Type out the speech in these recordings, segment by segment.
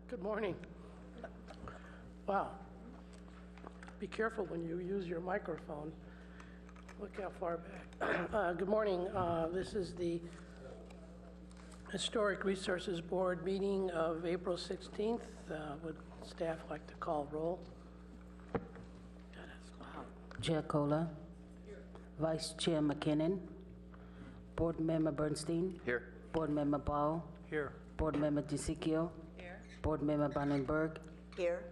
Good morning. Wow. Be careful when you use your microphone. Look how far back. Good morning. This is the Historic Resources Board meeting of April 16th. Would staff like to call roll? God, that's loud. Chair Kohler. Vice Chair McKinnon. Board Member Bernstein. Here. Board Member Ball. Here. Board Member DeSicchio. Here. Board Member Bannenberg. Here.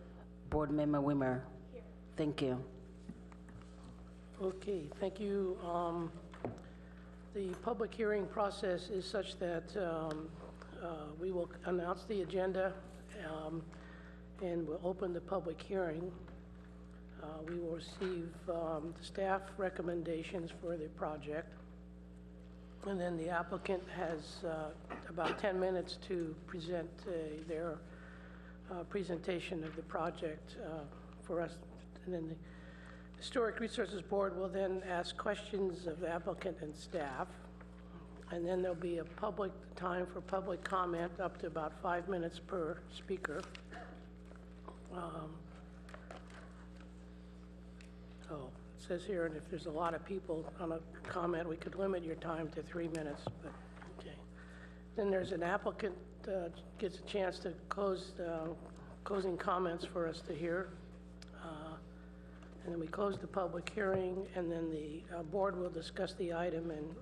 Board Member Wimmer. Here. Thank you. Okay, thank you. The public hearing process is such that we will announce the agenda and we'll open the public hearing. We will receive the staff recommendations for the project. And then the applicant has about 10 minutes to present their presentation of the project for us. And then the Historic Resources Board will then ask questions of the applicant and staff. And then there'll be a public time for public comment up to about 5 minutes per speaker. It says here, and if there's a lot of people on a comment, we could limit your time to 3 minutes, but okay. Then there's an applicant gets a chance to close closing comments for us to hear. And then we close the public hearing, and then the board will discuss the item and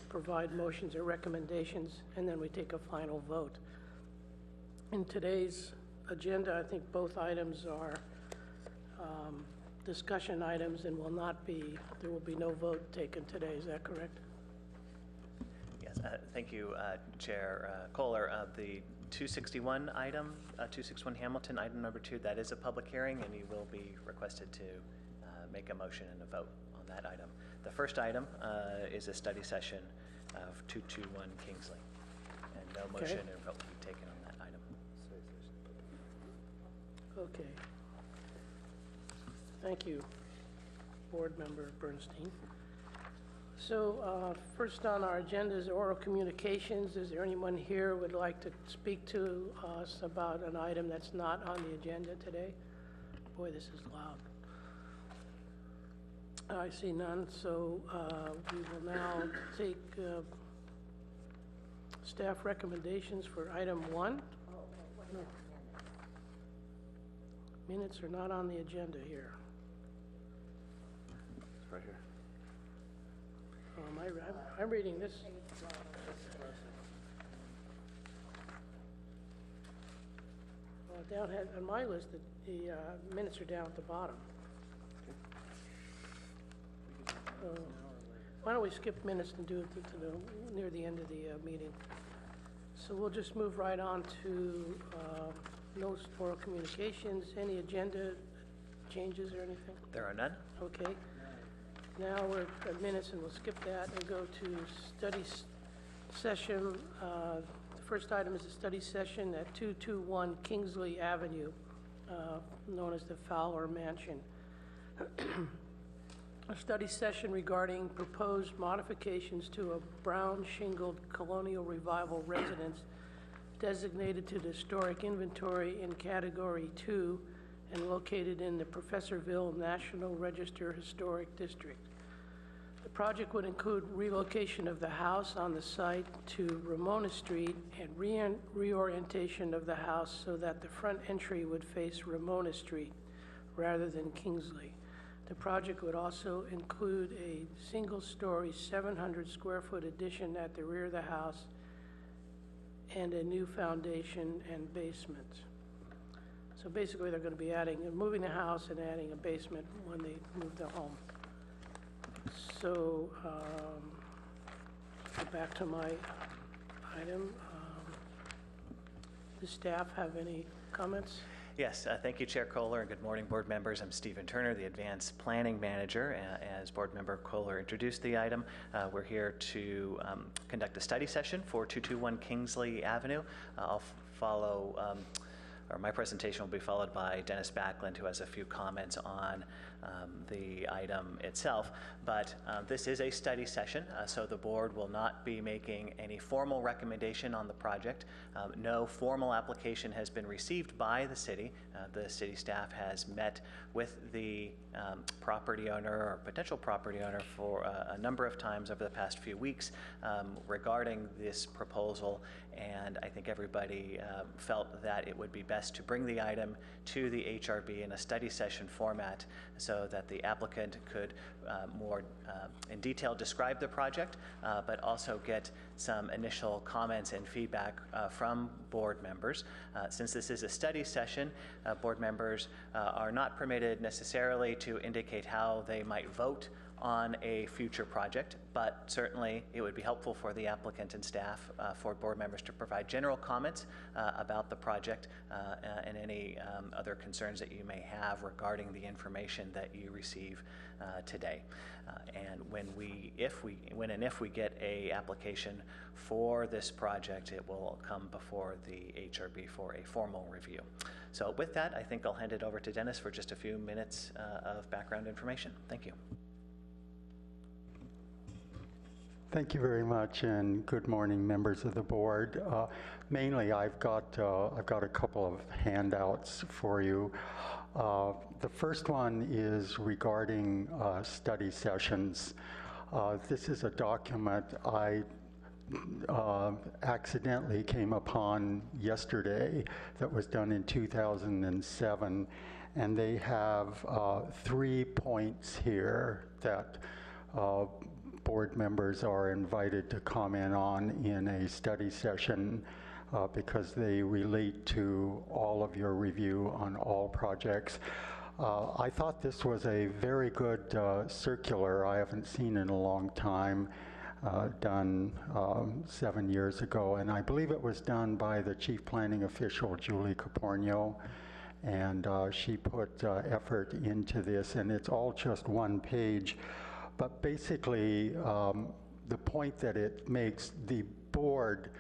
provide motions or recommendations, and then we take a final vote. In today's agenda, I think both items are discussion items and there will be no vote taken today. Is that correct? Yes, thank you, Chair Kohler. The 261 item, 261 Hamilton, item number 2, that is a public hearing, and you will be requested to make a motion and a vote on that item. The first item is a study session of 221 Kingsley, and no motion and vote will be taken on that item. Okay. Thank you, Board Member Bernstein. So first on our agenda is oral communications. Is there anyone here who would like to speak to us about an item that's not on the agenda today? Boy, this is loud. I see none, so we will now take staff recommendations for item 1. No. Minutes are not on the agenda here. It's right here. I'm reading this. Well, down on my list, the minutes are down at the bottom. Why don't we skip minutes and do it near the end of the meeting? So we'll just move right on to no oral communications. Any agenda changes or anything? There are none. Okay. Now we're at minutes, and we'll skip that and go to study session. The first item is a study session at 221 Kingsley Avenue, known as the Fowler Mansion. A study session regarding proposed modifications to a brown shingled colonial revival residence designated to the historic inventory in Category 2 and located in the Professorville National Register Historic District. The project would include relocation of the house on the site to Ramona Street and reorientation of the house so that the front entry would face Ramona Street rather than Kingsley. The project would also include a single-story 700-square-foot addition at the rear of the house and a new foundation and basement. So basically, they're going to be moving the house and adding a basement when they move the home. So, go back to my item. Does staff have any comments? Yes, thank you, Chair Kohler, and good morning, board members. I'm Stephen Turner, the Advanced Planning Manager. As Board Member Kohler introduced the item, we're here to conduct a study session for 221 Kingsley Avenue. I'll follow my presentation will be followed by Dennis Backlund, who has a few comments on the item itself. But this is a study session, so the board will not be making any formal recommendation on the project. No formal application has been received by the city. The city staff has met with the property owner or potential property owner for a number of times over the past few weeks regarding this proposal, and I think everybody felt that it would be best to bring the item to the HRB in a study session format so that the applicant could more in detail describe the project, but also get some initial comments and feedback from board members. Since this is a study session, board members are not permitted necessarily to indicate how they might vote on a future project, but certainly it would be helpful for the applicant and staff, for board members to provide general comments about the project and any other concerns that you may have regarding the information that you receive today. And when if we get a application for this project, it will come before the HRB for a formal review. So with that, I think I'll hand it over to Dennis for just a few minutes of background information. Thank you. Thank you very much, and good morning, members of the board. Mainly, I've got a couple of handouts for you. The first one is regarding study sessions. This is a document I accidentally came upon yesterday that was done in 2007, and they have 3 points here that board members are invited to comment on in a study session because they relate to all of your review on all projects. I thought this was a very good circular I haven't seen in a long time, done 7 years ago, and I believe it was done by the chief planning official, Julie Capornio, and she put effort into this, and it's all just one page. But basically, the point that it makes, the board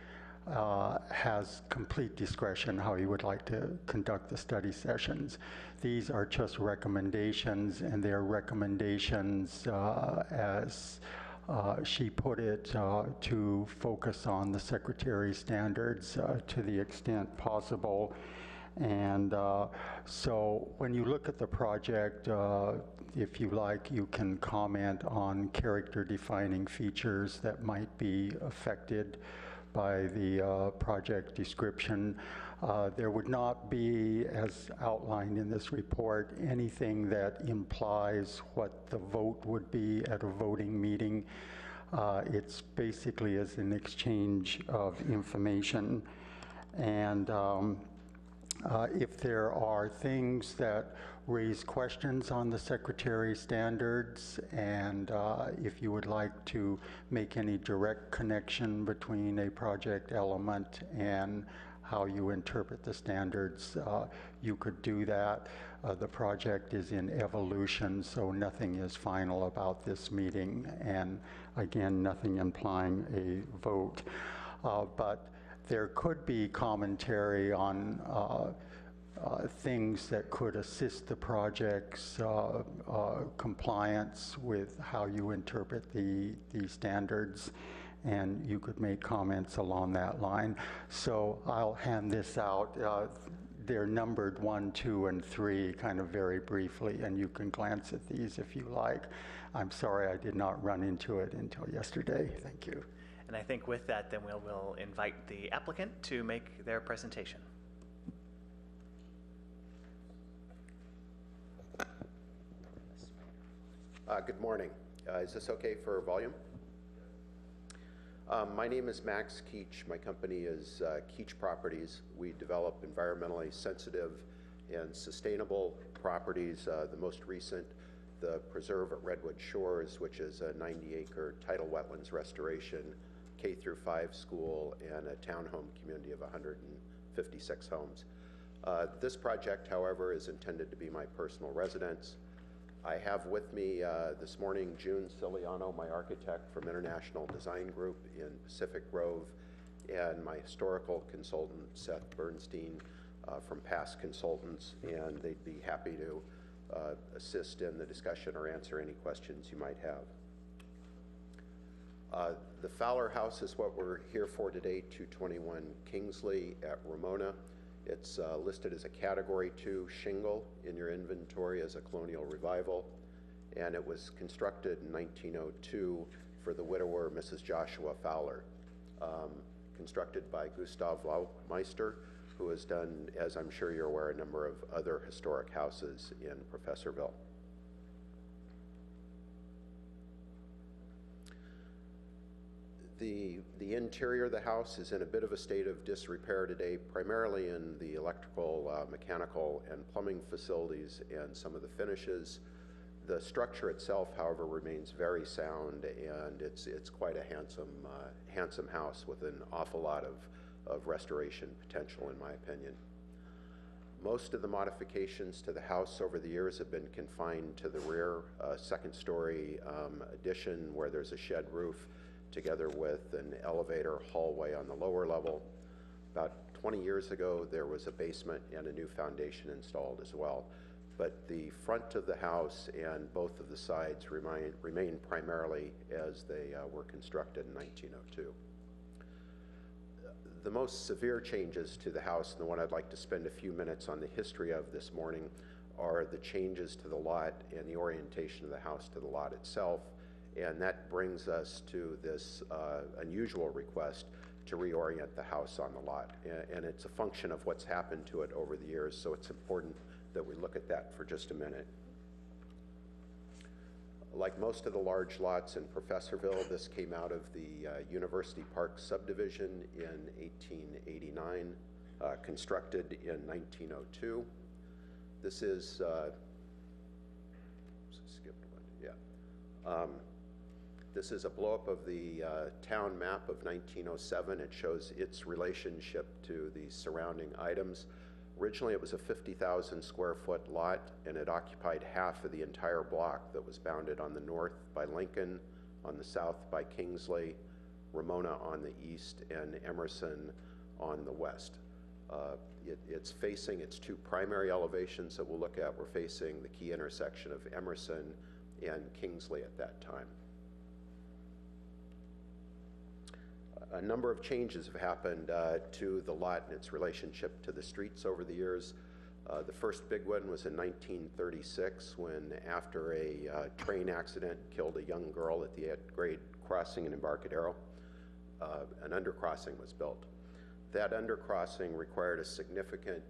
has complete discretion how you would like to conduct the study sessions. These are just recommendations, and they're recommendations, as she put it, to focus on the Secretary's standards to the extent possible. And so when you look at the project, if you like, you can comment on character-defining features that might be affected by the project description. There would not be, as outlined in this report, anything that implies what the vote would be at a voting meeting. It's basically as an exchange of information. And if there are things that raise questions on the Secretary's standards, and if you would like to make any direct connection between a project element and how you interpret the standards, you could do that. The project is in evolution, so nothing is final about this meeting, and again, nothing implying a vote. But there could be commentary on things that could assist the project's compliance with how you interpret the standards, and you could make comments along that line. So I'll hand this out. They're numbered 1, 2, and 3 kind of very briefly, and you can glance at these if you like. I'm sorry I did not run into it until yesterday. Thank you. And I think with that, then we'll invite the applicant to make their presentation. Good morning. Is this okay for volume? My name is Max Keach. My company is Keach Properties. We develop environmentally sensitive and sustainable properties. The most recent, the preserve at Redwood Shores, which is a 90-acre tidal wetlands restoration, K-5 school, and a townhome community of 156 homes. This project, however, is intended to be my personal residence. I have with me this morning June Ciliano, my architect from International Design Group in Pacific Grove, and my historical consultant, Seth Bernstein, from past consultants, and they'd be happy to assist in the discussion or answer any questions you might have. The Fowler House is what we're here for today, 221 Kingsley at Ramona. It's listed as a Category 2 shingle in your inventory as a colonial revival, and it was constructed in 1902 for the widower, Mrs. Joshua Fowler, constructed by Gustav Laumeister, who has done, as I'm sure you're aware, a number of other historic houses in Professorville. The interior of the house is in a bit of a state of disrepair today, primarily in the electrical, mechanical, and plumbing facilities and some of the finishes. The structure itself, however, remains very sound, and it's quite a handsome house with an awful lot of restoration potential, in my opinion. Most of the modifications to the house over the years have been confined to the rear, second-story addition where there's a shed roof, together with an elevator hallway on the lower level. About 20 years ago, there was a basement and a new foundation installed as well. But the front of the house and both of the sides remain primarily as they were constructed in 1902. The most severe changes to the house, and the one I'd like to spend a few minutes on the history of this morning, are the changes to the lot and the orientation of the house to the lot itself. And that brings us to this unusual request to reorient the house on the lot. And it's a function of what's happened to it over the years, so it's important that we look at that for just a minute. Like most of the large lots in Professorville, this came out of the University Park subdivision in 1889, constructed in 1902. This is, skipped one, yeah. This is a blow-up of the town map of 1907. It shows its relationship to the surrounding items. Originally, it was a 50,000 square foot lot, and it occupied half of the entire block that was bounded on the north by Lincoln, on the south by Kingsley, Ramona on the east, and Emerson on the west. It's facing its two primary elevations that we'll look at. We're facing the key intersection of Emerson and Kingsley at that time. A number of changes have happened to the lot and its relationship to the streets over the years. The first big one was in 1936 when, after a train accident killed a young girl at the 8th grade crossing in Embarcadero, an undercrossing was built. That undercrossing required a significant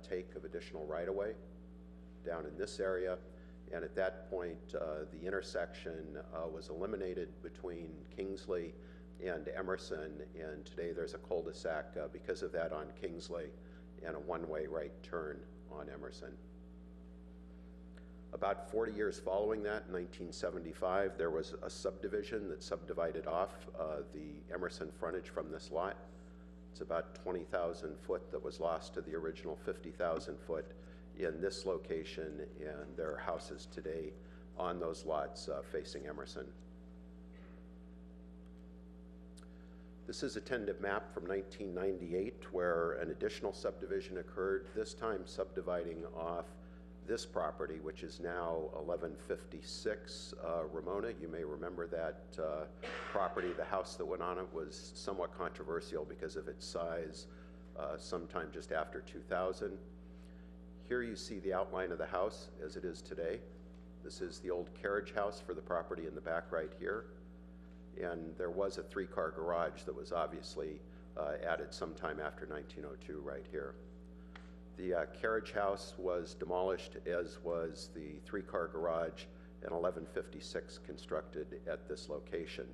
take of additional right-of-way down in this area, and at that point the intersection was eliminated between Kingsley and Emerson, and today there's a cul-de-sac because of that on Kingsley and a one-way right turn on Emerson. About 40 years following that, in 1975, there was a subdivision that subdivided off the Emerson frontage from this lot. It's about 20,000 foot that was lost to the original 50,000 foot in this location, and there are houses today on those lots facing Emerson. This is a tentative map from 1998 where an additional subdivision occurred, this time subdividing off this property, which is now 1156 Ramona. You may remember that property. The house that went on it was somewhat controversial because of its size sometime just after 2000. Here you see the outline of the house as it is today. This is the old carriage house for the property in the back right here. And there was a 3-car garage that was obviously added sometime after 1902 right here. The carriage house was demolished, as was the 3-car garage in 1156 constructed at this location.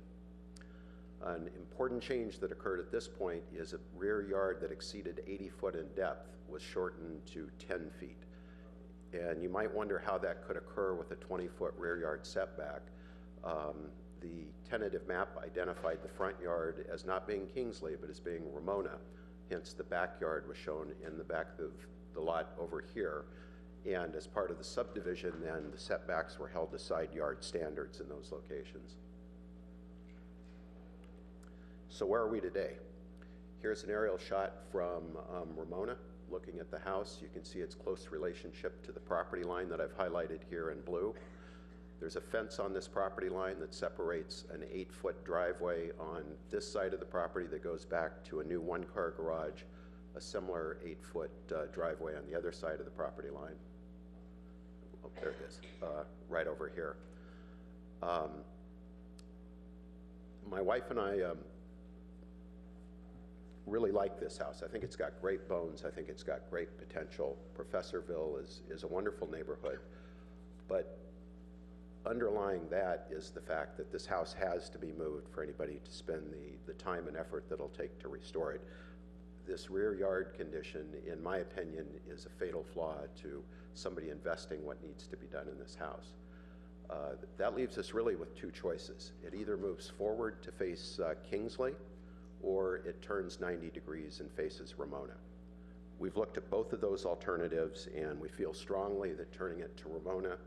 An important change that occurred at this point is a rear yard that exceeded 80 foot in depth was shortened to 10 feet. And you might wonder how that could occur with a 20-foot rear yard setback. The tentative map identified the front yard as not being Kingsley, but as being Ramona. Hence, the backyard was shown in the back of the lot over here. And as part of the subdivision, then, the setbacks were held to side yard standards in those locations. So where are we today? Here's an aerial shot from Ramona. looking at the house. You can see its close relationship to the property line that I've highlighted here in blue. There's a fence on this property line that separates an 8-foot driveway on this side of the property that goes back to a new one-car garage, a similar 8-foot driveway on the other side of the property line. Oh, there it is, right over here. My wife and I really like this house. I think it's got great bones. I think it's got great potential. Professorville is a wonderful neighborhood, but underlying that is the fact that this house has to be moved for anybody to spend the time and effort that it'll take to restore it. This rear yard condition, in my opinion, is a fatal flaw to somebody investing what needs to be done in this house. That leaves us really with two choices. It either moves forward to face Kingsley, or it turns 90 degrees and faces Ramona. We've looked at both of those alternatives, and we feel strongly that turning it to Ramona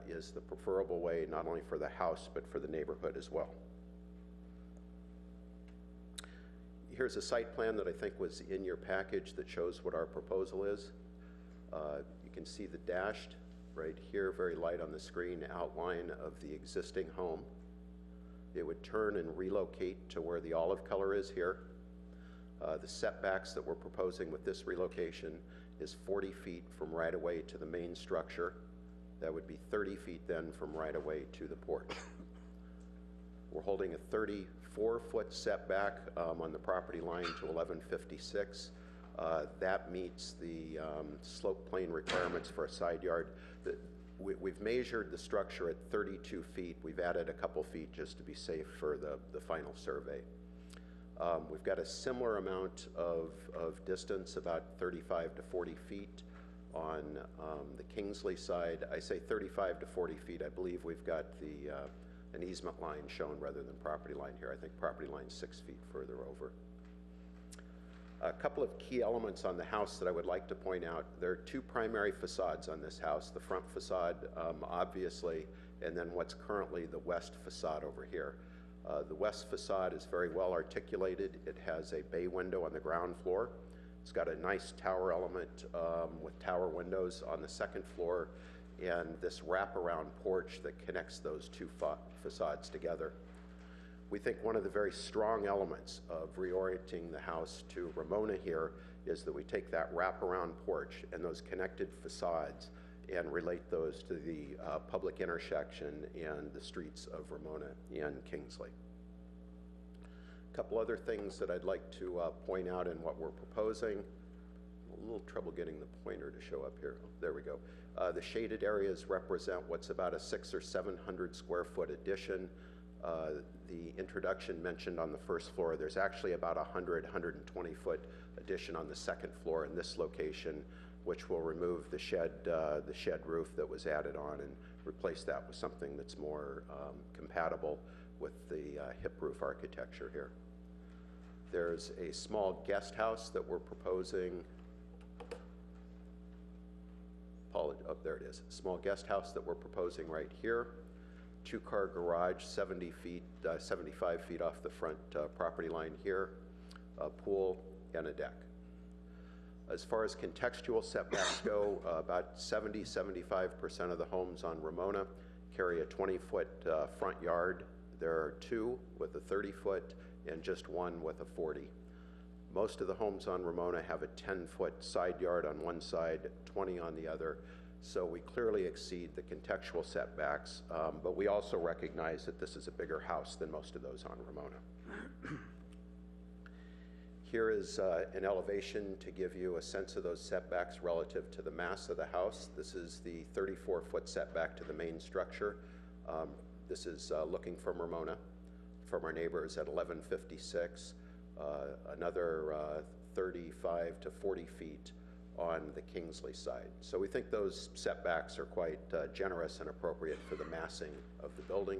is the preferable way, not only for the house, but for the neighborhood as well. Here's a site plan that I think was in your package that shows what our proposal is. You can see the dashed right here, very light on the screen, outline of the existing home. It would turn and relocate to where the olive color is here. The setbacks that we're proposing with this relocation is 40 feet from right-of-way to the main structure. That would be 30 feet then from right-of-way to the porch. We're holding a 34-foot setback on the property line to 1156. That meets the slope plane requirements for a side yard. We've measured the structure at 32 feet. We've added a couple feet just to be safe for the final survey. We've got a similar amount of distance, about 35 to 40 feet on the Kingsley side. I say 35 to 40 feet. I believe we've got an easement line shown rather than property line here. I think property line's 6 feet further over. A couple of key elements on the house that I would like to point out. There are two primary facades on this house, the front facade, obviously, and then what's currently the west facade over here. The west facade is very well articulated. It has a bay window on the ground floor. It's got a nice tower element with tower windows on the second floor, and this wraparound porch that connects those two facades together. We think one of the very strong elements of reorienting the house to Ramona here is that we take that wraparound porch and those connected facades and relate those to the public intersection and the streets of Ramona and Kingsley. A couple other things that I'd like to point out in what we're proposing. A little trouble getting the pointer to show up here. Oh, there we go. The shaded areas represent what's about a 600 or 700 square foot addition. The introduction mentioned on the first floor, there's actually about 120 foot addition on the second floor in this location, which will remove the shed roof that was added on and replace that with something that's more compatible with the hip roof architecture here. There's a small guest house that we're proposing. Oh, there it is. Small guest house that we're proposing right here. 2-car garage, 75 feet off the front property line here, a pool and a deck. As far as contextual setbacks go, about 70–75% of the homes on Ramona carry a 20-foot front yard. There are 2 with a 30-foot and just 1 with a 40. Most of the homes on Ramona have a 10-foot side yard on one side, 20 on the other. So we clearly exceed the contextual setbacks, but we also recognize that this is a bigger house than most of those on Ramona. Here is an elevation to give you a sense of those setbacks relative to the mass of the house. This is the 34-foot setback to the main structure. This is looking from Ramona, from our neighbors at 1156, another 35 to 40 feet on the Kingsley side. So we think those setbacks are quite generous and appropriate for the massing of the building.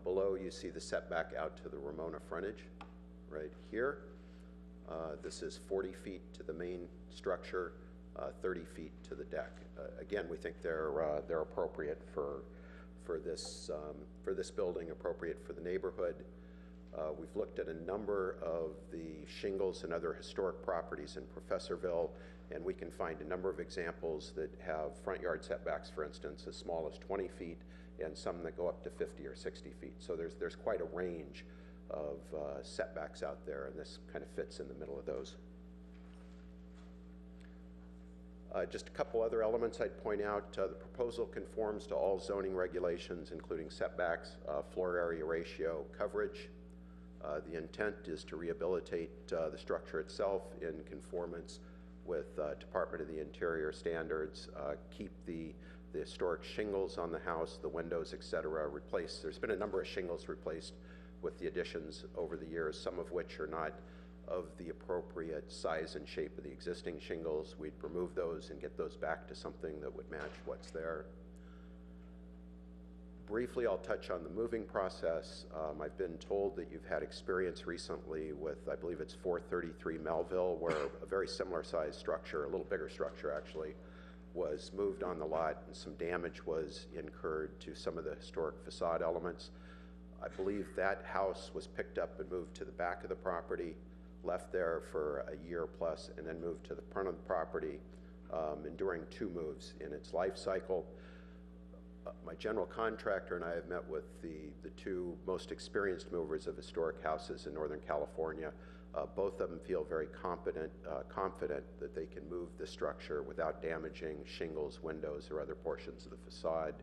Below you see the setback out to the Ramona frontage right here. This is 40 feet to the main structure, 30 feet to the deck. Again, we think they're appropriate for this building, appropriate for the neighborhood. We've looked at a number of the shingles and other historic properties in Professorville, and we can find a number of examples that have front yard setbacks, for instance, as small as 20 feet, and some that go up to 50 or 60 feet. So there's quite a range of setbacks out there, and this kind of fits in the middle of those. Just a couple other elements I'd point out. The proposal conforms to all zoning regulations, including setbacks, floor area ratio, coverage. The intent is to rehabilitate the structure itself in conformance with Department of the Interior standards, keep the historic shingles on the house, the windows, et cetera, replaced. There's been a number of shingles replaced with the additions over the years, some of which are not of the appropriate size and shape of the existing shingles. We'd remove those and get those back to something that would match what's there. Briefly, I'll touch on the moving process. I've been told that you've had experience recently with, I believe it's 433 Melville, where a very similar size structure, a little bigger structure actually, was moved on the lot and some damage was incurred to some of the historic facade elements. I believe that house was picked up and moved to the back of the property, left there for a year plus, and then moved to the front of the property, enduring 2 moves in its life cycle. My general contractor and I have met with the 2 most experienced movers of historic houses in Northern California. Both of them feel very confident that they can move the structure without damaging shingles, windows, or other portions of the facade.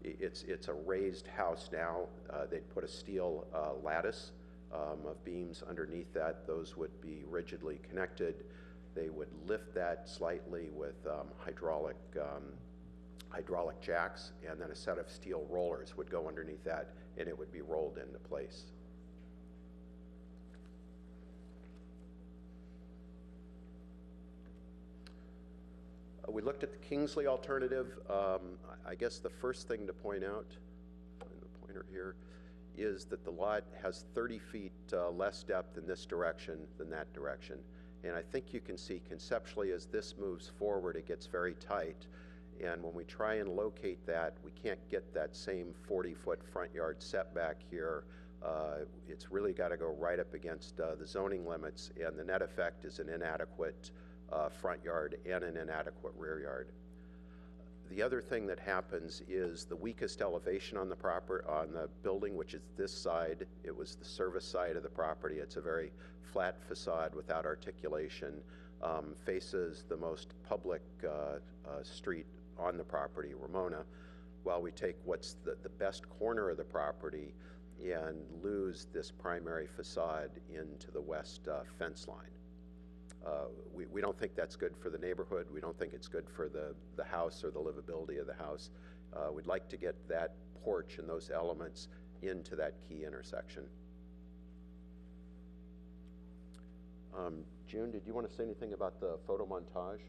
It's a raised house now. They'd put a steel lattice of beams underneath that. Those would be rigidly connected. They would lift that slightly with hydraulic jacks, and then a set of steel rollers would go underneath that, and it would be rolled into place. We looked at the Kingsley alternative. I guess the first thing to point out, find the pointer here, is that the lot has 30 feet less depth in this direction than that direction. And I think you can see conceptually as this moves forward, it gets very tight. And when we try and locate that, we can't get that same 40-foot front yard setback here. It's really got to go right up against the zoning limits, and the net effect is an inadequate front yard and an inadequate rear yard. The other thing that happens is the weakest elevation on the building, which is this side. It was the service side of the property. It's a very flat facade without articulation, faces the most public street on the property, Ramona, while we take what's the best corner of the property and lose this primary facade into the west fence line. We don't think that's good for the neighborhood. We don't think it's good for the house or the livability of the house. We'd like to get that porch and those elements into that key intersection. June, did you want to say anything about the photo montage?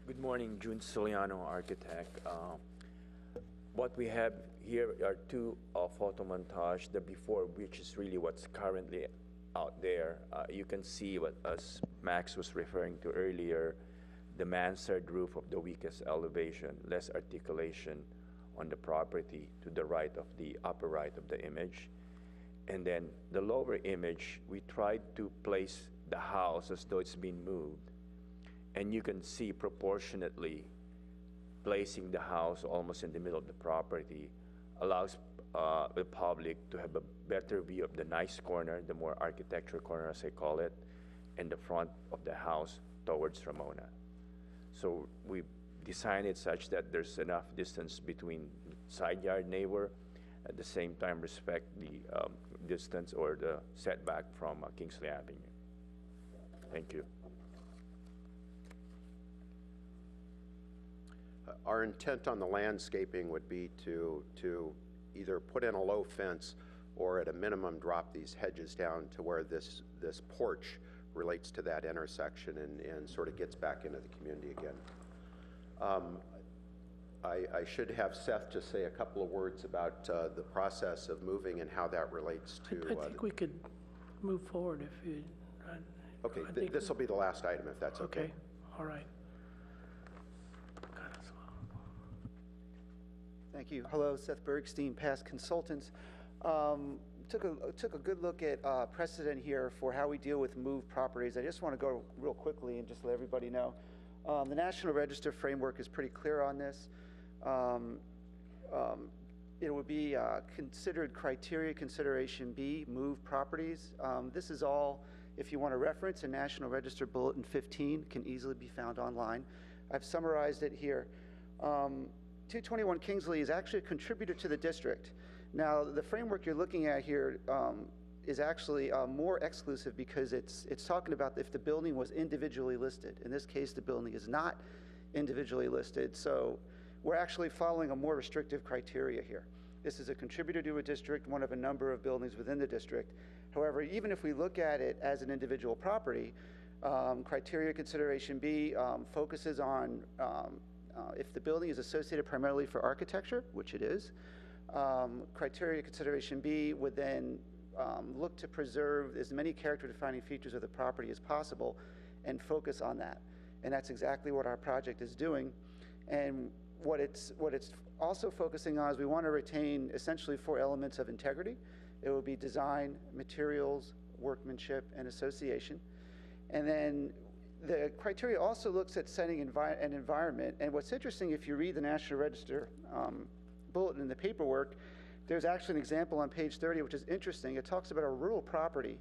Good morning, June Soliano, architect. What we have here are 2 photo montage, the before, which is really what's currently out there. You can see what, as Max was referring to earlier, the mansard roof of the weakest elevation, less articulation on the property to the right of the upper right of the image. And then the lower image, we tried to place the house as though it's been moved. And you can see proportionately placing the house almost in the middle of the property allows the public to have a better view of the nice corner, the more architectural corner as I call it, and the front of the house towards Ramona. So we designed it such that there's enough distance between side yard neighbor, at the same time respect the distance or the setback from Kingsley Avenue. Thank you. Our intent on the landscaping would be to either put in a low fence or at a minimum drop these hedges down to where this porch relates to that intersection and sort of gets back into the community again. I should have Seth just say a couple of words about the process of moving and how that relates to... I think we could move forward if you... Okay, this will be the last item if that's okay. Okay, all right. Thank you. Hello, Seth Bergstein, past consultants. Took a good look at precedent here for how we deal with moved properties. I just want to go real quickly and just let everybody know. The National Register framework is pretty clear on this. It would be considered criteria consideration B, moved properties. This is all, if you want to reference, in National Register Bulletin 15, can easily be found online. I've summarized it here. 221 Kingsley is actually a contributor to the district. Now, the framework you're looking at here is actually more exclusive because it's talking about if the building was individually listed. In this case, the building is not individually listed, so we're actually following a more restrictive criteria here. This is a contributor to a district, one of a number of buildings within the district. However, even if we look at it as an individual property, criteria consideration B focuses on if the building is associated primarily for architecture, which it is. Criteria consideration B would then look to preserve as many character-defining features of the property as possible and focus on that. And that's exactly what our project is doing. And what it's also focusing on is we want to retain essentially 4 elements of integrity. It will be design, materials, workmanship, and association. And then the criteria also looks at setting an environment. And what's interesting, if you read the National Register bulletin in the paperwork, there's actually an example on page 30, which is interesting. It talks about a rural property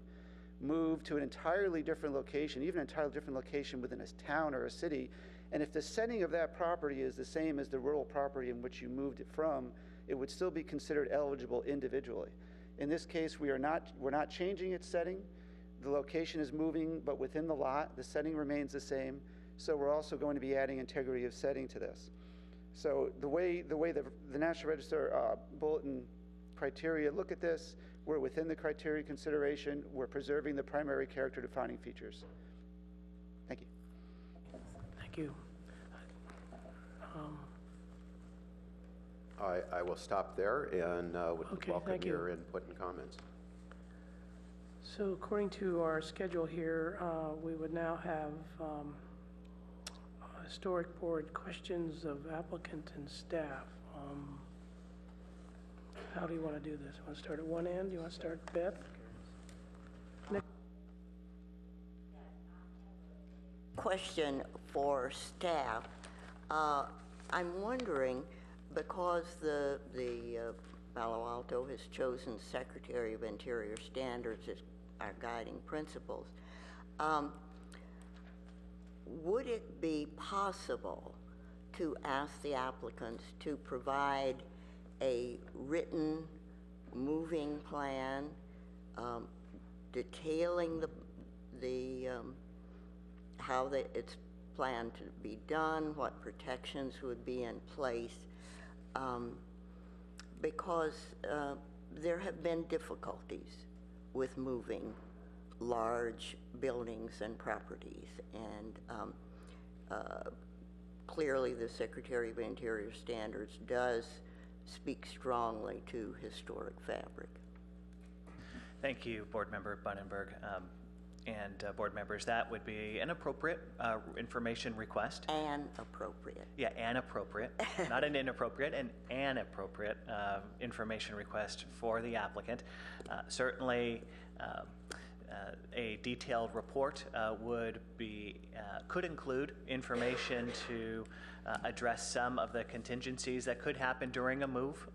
moved to an entirely different location, even an entirely different location within a town or a city. And if the setting of that property is the same as the rural property in which you moved it from, it would still be considered eligible individually. In this case, we're not changing its setting. The location is moving, but within the lot, the setting remains the same. So we're also going to be adding integrity of setting to this. So the way the National Register bulletin criteria look at this, we're within the criteria consideration. We're preserving the primary character defining features. Thank you. Thank you. I will stop there and would Okay, welcome thank you. your input and comments. So according to our schedule here, we would now have Historic Board questions of applicant and staff. How do you want to do this? Want to start at one end? You want to start, Beth? Question for staff. I'm wondering, because the Palo Alto has chosen Secretary of Interior Standards as our guiding principles, would it be possible to ask the applicants to provide a written moving plan detailing how it's planned to be done, what protections would be in place, because there have been difficulties with moving large buildings and properties, and clearly the Secretary of Interior Standards does speak strongly to historic fabric. Thank you, Board Member Bunnenberg. And board members, that would be an appropriate information request. And appropriate. Yeah, and appropriate, not an inappropriate, an appropriate information request for the applicant. Certainly, a detailed report could include information to address some of the contingencies that could happen during a move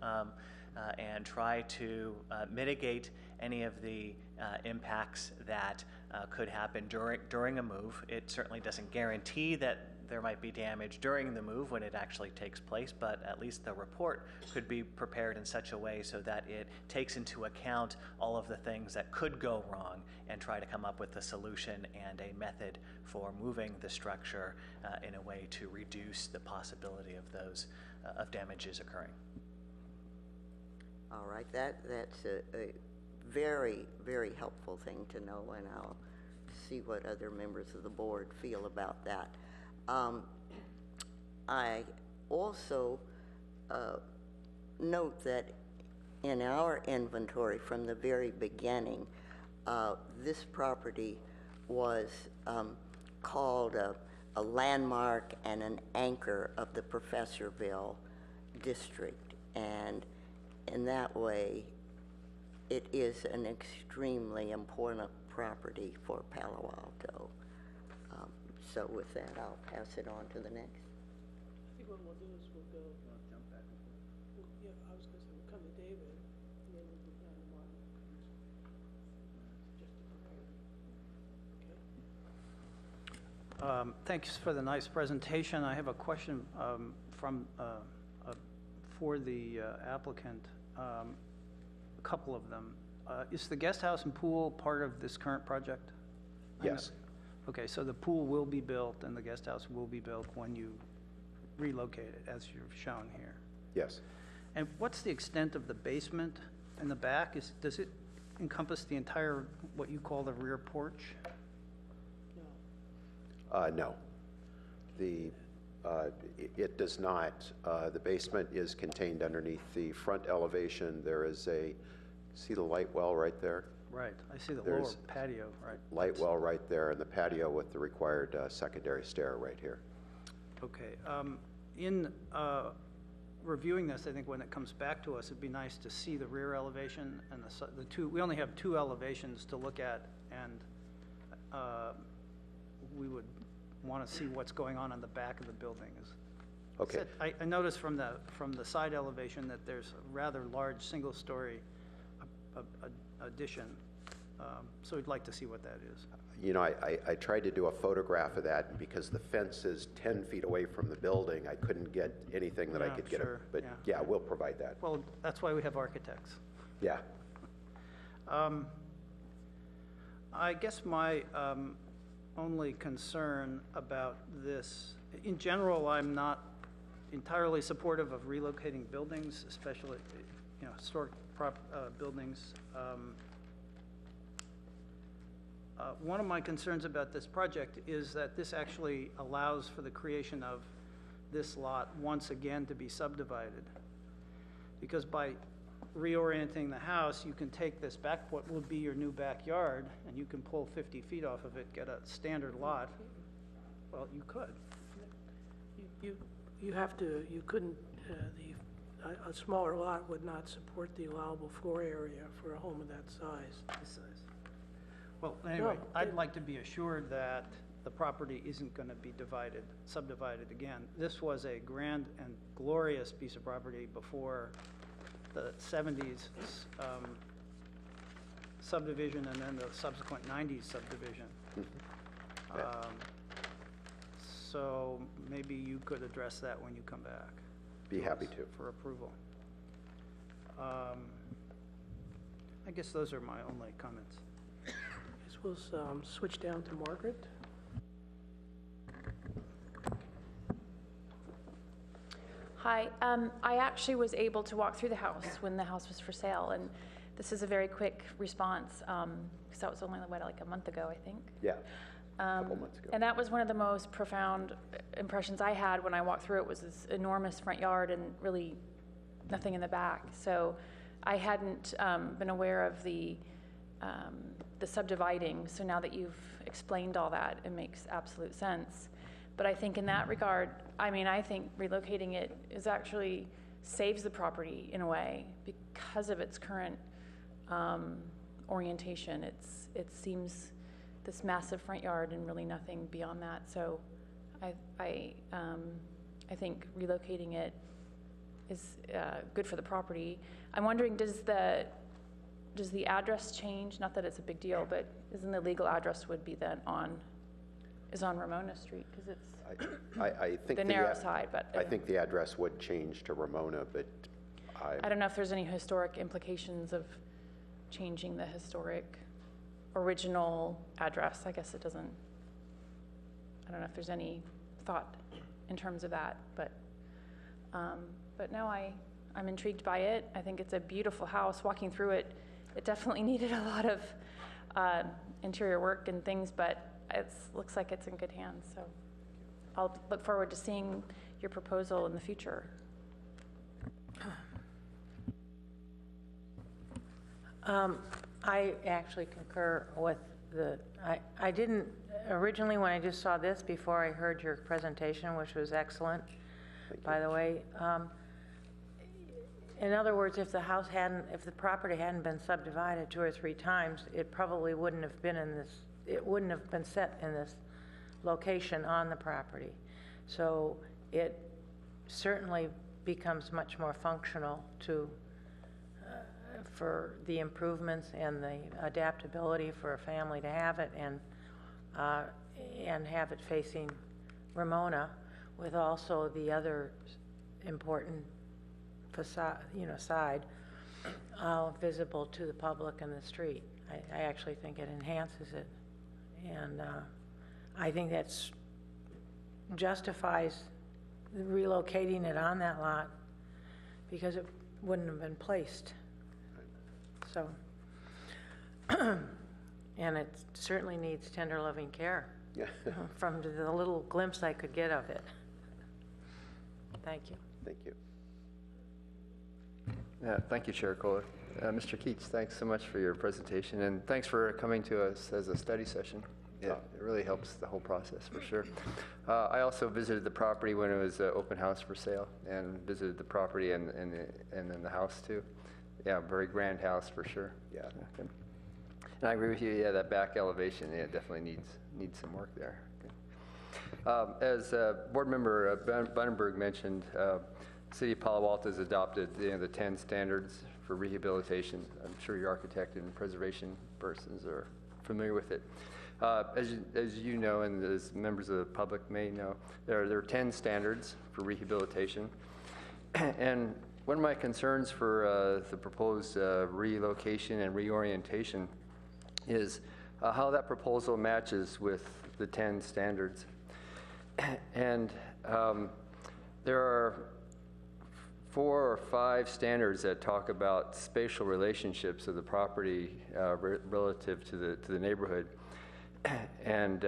and try to mitigate any of the impacts that could happen during a move. It certainly doesn't guarantee that there might be damage during the move when it actually takes place, but at least the report could be prepared in such a way so that it takes into account all of the things that could go wrong and try to come up with a solution and a method for moving the structure in a way to reduce the possibility of those of damages occurring. All right, that's a very, very helpful thing to know, and I'll see what other members of the board feel about that. I also note that in our inventory from the very beginning, this property was called a landmark and an anchor of the Professorville district. And in that way, it is an extremely important property for Palo Alto. So with that, I'll pass it on to the next. I think what we'll do is we'll go. You want to jump back and forth? Yeah, I was going to say we'll come to David, and then we'll go down to Martin. Just to prepare. Okay? Thanks for the nice presentation. I have a question for the applicant, a couple of them. Is the guest house and pool part of this current project? Yes. Okay, so the pool will be built and the guest house will be built when you relocate it, as you've shown here. Yes. And what's the extent of the basement in the back? Does it encompass the entire, what you call the rear porch? No. It does not. The basement is contained underneath the front elevation. There is see the light well right there? Right, I see the lower There's patio, right. Light well right there, and the patio with the required secondary stair right here. Okay, in reviewing this, I think when it comes back to us, it'd be nice to see the rear elevation and the two, we only have two elevations to look at, and we would want to see what's going on in the back of the building. Okay. I noticed from the side elevation that there's a rather large single-story addition, so we'd like to see what that is. You know, I tried to do a photograph of that, and because the fence is 10 feet away from the building, I couldn't get anything that I Yeah, could get. sure, But yeah. yeah, we'll provide that. Well, that's why we have architects. Yeah. I guess my only concern about this, in general, I'm not entirely supportive of relocating buildings, especially, historic buildings. One of my concerns about this project is that this actually allows for the creation of this lot once again to be subdivided. Because by reorienting the house, you can take this back, what would be your new backyard, and you can pull 50 feet off of it, get a standard lot. Well, you could. You have to, you couldn't, a smaller lot would not support the allowable floor area for a home of that size. This size. Well, anyway, No, I'd like to be assured that the property isn't going to be subdivided again. This was a grand and glorious piece of property before the 70s subdivision and then the subsequent 90s subdivision. So maybe you could address that when you come back. Be happy to. For approval. I guess those are my only comments. Guess we'll switch down to Margaret. Hi, I actually was able to walk through the house when the house was for sale, and this is a very quick response, because that was only like a month ago, I think. Yeah. A couple months ago. And that was one of the most profound impressions I had when I walked through it, was this enormous front yard and really nothing in the back. So I hadn't been aware of the subdividing, so now that you've explained all that, it makes absolute sense. But I think in that regard, I think relocating it is actually saves the property in a way because of its current orientation. It seems this massive front yard and really nothing beyond that. So I think relocating it is good for the property. I'm wondering, does the address change? Not that it's a big deal, but isn't the legal address would be then on Ramona Street, because it's I think the narrow side, but I think the address would change to Ramona, but I don't know if there's any historic implications of changing the historic original address. I guess it doesn't. I don't know if there's any thought in terms of that, but no, I'm intrigued by it. I think it's a beautiful house. Walking through it, it definitely needed a lot of interior work and things, but it looks like it's in good hands. So I'll look forward to seeing your proposal in the future. I actually concur with I didn't, originally when I just saw this before I heard your presentation, which was excellent, by the way, in other words, if the property hadn't been subdivided 2 or 3 times, it probably wouldn't have been it wouldn't have been set in this location on the property. So it certainly becomes much more functional for the improvements and the adaptability for a family to have it and have it facing Ramona with also the other important facade, side visible to the public and the street. I actually think it enhances it. And I think that's justifies relocating it on that lot because it wouldn't have been placed. So, and it certainly needs tender loving care from the little glimpse I could get of it. Thank you. Thank you. Yeah, thank you, Chair Kohler. Mr. Keats, thanks so much for your presentation, and thanks for coming to us as a study session. It really helps the whole process, for sure. I also visited the property when it was an open house for sale, and visited the property and then the house, too. Yeah, very grand house, for sure. Yeah. Okay. And I agree with you, yeah, that back elevation, yeah, definitely needs some work there. Okay. As Board Member Bunnenberg mentioned, City of Palo Alto has adopted the 10 standards for rehabilitation. I'm sure your architect and preservation persons are familiar with it. As you know, and as members of the public may know, there are 10 standards for rehabilitation. And one of my concerns for the proposed relocation and reorientation is how that proposal matches with the 10 standards. And there are 4 or 5 standards that talk about spatial relationships of the property relative to the neighborhood. And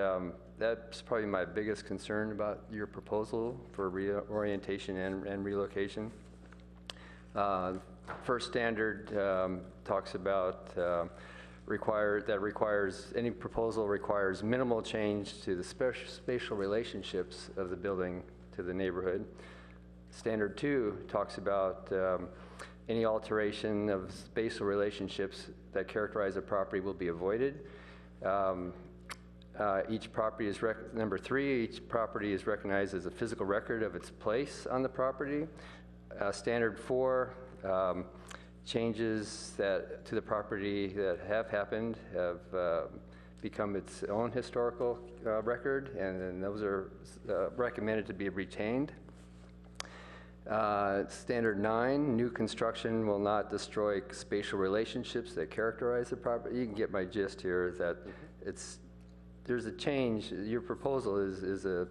that's probably my biggest concern about your proposal for reorientation and relocation. First standard talks about any proposal requires minimal change to the spatial relationships of the building to the neighborhood. Standard 2 talks about any alteration of spatial relationships that characterize a property will be avoided. Each property is, number 3, each property is recognized as a physical record of its place on the property. Standard 4, changes to the property that have happened have become its own historical record, and those are recommended to be retained. Standard 9, new construction will not destroy spatial relationships that characterize the property. You can get my gist here that there's a change. Your proposal is a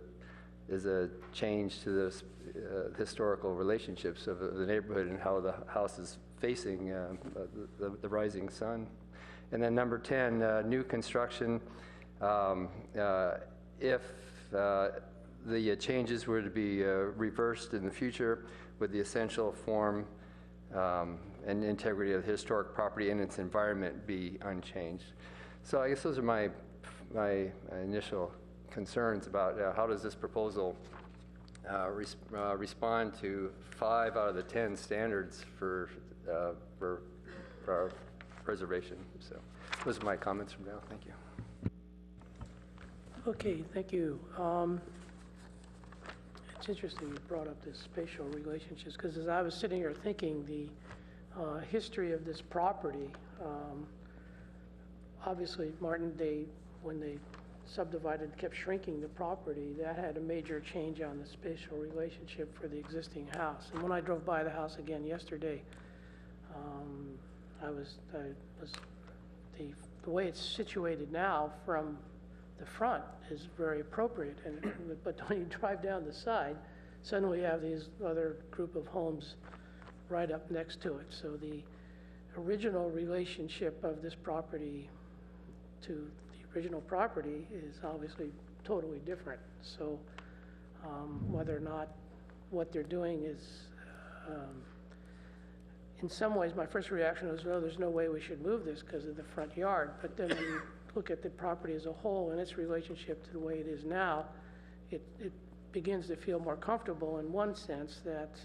change to the historical relationships of the neighborhood and how the house is facing the rising sun. And then number 10, new construction, if the changes were to be reversed in the future, would the essential form and integrity of the historic property and its environment be unchanged? So I guess those are my initial concerns about how does this proposal respond to 5 out of the 10 standards for preservation. So those are my comments from now. Thank you. Okay, thank you. It's interesting you brought up this spatial relationships, because as I was sitting here thinking, the history of this property, obviously, Martin, when they subdivided, kept shrinking the property, that had a major change on the spatial relationship for the existing house. And when I drove by the house again yesterday, the way it's situated now from the front is very appropriate, but when you drive down the side, suddenly you have these other group of homes right up next to it. So the original relationship of this property to the original property is obviously totally different. So whether or not what they're doing is, in some ways, my first reaction was, no, there's no way we should move this because of the front yard. But then when you look at the property as a whole and its relationship to the way it is now, it begins to feel more comfortable in one sense that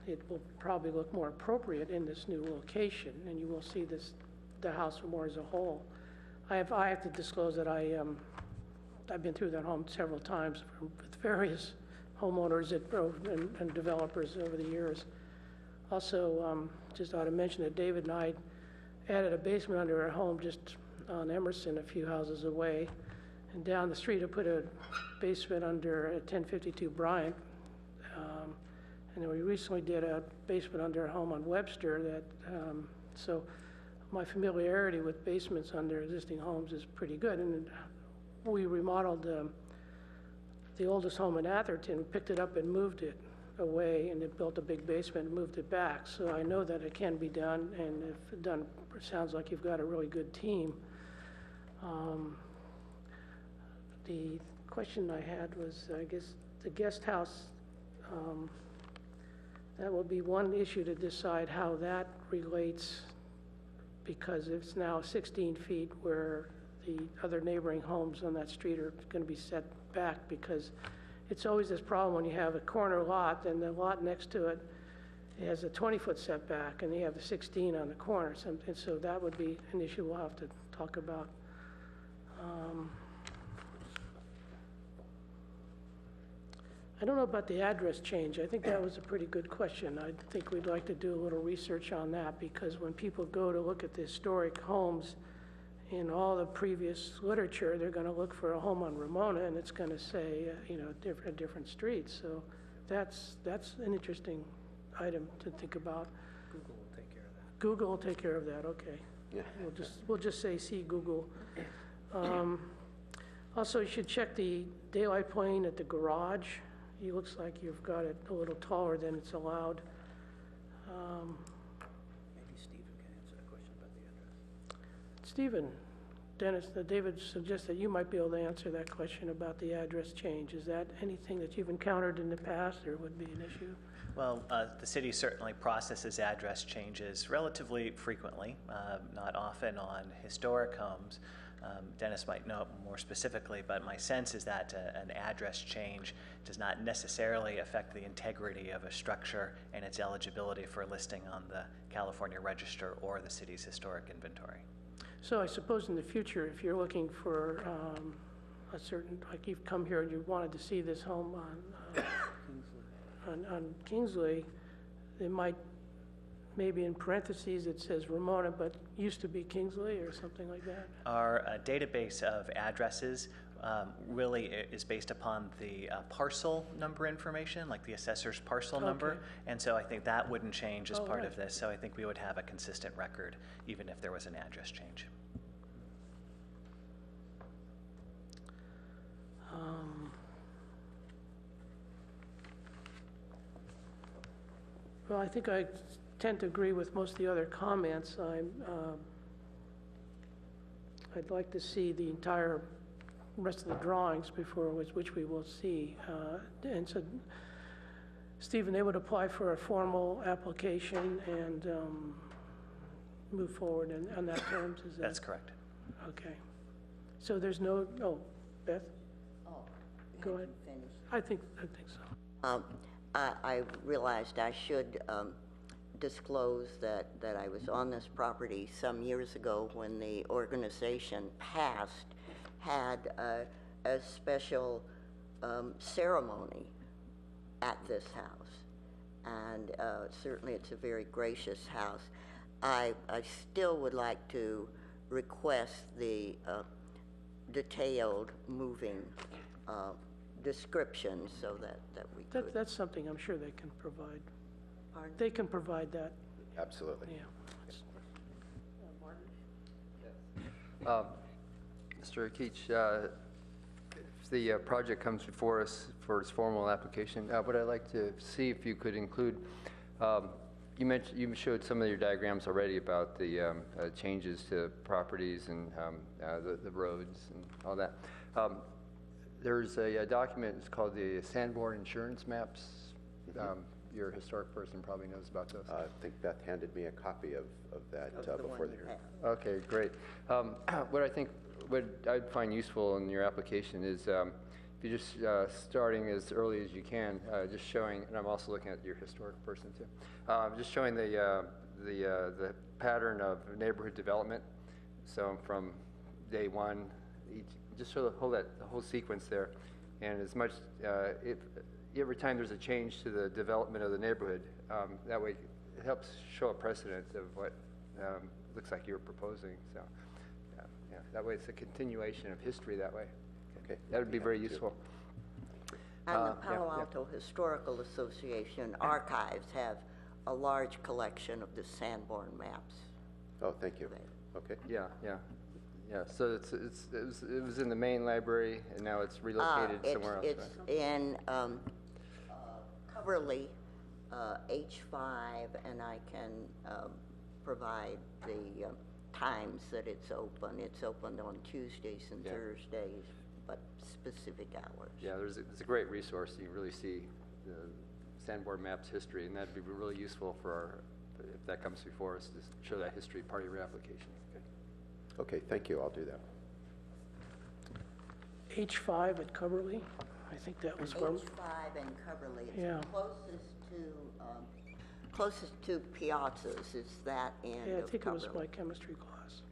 it will probably look more appropriate in this new location, and you will see the house more as a whole. I have to disclose that I've been through that home several times with various homeowners and developers over the years. Also, just ought to mention that David and I added a basement under our home just on Emerson, a few houses away. And down the street, I put a basement under 1052 Bryant. And then we recently did a basement under a home on Webster. So my familiarity with basements under existing homes is pretty good. And we remodeled the oldest home in Atherton, picked it up and moved it away, and it built a big basement and moved it back. So I know that it can be done, and if done, it sounds like you've got a really good team. The question I had was, I guess, the guest house, that will be one issue to decide how that relates, because it's now 16 feet where the other neighboring homes on that street are going to be set back, because it's always this problem when you have a corner lot and the lot next to it has a 20-foot setback and you have the 16 on the corner. And so that would be an issue we'll have to talk about. I don't know about the address change. I think that was a pretty good question. I think we'd like to do a little research on that, because when people go to look at the historic homes in all the previous literature, they're going to look for a home on Ramona, and it's going to say, a different street. So that's an interesting item to think about. Google will take care of that. Google will take care of that. Okay. Yeah. We'll just say see Google. Also, you should check the daylight plane at the garage. It looks like you've got it a little taller than it's allowed. Maybe Stephen can answer that question about the address. Stephen, David suggests that you might be able to answer that question about the address change. Is that anything that you've encountered in the past or would be an issue? Well, the city certainly processes address changes relatively frequently, not often on historic homes. Dennis might know more specifically, but my sense is that an address change does not necessarily affect the integrity of a structure and its eligibility for listing on the California Register or the city's historic inventory. So I suppose in the future, if you're looking for a certain, like you've come here and you wanted to see this home on Kingsley, they might, maybe in parentheses it says Ramona, but used to be Kingsley or something like that? Our database of addresses really is based upon the parcel number information, like the assessor's parcel number. And so I think that wouldn't change as part of this. So I think we would have a consistent record, even if there was an address change. Well, I think I tend to agree with most of the other comments. I'd like to see the entire rest of the drawings before which we will see. And so, Stephen, they would apply for a formal application and move forward on that terms? Is that? That's correct. Okay. So there's no, Beth? Oh, Go ahead. Finish. I think so. I realized I should disclose that I was on this property some years ago when the organization passed, had a special ceremony at this house. And certainly it's a very gracious house. I still would like to request the detailed moving description so that we could. That's something I'm sure they can provide. Pardon? They can provide that, Absolutely. yeah. Mr. Keach, if the project comes before us for its formal application, what I'd like to see if you could include, you showed some of your diagrams already about the changes to properties and the roads and all that. There's a document, it's called the Sanborn Insurance Maps. Your historic person probably knows about those. I think Beth handed me a copy of that before the hearing. Okay, great. What I'd find useful in your application is if you just starting as early as you can, just showing, and I'm also looking at your historic person too, just showing the pattern of neighborhood development. So from day one, just show the whole sequence there, and as much if every time there's a change to the development of the neighborhood, that way it helps show a precedent of what looks like you're proposing. So yeah, that way it's a continuation of history that way. Okay. That would be very useful. And the Palo yeah. Alto Historical Association archives have a large collection of the Sanborn maps. Oh, thank you. Okay. Yeah. So it was in the main library, and now it's relocated somewhere else. It's right? in Coverly, H5, and I can provide the times that it's open. It's open on Tuesdays and Thursdays, but specific hours. Yeah, it's a great resource. You really see the Sanborn Maps history, and that'd be really useful for if that comes before us, to show that history part of your application. Okay, thank you. I'll do that. H5 at Coverly, I think that was where. H5 and Coverly. It's Yeah. closest to Piazza's is that end Yeah, I of think it was Coverly. my chemistry class.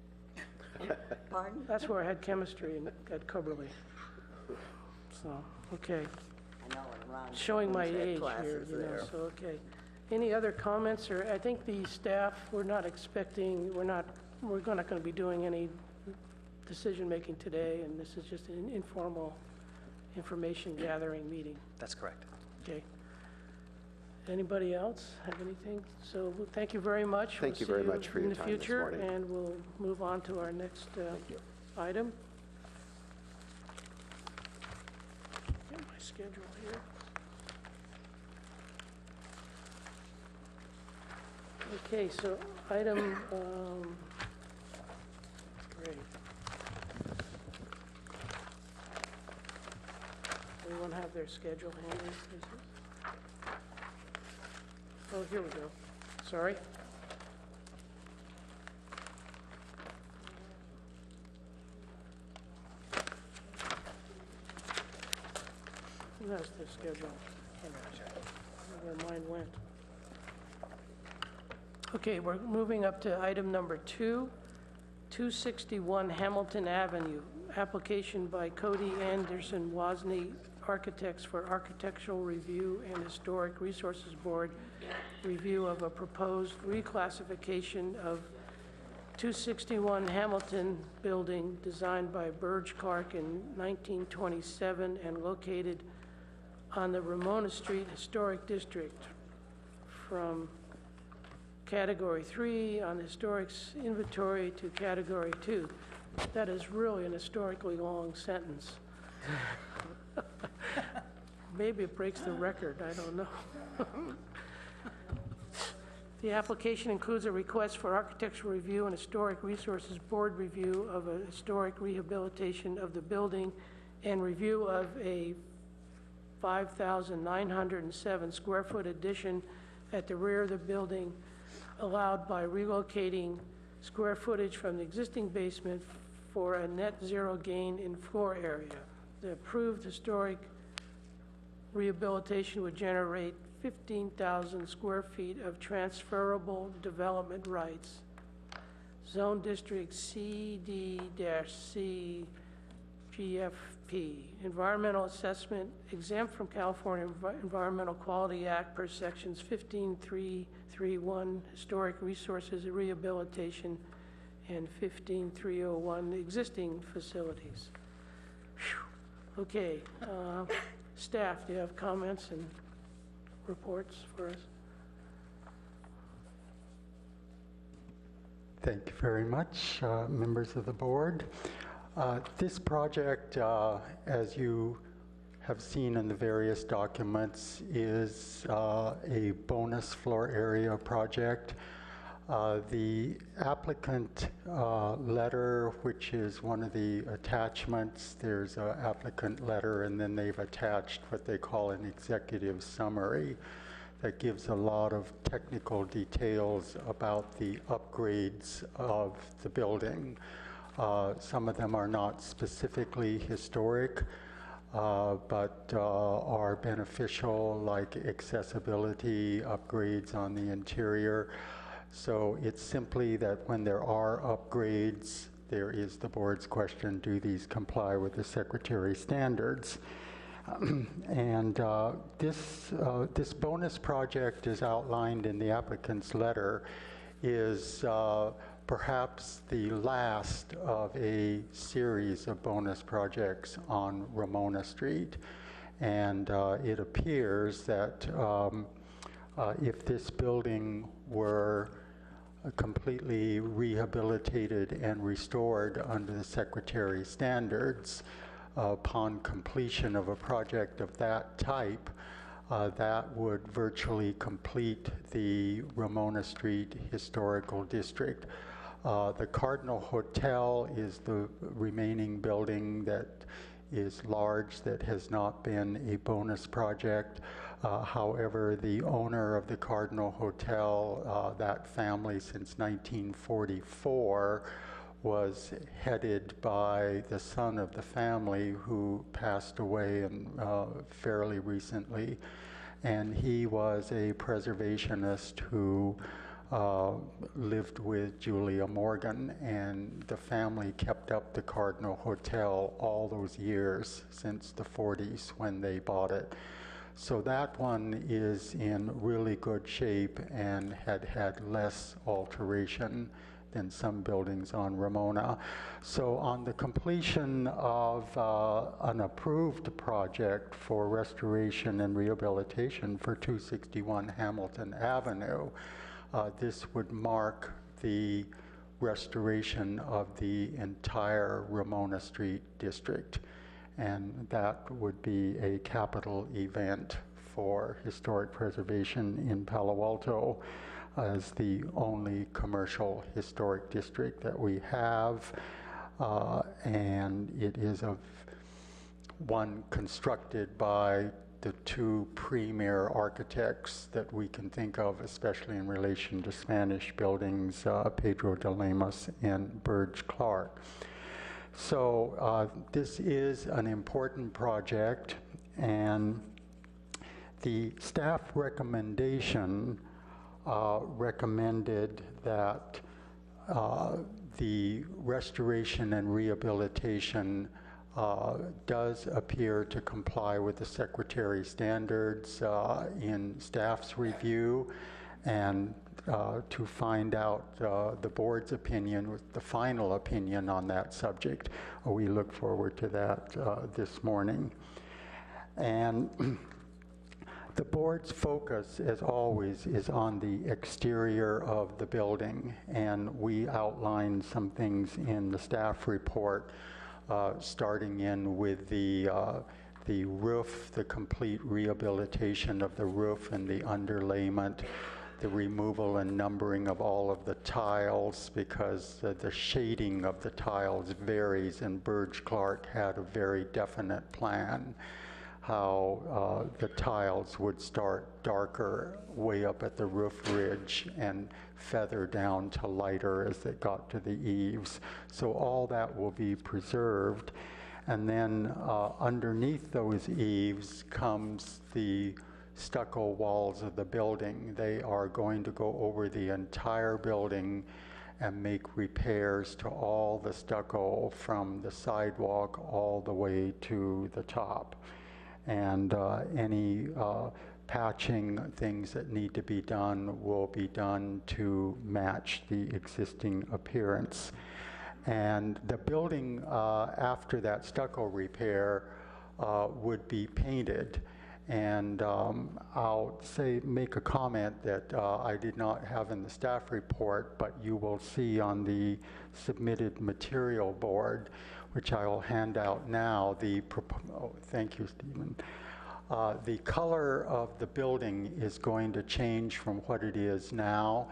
Pardon? That's where I had chemistry at Coverly. So, okay. I know, and Ron Showing my Jones had age here, classes you know, there. so, okay. Any other comments, or I think the staff, we're not going to be doing any decision-making today, and this is just an informal information gathering meeting, That's correct. okay? Anybody else have anything? So, thank you very much. Thank you very much for your time this In the future, morning. and we'll move on to our next item. Get my schedule here. Okay, so item, great. Anyone have their schedule handy, please? Oh, here we go. Sorry. Who has the schedule? I don't know where mine went. Okay, we're moving up to item number 2, 261 Hamilton Avenue. Application by Cody Anderson Wozni Architects for Architectural Review and Historic Resources Board review of a proposed reclassification of 261 Hamilton building designed by Burge Clark in 1927 and located on the Ramona Street Historic District from Category 3 on the Historics Inventory to Category 2. That is really an historically long sentence. Maybe it breaks the record, I don't know. The application includes a request for architectural review and historic resources board review of a historic rehabilitation of the building and review of a 5,907 square foot addition at the rear of the building allowed by relocating square footage from the existing basement for a net zero gain in floor area. The approved historic rehabilitation would generate 15,000 square feet of transferable development rights. Zone District CD-C GFP. Environmental assessment exempt from California Environmental Quality Act per sections 15.331 historic resources rehabilitation and 15.301 existing facilities. Whew. Okay, staff, do you have comments and reports for us? Thank you very much, members of the board. This project, as you have seen in the various documents, is a bonus floor area project. The applicant letter, which is one of the attachments, there's an applicant letter, and then they've attached what they call an executive summary that gives a lot of technical details about the upgrades of the building. Some of them are not specifically historic. but are beneficial, like accessibility upgrades on the interior. So it's simply that when there are upgrades, there is the board's question, do these comply with the Secretary standards? And this bonus project, is outlined in the applicant's letter, is perhaps the last of a series of bonus projects on Ramona Street. And it appears that if this building were completely rehabilitated and restored under the Secretary's standards, upon completion of a project of that type, that would virtually complete the Ramona Street Historical District. The Cardinal Hotel is the remaining building that is large, that has not been a bonus project. However, the owner of the Cardinal Hotel, that family since 1944, was headed by the son of the family, who passed away fairly recently. And he was a preservationist who lived with Julia Morgan, and the family kept up the Cardinal Hotel all those years since the 40s when they bought it. So that one is in really good shape and had less alteration than some buildings on Ramona. So on the completion of an approved project for restoration and rehabilitation for 261 Hamilton Avenue, this would mark the restoration of the entire Ramona Street district. And that would be a capital event for historic preservation in Palo Alto, as the only commercial historic district that we have. And it is one constructed by the two premier architects that we can think of, especially in relation to Spanish buildings, Pedro de Lemos and Burge Clark. So this is an important project, and the staff recommendation recommended that the restoration and rehabilitation does appear to comply with the Secretary's standards in staff's review, and to find out the board's opinion, the final opinion on that subject. We look forward to that this morning. And the board's focus, as always, is on the exterior of the building, and we outlined some things in the staff report, starting in with the roof, the complete rehabilitation of the roof and the underlayment, the removal and numbering of all of the tiles, because the shading of the tiles varies, and Burge Clark had a very definite plan how the tiles would start darker way up at the roof ridge and feather down to lighter as they got to the eaves. So all that will be preserved. And then underneath those eaves comes the stucco walls of the building. They are going to go over the entire building and make repairs to all the stucco from the sidewalk all the way to the top. And any patching things that need to be done will be done to match the existing appearance. And the building after that stucco repair would be painted. And I'll make a comment that I did not have in the staff report, but you will see on the submitted material board, which I will hand out now. Thank you, Stephen. The color of the building is going to change from what it is now.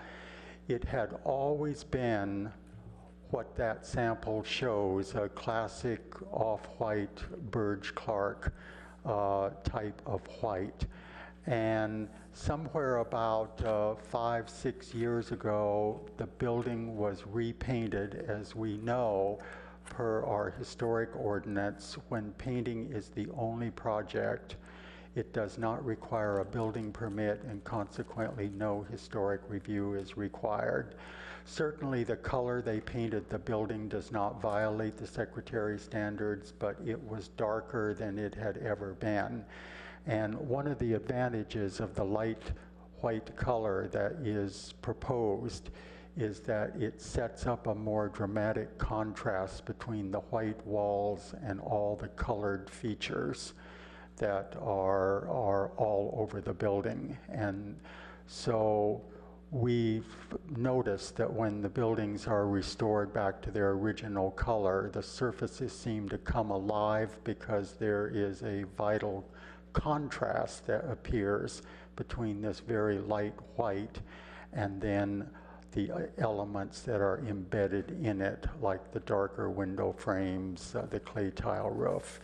It had always been what that sample shows, a classic off-white Burge Clark type of white. And somewhere about 5-6 years ago, the building was repainted, as we know, per our historic ordinance, when painting is the only project, it does not require a building permit, and consequently no historic review is required. Certainly the color they painted the building does not violate the Secretary standards, but it was darker than it had ever been. And one of the advantages of the light white color that is proposed is that it sets up a more dramatic contrast between the white walls and all the colored features that are all over the building. And so we've noticed that when the buildings are restored back to their original color, the surfaces seem to come alive because there is a vital contrast that appears between this very light white and then the elements that are embedded in it, like the darker window frames, the clay tile roof.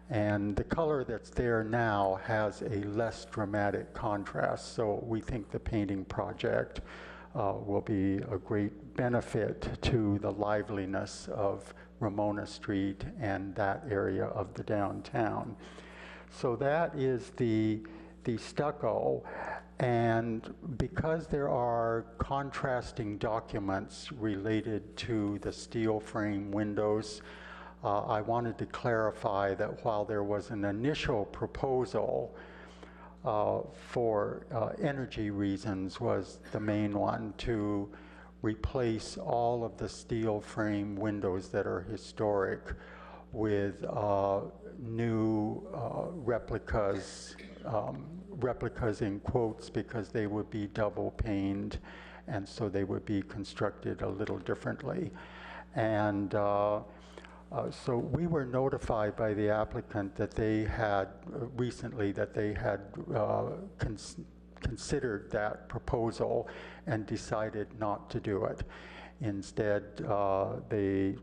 And the color that's there now has a less dramatic contrast, so we think the painting project will be a great benefit to the liveliness of Ramona Street and that area of the downtown. So that is the stucco, and because there are contrasting documents related to the steel frame windows, I wanted to clarify that while there was an initial proposal for energy reasons was the main one, to replace all of the steel frame windows that are historic with new replicas, replicas in quotes because they would be double paned, and so they would be constructed a little differently. And so we were notified by the applicant that they had recently that they had considered that proposal and decided not to do it. Instead, they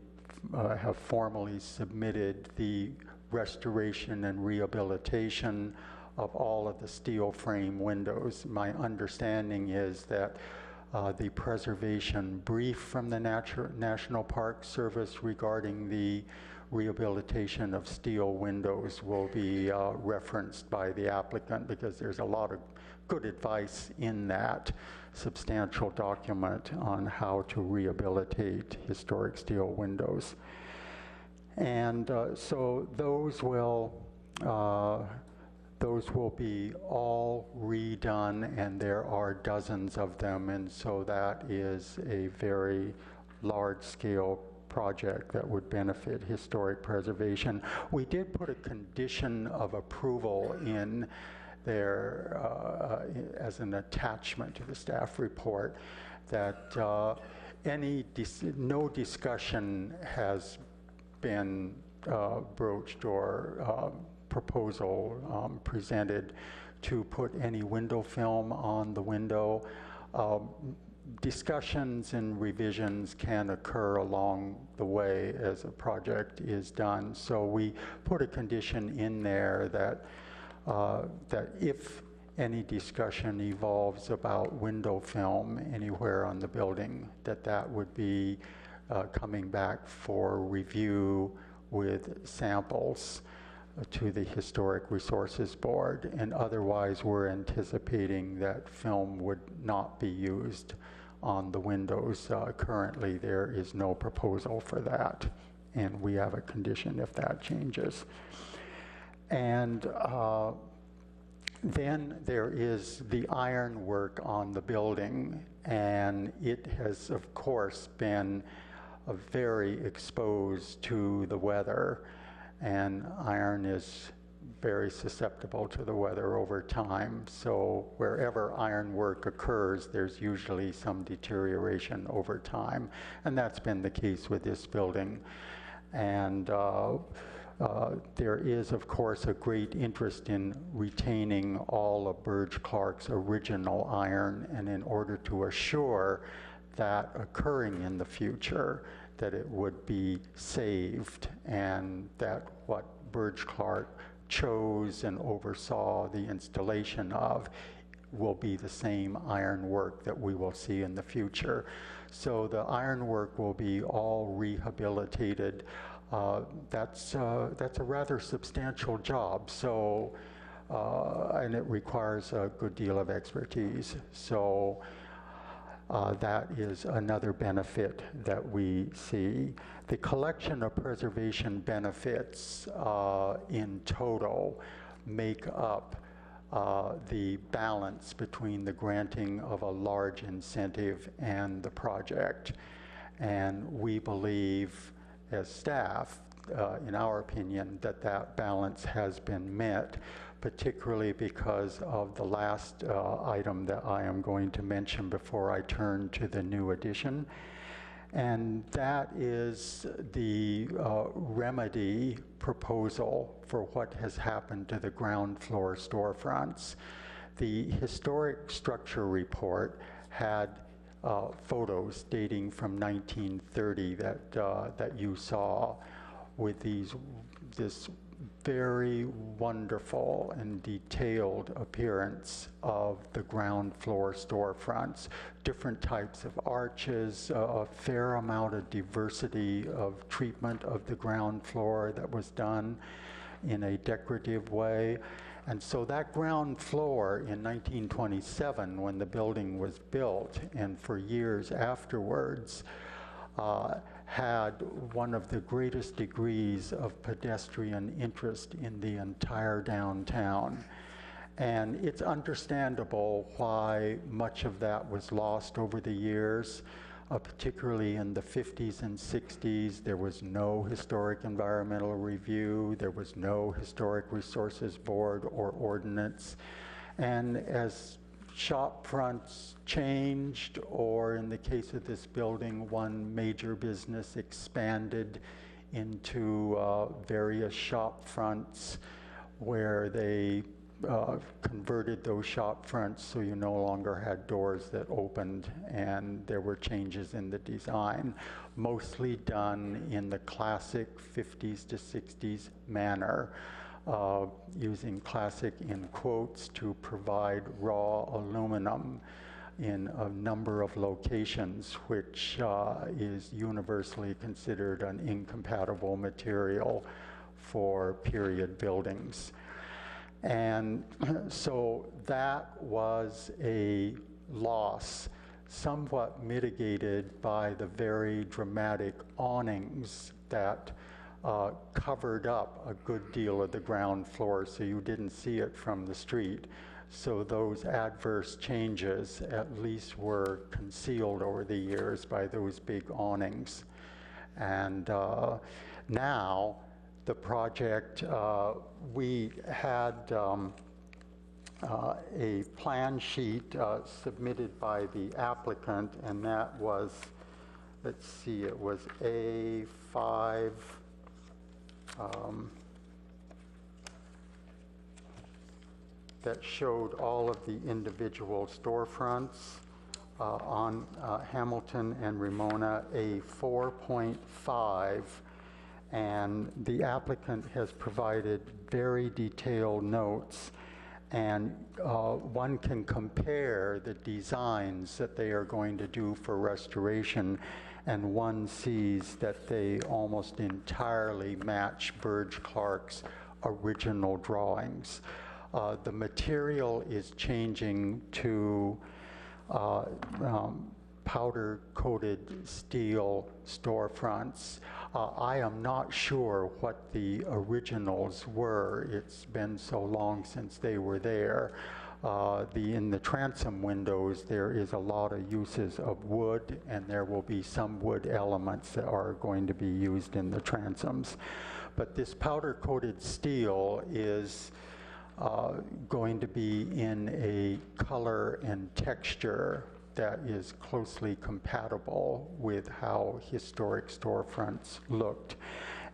have formally submitted the restoration and rehabilitation of all of the steel frame windows. My understanding is that the preservation brief from the National Park Service regarding the rehabilitation of steel windows will be referenced by the applicant, because there's a lot of good advice in that substantial document on how to rehabilitate historic steel windows. And so those will be all redone, and there are dozens of them, and so that is a very large-scale project that would benefit historic preservation. We did put a condition of approval in there as an attachment to the staff report that no discussion has been broached or proposal presented to put any window film on the window. Discussions and revisions can occur along the way as a project is done. So we put a condition in there that that if any discussion evolves about window film anywhere on the building, that would be coming back for review with samples to the Historic Resources Board, and otherwise we're anticipating that film would not be used on the windows. Currently there is no proposal for that, and we have a condition if that changes. And then there is the ironwork on the building, and it has of course been very exposed to the weather, and iron is very susceptible to the weather over time. So wherever ironwork occurs, there's usually some deterioration over time, and that's been the case with this building. And there is, of course, a great interest in retaining all of Burge Clark's original iron, and in order to assure that occurring in the future, that it would be saved, and that what Burge Clark chose and oversaw the installation of will be the same ironwork that we will see in the future. So the ironwork will be all rehabilitated. That's a rather substantial job. So, and it requires a good deal of expertise. So that is another benefit that we see. The collection of preservation benefits in total make up the balance between the granting of a large incentive and the project. And we believe, as staff, in our opinion, that that balance has been met, particularly because of the last item that I am going to mention before I turn to the new addition. And that is the remedy proposal for what has happened to the ground floor storefronts. The historic structure report had photos dating from 1930 that you saw with this very wonderful and detailed appearance of the ground floor storefronts, different types of arches, a fair amount of diversity of treatment of the ground floor that was done in a decorative way. And so that ground floor in 1927, when the building was built, and for years afterwards, had one of the greatest degrees of pedestrian interest in the entire downtown. And it's understandable why much of that was lost over the years, particularly in the 50s and 60s. There was no historic environmental review, there was no historic resources board or ordinance. And as shop fronts changed, or in the case of this building, one major business expanded into various shop fronts where they converted those shop fronts so you no longer had doors that opened, and there were changes in the design, mostly done in the classic 50s to 60s manner. Using classic in quotes to provide raw aluminum in a number of locations, which is universally considered an incompatible material for period buildings. And so that was a loss, somewhat mitigated by the very dramatic awnings that covered up a good deal of the ground floor, so you didn't see it from the street. So those adverse changes at least were concealed over the years by those big awnings. And now the project, we had a plan sheet submitted by the applicant, and that was, let's see, it was A5, that showed all of the individual storefronts on Hamilton and Ramona, a 4.5, and the applicant has provided very detailed notes, and one can compare the designs that they are going to do for restoration, and one sees that they almost entirely match Burge Clark's original drawings. The material is changing to powder-coated steel storefronts. I am not sure what the originals were. It's been so long since they were there. In the transom windows, there is a lot of uses of wood, and there will be some wood elements that are going to be used in the transoms. But this powder-coated steel is going to be in a color and texture that is closely compatible with how historic storefronts looked.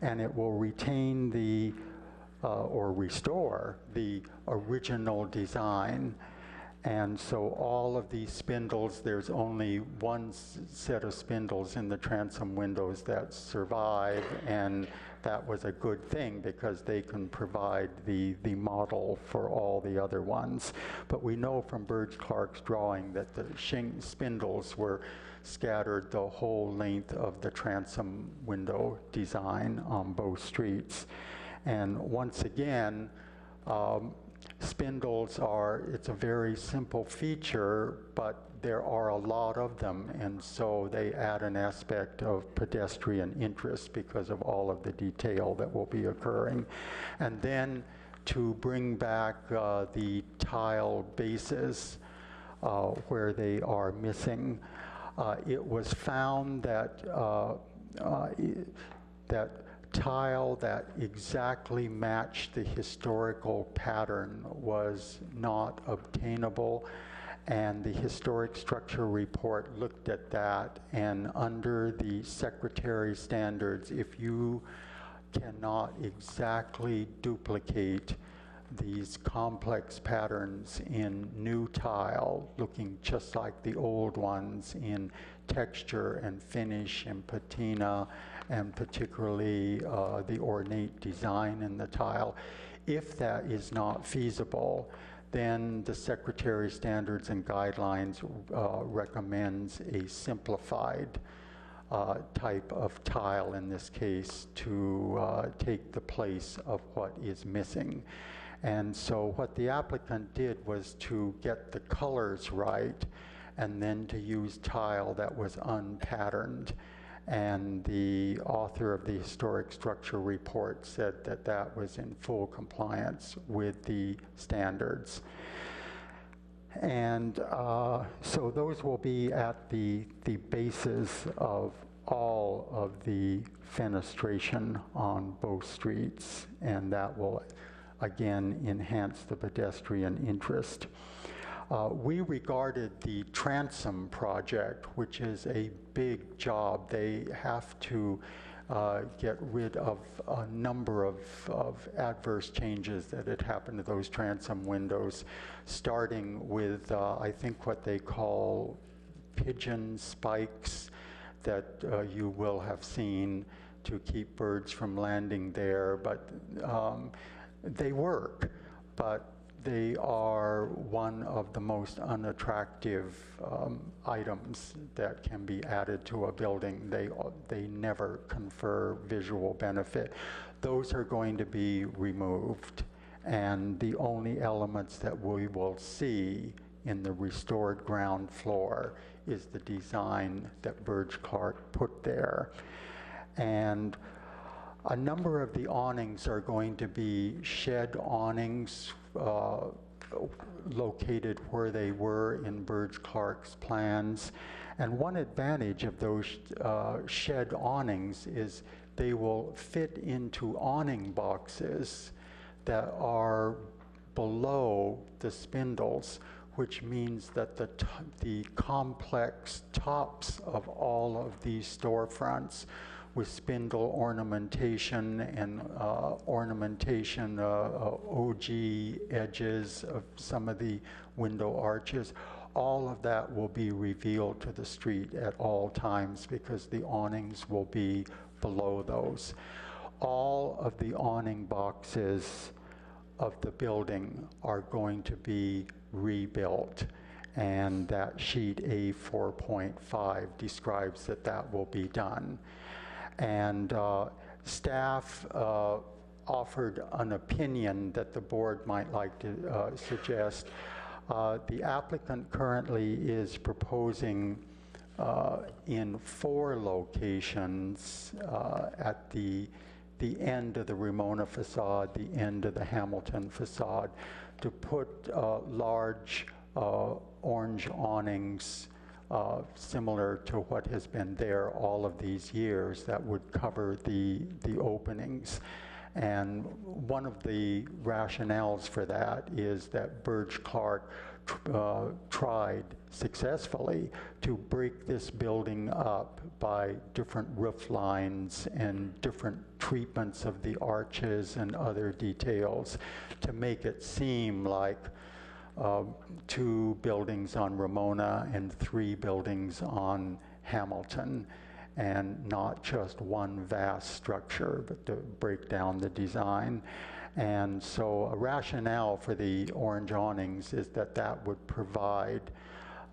And it will retain the or restore the original design. And so all of these spindles, there's only one set of spindles in the transom windows that survive, and that was a good thing because they can provide the model for all the other ones. But we know from Burge Clark's drawing that the spindles were scattered the whole length of the transom window design on both streets. And once again, spindles it's a very simple feature, but there are a lot of them, and so they add an aspect of pedestrian interest because of all of the detail that will be occurring. And then to bring back the tile bases where they are missing, it was found that that tile that exactly matched the historical pattern was not obtainable, and the historic structure report looked at that, and under the Secretary standards, if you cannot exactly duplicate these complex patterns in new tile, looking just like the old ones in texture and finish and patina, and particularly the ornate design in the tile. If that is not feasible, then the Secretary Standards and Guidelines recommends a simplified type of tile in this case to take the place of what is missing. And so what the applicant did was to get the colors right and then to use tile that was unpatterned. And the author of the historic structure report said that that was in full compliance with the standards. And so those will be at the basis of all of the fenestration on both streets, and that will again enhance the pedestrian interest. We regarded the transom project, which is a big job. They have to get rid of a number of adverse changes that had happened to those transom windows, starting with, I think, what they call pigeon spikes that you will have seen to keep birds from landing there. But they work, but they are one of the most unattractive items that can be added to a building. They never confer visual benefit. Those are going to be removed, and the only elements that we will see in the restored ground floor is the design that Burge Clark put there. And a number of the awnings are going to be shed awnings located where they were in Burge Clark's plans. And one advantage of those shed awnings is they will fit into awning boxes that are below the spindles, which means that the complex tops of all of these storefronts with spindle ornamentation and ornamentation, OG edges of some of the window arches, all of that will be revealed to the street at all times because the awnings will be below those. All of the awning boxes of the building are going to be rebuilt, and that sheet A4.5 describes that that will be done. And staff offered an opinion that the board might like to suggest. The applicant currently is proposing in 4 locations at the end of the Ramona facade, the end of the Hamilton facade, to put large orange awnings similar to what has been there all of these years that would cover the openings. And one of the rationales for that is that Burge Clark tried successfully to break this building up by different roof lines and different treatments of the arches and other details to make it seem like 2 buildings on Ramona and 3 buildings on Hamilton. and not just one vast structure, but to break down the design. And so a rationale for the orange awnings is that that would provide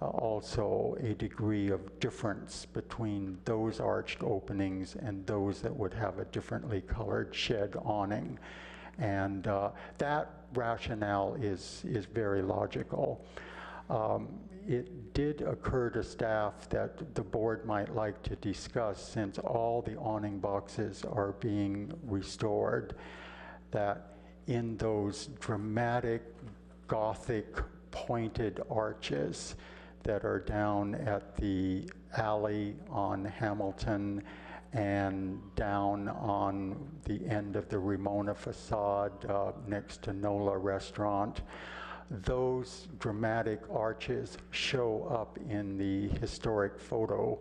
also a degree of difference between those arched openings and those that would have a differently colored shed awning. And that rationale is very logical. It did occur to staff that the board might like to discuss, since all the awning boxes are being restored, that in those dramatic Gothic pointed arches that are down at the alley on Hamilton and down on the end of the Ramona facade next to Nola Restaurant, those dramatic arches show up in the historic photo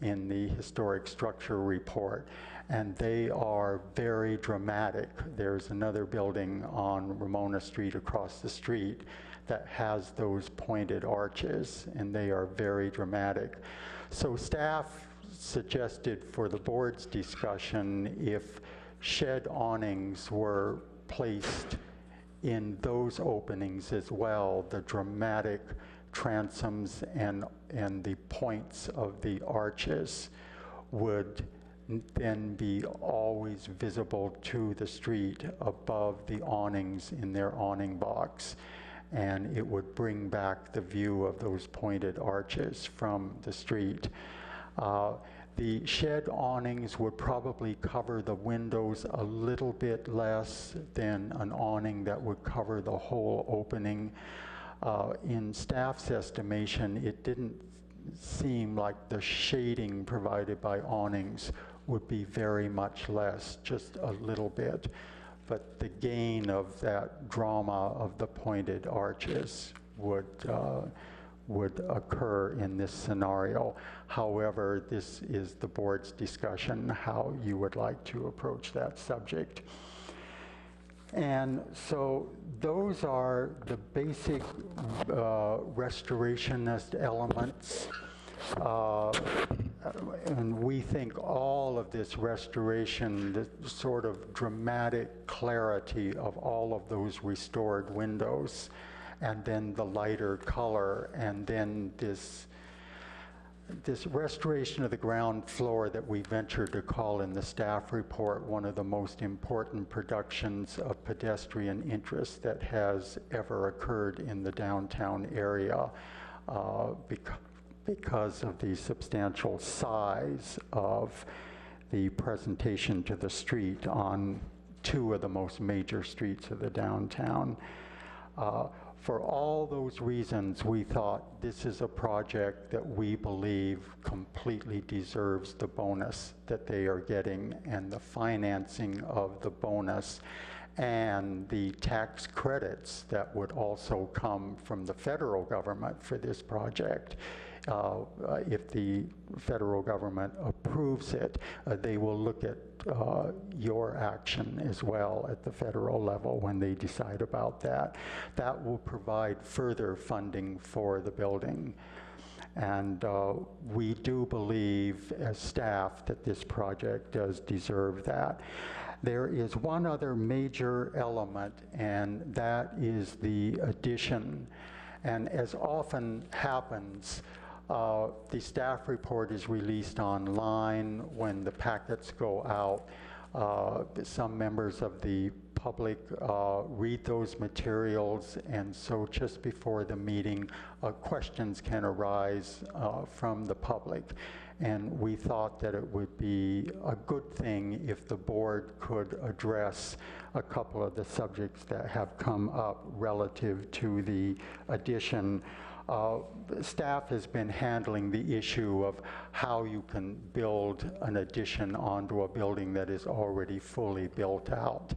in the historic structure report, and they are very dramatic. There's another building on Ramona Street across the street that has those pointed arches, and they are very dramatic. So staff suggested for the board's discussion, if shed awnings were placed in those openings as well, the dramatic transoms and the points of the arches would then be always visible to the street above the awnings in their awning box. And it would bring back the view of those pointed arches from the street. The shed awnings would probably cover the windows a little bit less than an awning that would cover the whole opening. In staff's estimation, it didn't seem like the shading provided by awnings would be very much less, just a little bit. But the gain of that drama of the pointed arches would occur in this scenario. However, this is the board's discussion, how you would like to approach that subject. And so those are the basic restorationist elements. And we think all of this restoration, the sort of dramatic clarity of all of those restored windows, and then the lighter color, and then this restoration of the ground floor that we ventured to call in the staff report one of the most important productions of pedestrian interest that has ever occurred in the downtown area, because of the substantial size of the presentation to the street on two of the most major streets of the downtown. For all those reasons, we thought this is a project that we believe completely deserves the bonus that they are getting, and the financing of the bonus and the tax credits that would also come from the federal government for this project. If the federal government approves it, they will look at your action as well at the federal level when they decide about that. That will provide further funding for the building. And we do believe as staff that this project does deserve that. There is one other major element, and that is the addition. And as often happens, the staff report is released online when the packets go out. Some members of the public read those materials, and so just before the meeting, questions can arise from the public. And we thought that it would be a good thing if the board could address a couple of the subjects that have come up relative to the addition. Staff has been handling the issue of how you can build an addition onto a building that is already fully built out.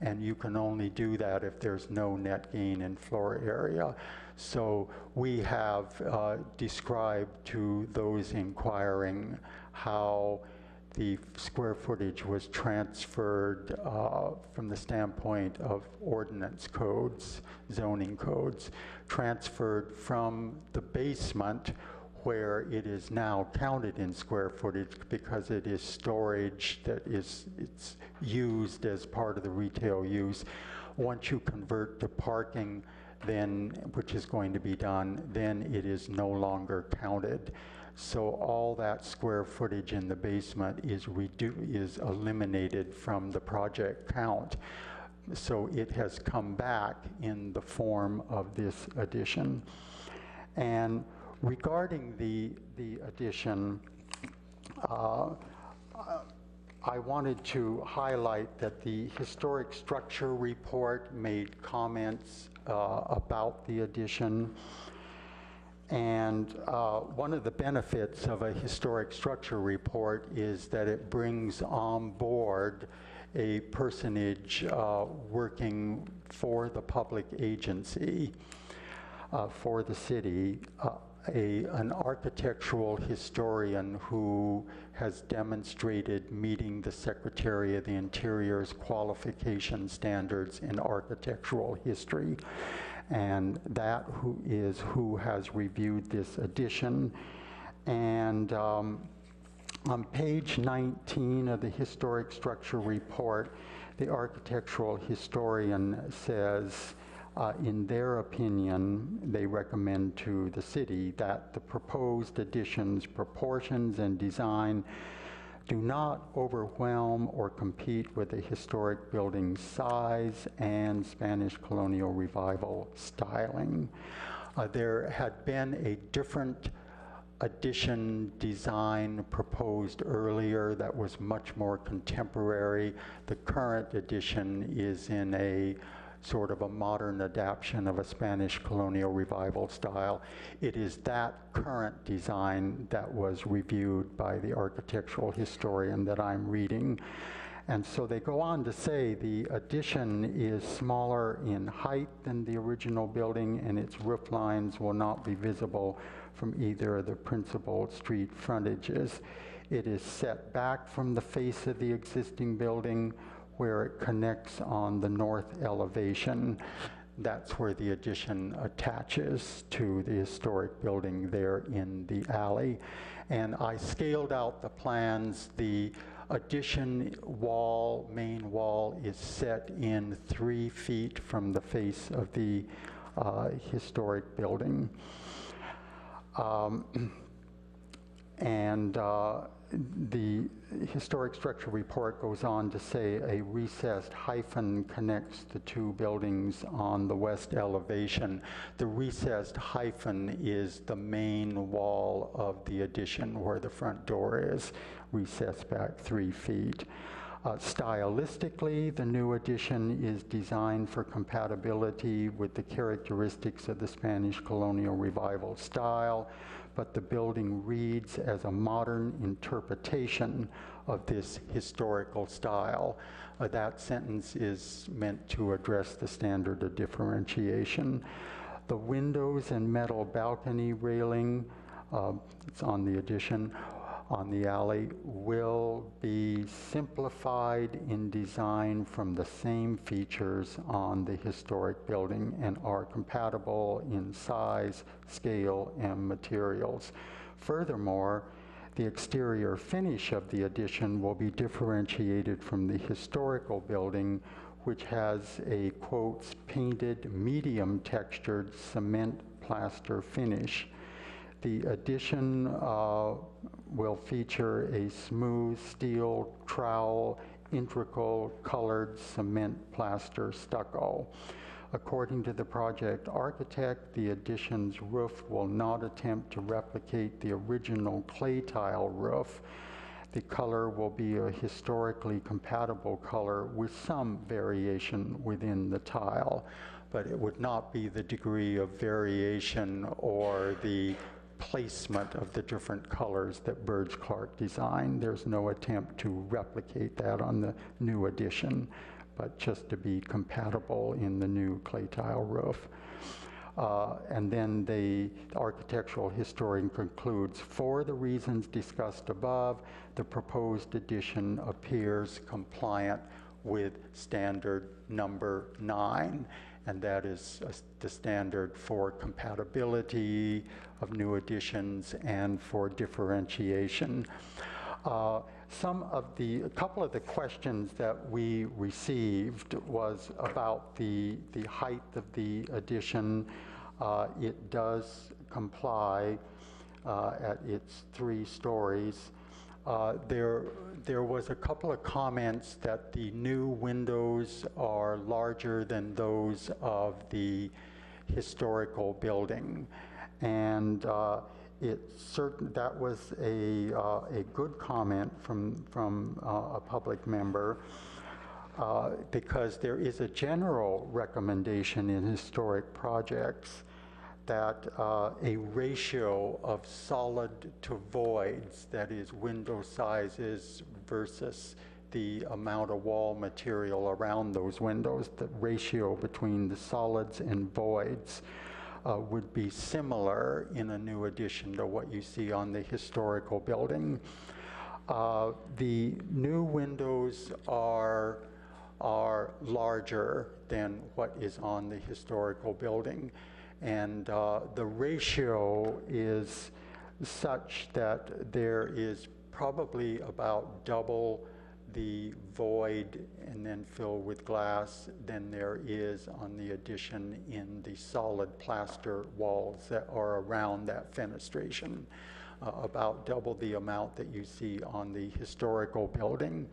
And you can only do that if there's no net gain in floor area. So we have described to those inquiring how the square footage was transferred from the standpoint of ordinance codes, zoning codes, transferred from the basement where it is now counted in square footage because it is storage that it's used as part of the retail use. Once you convert to parking, then, which is going to be done, then it is no longer counted. So all that square footage in the basement is eliminated from the project count. So it has come back in the form of this addition. And regarding the addition, I wanted to highlight that the historic structure report made comments about the addition. And one of the benefits of a historic structure report is that it brings on board a personage working for the public agency, for the city, an architectural historian who has demonstrated meeting the Secretary of the Interior's qualification standards in architectural history. And that who has reviewed this addition. And on page 19 of the historic structure report, the architectural historian says, in their opinion, they recommend to the city that the proposed addition's proportions and design do not overwhelm or compete with the historic building's size and Spanish colonial revival styling. There had been a different addition design proposed earlier that was much more contemporary. The current addition is in a sort of a modern adaptation of a Spanish colonial revival style. It is that current design that was reviewed by the architectural historian that I'm reading. And so they go on to say the addition is smaller in height than the original building, and its roof lines will not be visible from either of the principal street frontages. It is set back from the face of the existing building, where it connects on the north elevation. That's where the addition attaches to the historic building there in the alley. And I scaled out the plans. The addition wall, main wall, is set in 3 feet from the face of the historic building. The historic structure report goes on to say a recessed hyphen connects the 2 buildings on the west elevation. The recessed hyphen is the main wall of the addition where the front door is, recessed back 3 feet. Stylistically, the new addition is designed for compatibility with the characteristics of the Spanish colonial revival style, but the building reads as a modern interpretation of this historical style. That sentence is meant to address the standard of differentiation. The windows and metal balcony railing, it's on the addition, on the alley, will be simplified in design from the same features on the historic building and are compatible in size, scale, and materials. Furthermore, the exterior finish of the addition will be differentiated from the historical building, which has a, quotes, painted medium textured cement plaster finish. The addition will feature a smooth steel trowel, integral colored cement plaster stucco. According to the project architect, the addition's roof will not attempt to replicate the original clay tile roof. The color will be a historically compatible color with some variation within the tile, but it would not be the degree of variation or the placement of the different colors that Burge Clark designed. There's no attempt to replicate that on the new addition, but just to be compatible in the new clay tile roof. And then the architectural historian concludes, for the reasons discussed above, the proposed addition appears compliant with standard number 9. and that is the standard for compatibility of new additions and for differentiation. A couple of the questions that we received was about the height of the addition. It does comply at its 3 stories. There was a couple of comments that the new windows are larger than those of the historical building, and that was a good comment from a public member, because there is a general recommendation in historic projects that a ratio of solid to voids, that is window sizes versus the amount of wall material around those windows, the ratio between the solids and voids would be similar in a new addition to what you see on the historical building. The new windows are larger than what is on the historical building. And the ratio is such that there is probably about double the void and then fill with glass than there is on the addition in the solid plaster walls that are around that fenestration, about double the amount that you see on the historical building.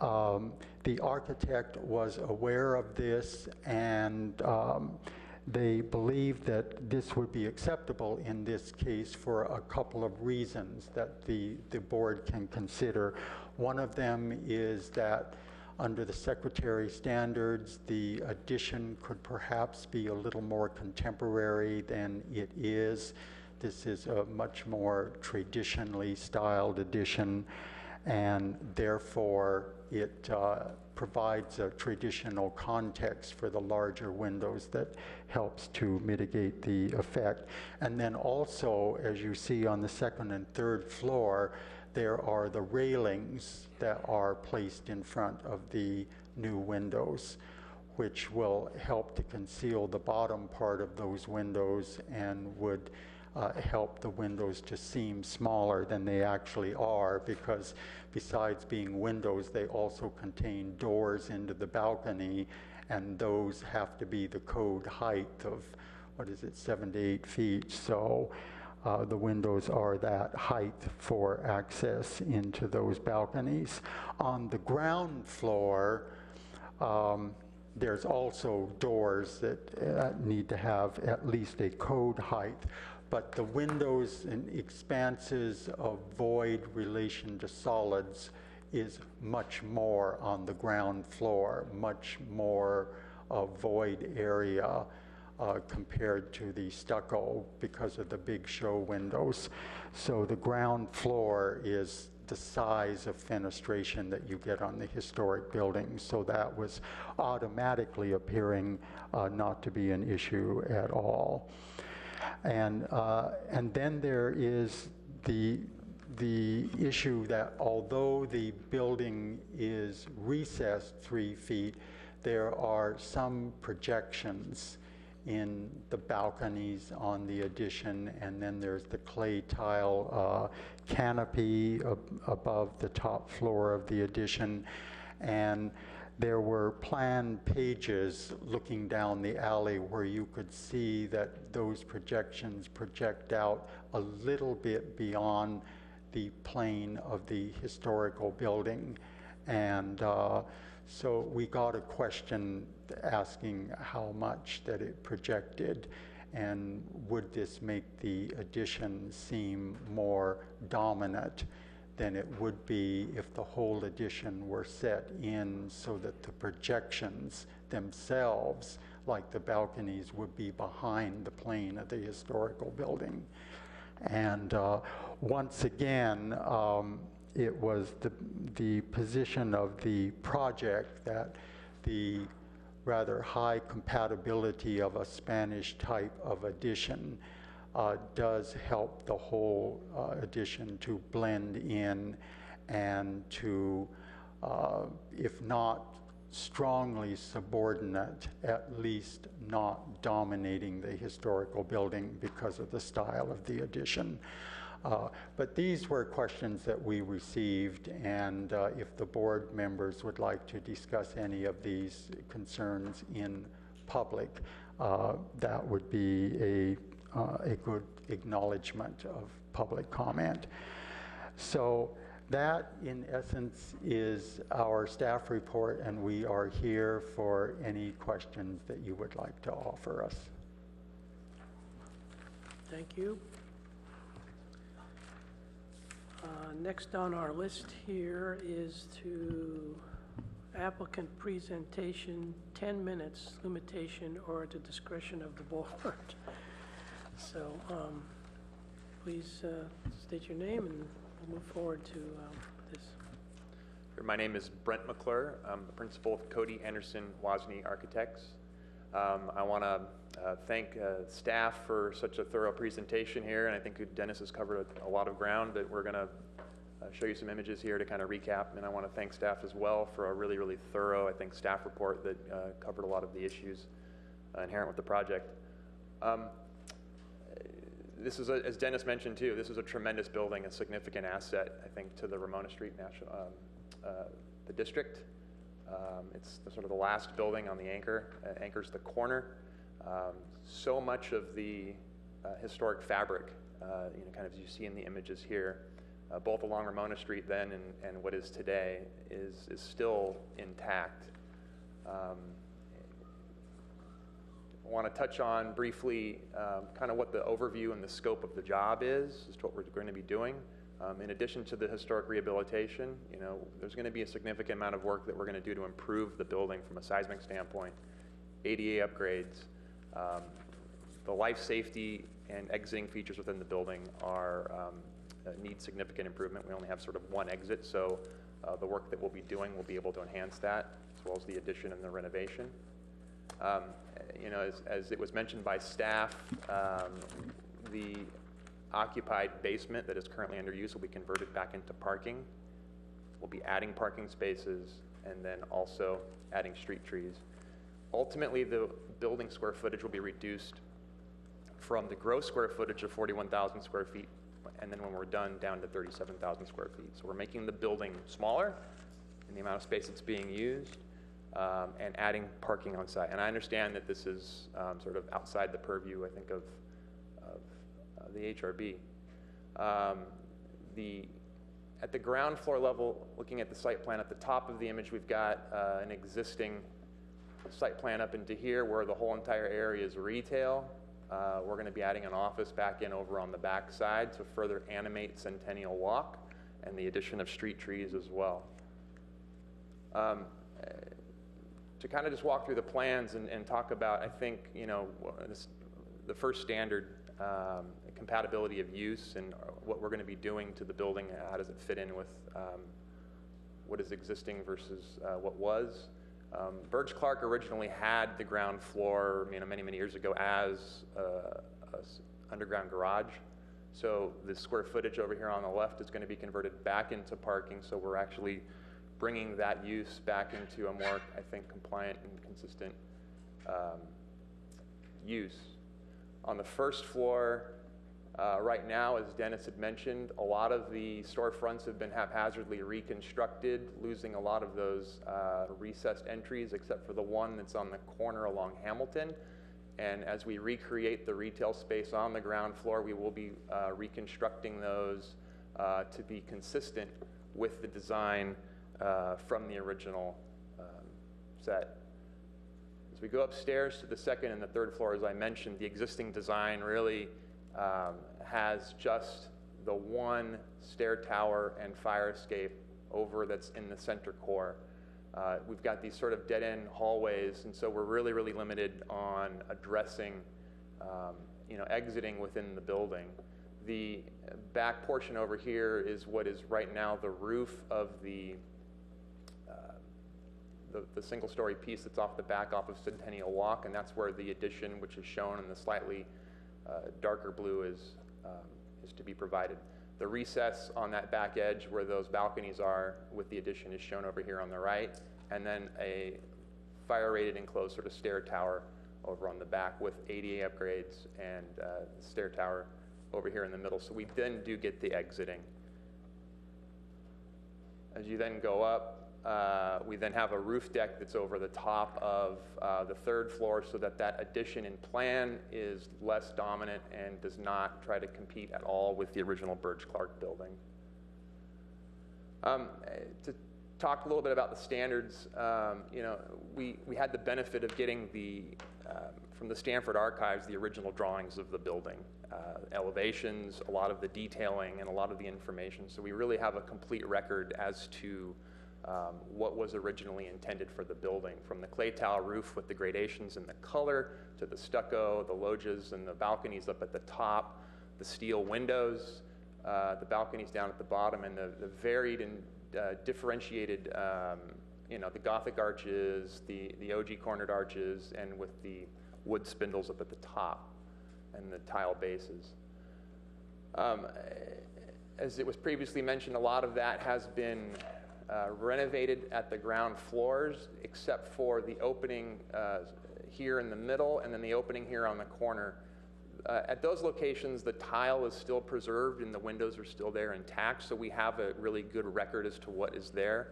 The architect was aware of this, and they believe that this would be acceptable in this case for a couple of reasons that the board can consider. One of them is that under the Secretary standards, the addition could perhaps be a little more contemporary than it is. This is a much more traditionally styled addition, and therefore it provides a traditional context for the larger windows that helps to mitigate the effect. And then also, as you see on the 2nd and 3rd floor, there are the railings that are placed in front of the new windows, which will help to conceal the bottom part of those windows and would help the windows to seem smaller than they actually are, because besides being windows, they also contain doors into the balcony, and those have to be the code height of, 7 to 8 feet. So the windows are that height for access into those balconies. On the ground floor, there's also doors that need to have at least a code height. But the windows and expanses of void relation to solids is much more on the ground floor, much more void area compared to the stucco because of the big show windows. So the ground floor is the size of fenestration that you get on the historic buildings. So that was automatically appearing not to be an issue at all. And then there is the issue that although the building is recessed 3 feet, there are some projections in the balconies on the addition, and then there's the clay tile canopy above the top floor of the addition. And there were plan pages looking down the alley where you could see that those projections project out a little bit beyond the plane of the historical building. And so we got a question asking how much that it projected, and would this make the addition seem more dominant than it would be if the whole addition were set in so that the projections themselves, like the balconies, would be behind the plane of the historical building. And once again, it was the position of the project that the rather high compatibility of a Spanish type of addition does help the whole addition to blend in and to, if not strongly subordinate, at least not dominating the historical building because of the style of the addition. But these were questions that we received, and if the board members would like to discuss any of these concerns in public, that would be a good acknowledgement of public comment. So that, in essence, is our staff report, and we are here for any questions that you would like to offer us. Thank you. Next on our list here is to applicant presentation, 10 minutes limitation or at the discretion of the board. So please state your name and we'll move forward to this. My name is Brent McClure. I'm the principal of Cody Anderson Wozni Architects. I want to thank staff for such a thorough presentation here, and I think Dennis has covered a lot of ground, but we're going to show you some images here to kind of recap, and I want to thank staff as well for a really, really thorough, I think, staff report that covered a lot of the issues inherent with the project. This is, as Dennis mentioned too, this is a tremendous building, a significant asset, I think, to the Ramona Street National, the district. It's sort of the last building on the anchor, anchors the corner. So much of the historic fabric, kind of as you see in the images here, both along Ramona Street then and what is today, is still intact. I want to touch on briefly kind of what the overview and the scope of the job is as to what we're going to be doing. In addition to the historic rehabilitation, there's going to be a significant amount of work that we're going to do to improve the building from a seismic standpoint, ADA upgrades. The life safety and exiting features within the building need significant improvement. We only have sort of one exit, so the work that we'll be doing will be able to enhance that, as well as the addition and the renovation. As it was mentioned by staff, the occupied basement that is currently under use will be converted back into parking. We'll be adding parking spaces and then also adding street trees. Ultimately, the building square footage will be reduced from the gross square footage of 41,000 square feet, and then when we're done, down to 37,000 square feet. So we're making the building smaller in the amount of space that's being used, and adding parking on site. And I understand that this is sort of outside the purview, I think, of the HRB. At the ground floor level, looking at the site plan, at the top of the image, we've got an existing site plan up into here where the whole entire area is retail. We're going to be adding an office back in over on the back side to further animate Centennial Walk and the addition of street trees as well. To kind of just walk through the plans and talk about, I think, the first standard, compatibility of use and what we're going to be doing to the building. How does it fit in with what is existing versus what was? Burge Clark originally had the ground floor, many, many years ago as a underground garage. So the square footage over here on the left is going to be converted back into parking. So we're actually bringing that use back into a more, I think, compliant and consistent use. On the first floor, right now, as Dennis had mentioned, a lot of the storefronts have been haphazardly reconstructed, losing a lot of those recessed entries, except for the one that's on the corner along Hamilton. And as we recreate the retail space on the ground floor, we will be reconstructing those to be consistent with the design from the original set. As we go upstairs to the second and the third floor, as I mentioned, the existing design really has just the one stair tower and fire escape over that's in the center core. We've got these sort of dead-end hallways, and so we're really, really limited on addressing, exiting within the building. The back portion over here is what is right now the roof of the single-story piece that's off the back off of Centennial Walk, and that's where the addition, which is shown in the slightly darker blue, is to be provided. The recess on that back edge where those balconies are with the addition is shown over here on the right, and then a fire-rated enclosed sort of stair tower over on the back with ADA upgrades and stair tower over here in the middle. So we then do get the exiting. As you then go up, we then have a roof deck that's over the top of the third floor so that that addition in plan is less dominant and does not try to compete at all with the original Burge-Clark building. To talk a little bit about the standards, we had the benefit of getting from the Stanford archives the original drawings of the building, elevations, a lot of the detailing, and a lot of the information. So we really have a complete record as to what was originally intended for the building, from the clay tile roof with the gradations in the color to the stucco, the loggias and the balconies up at the top, the steel windows, the balconies down at the bottom, and the varied and differentiated, the Gothic arches, the OG cornered arches, and with the wood spindles up at the top and the tile bases. As it was previously mentioned, a lot of that has been renovated at the ground floors, except for the opening here in the middle and then the opening here on the corner. At those locations, the tile is still preserved and the windows are still there intact, so we have a really good record as to what is there.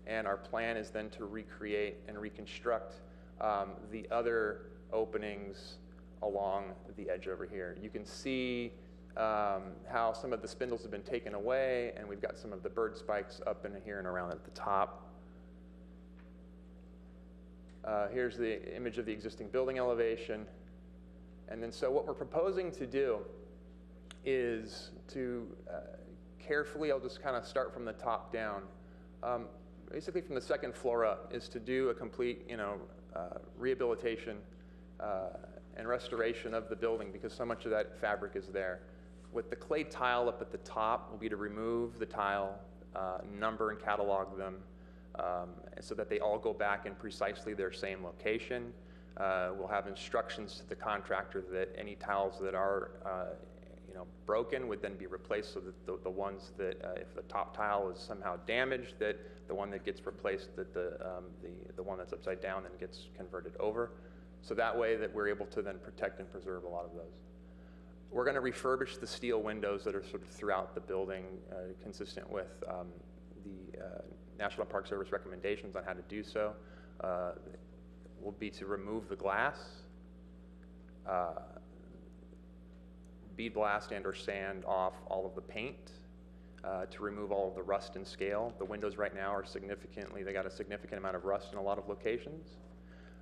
And our plan is then to recreate and reconstruct the other openings along the edge over here. You can see how some of the spindles have been taken away, and we've got some of the bird spikes up in here and around at the top. Here's the image of the existing building elevation. And then so what we're proposing to do is to carefully, I'll just kind of start from the top down, basically from the second floor up, is to do a complete, rehabilitation and restoration of the building, because so much of that fabric is there. With the clay tile up at the top will be to remove the tile, number and catalog them, so that they all go back in precisely their same location. We'll have instructions to the contractor that any tiles that are broken would then be replaced, so that the ones that, if the top tile is somehow damaged, that the one that gets replaced, that the one that's upside down then gets converted over. So that way that we're able to then protect and preserve a lot of those. We're going to refurbish the steel windows that are sort of throughout the building, consistent with the National Park Service recommendations on how to do so. Will be to remove the glass, bead blast and or sand off all of the paint, to remove all of the rust and scale. The windows right now are they got a significant amount of rust in a lot of locations.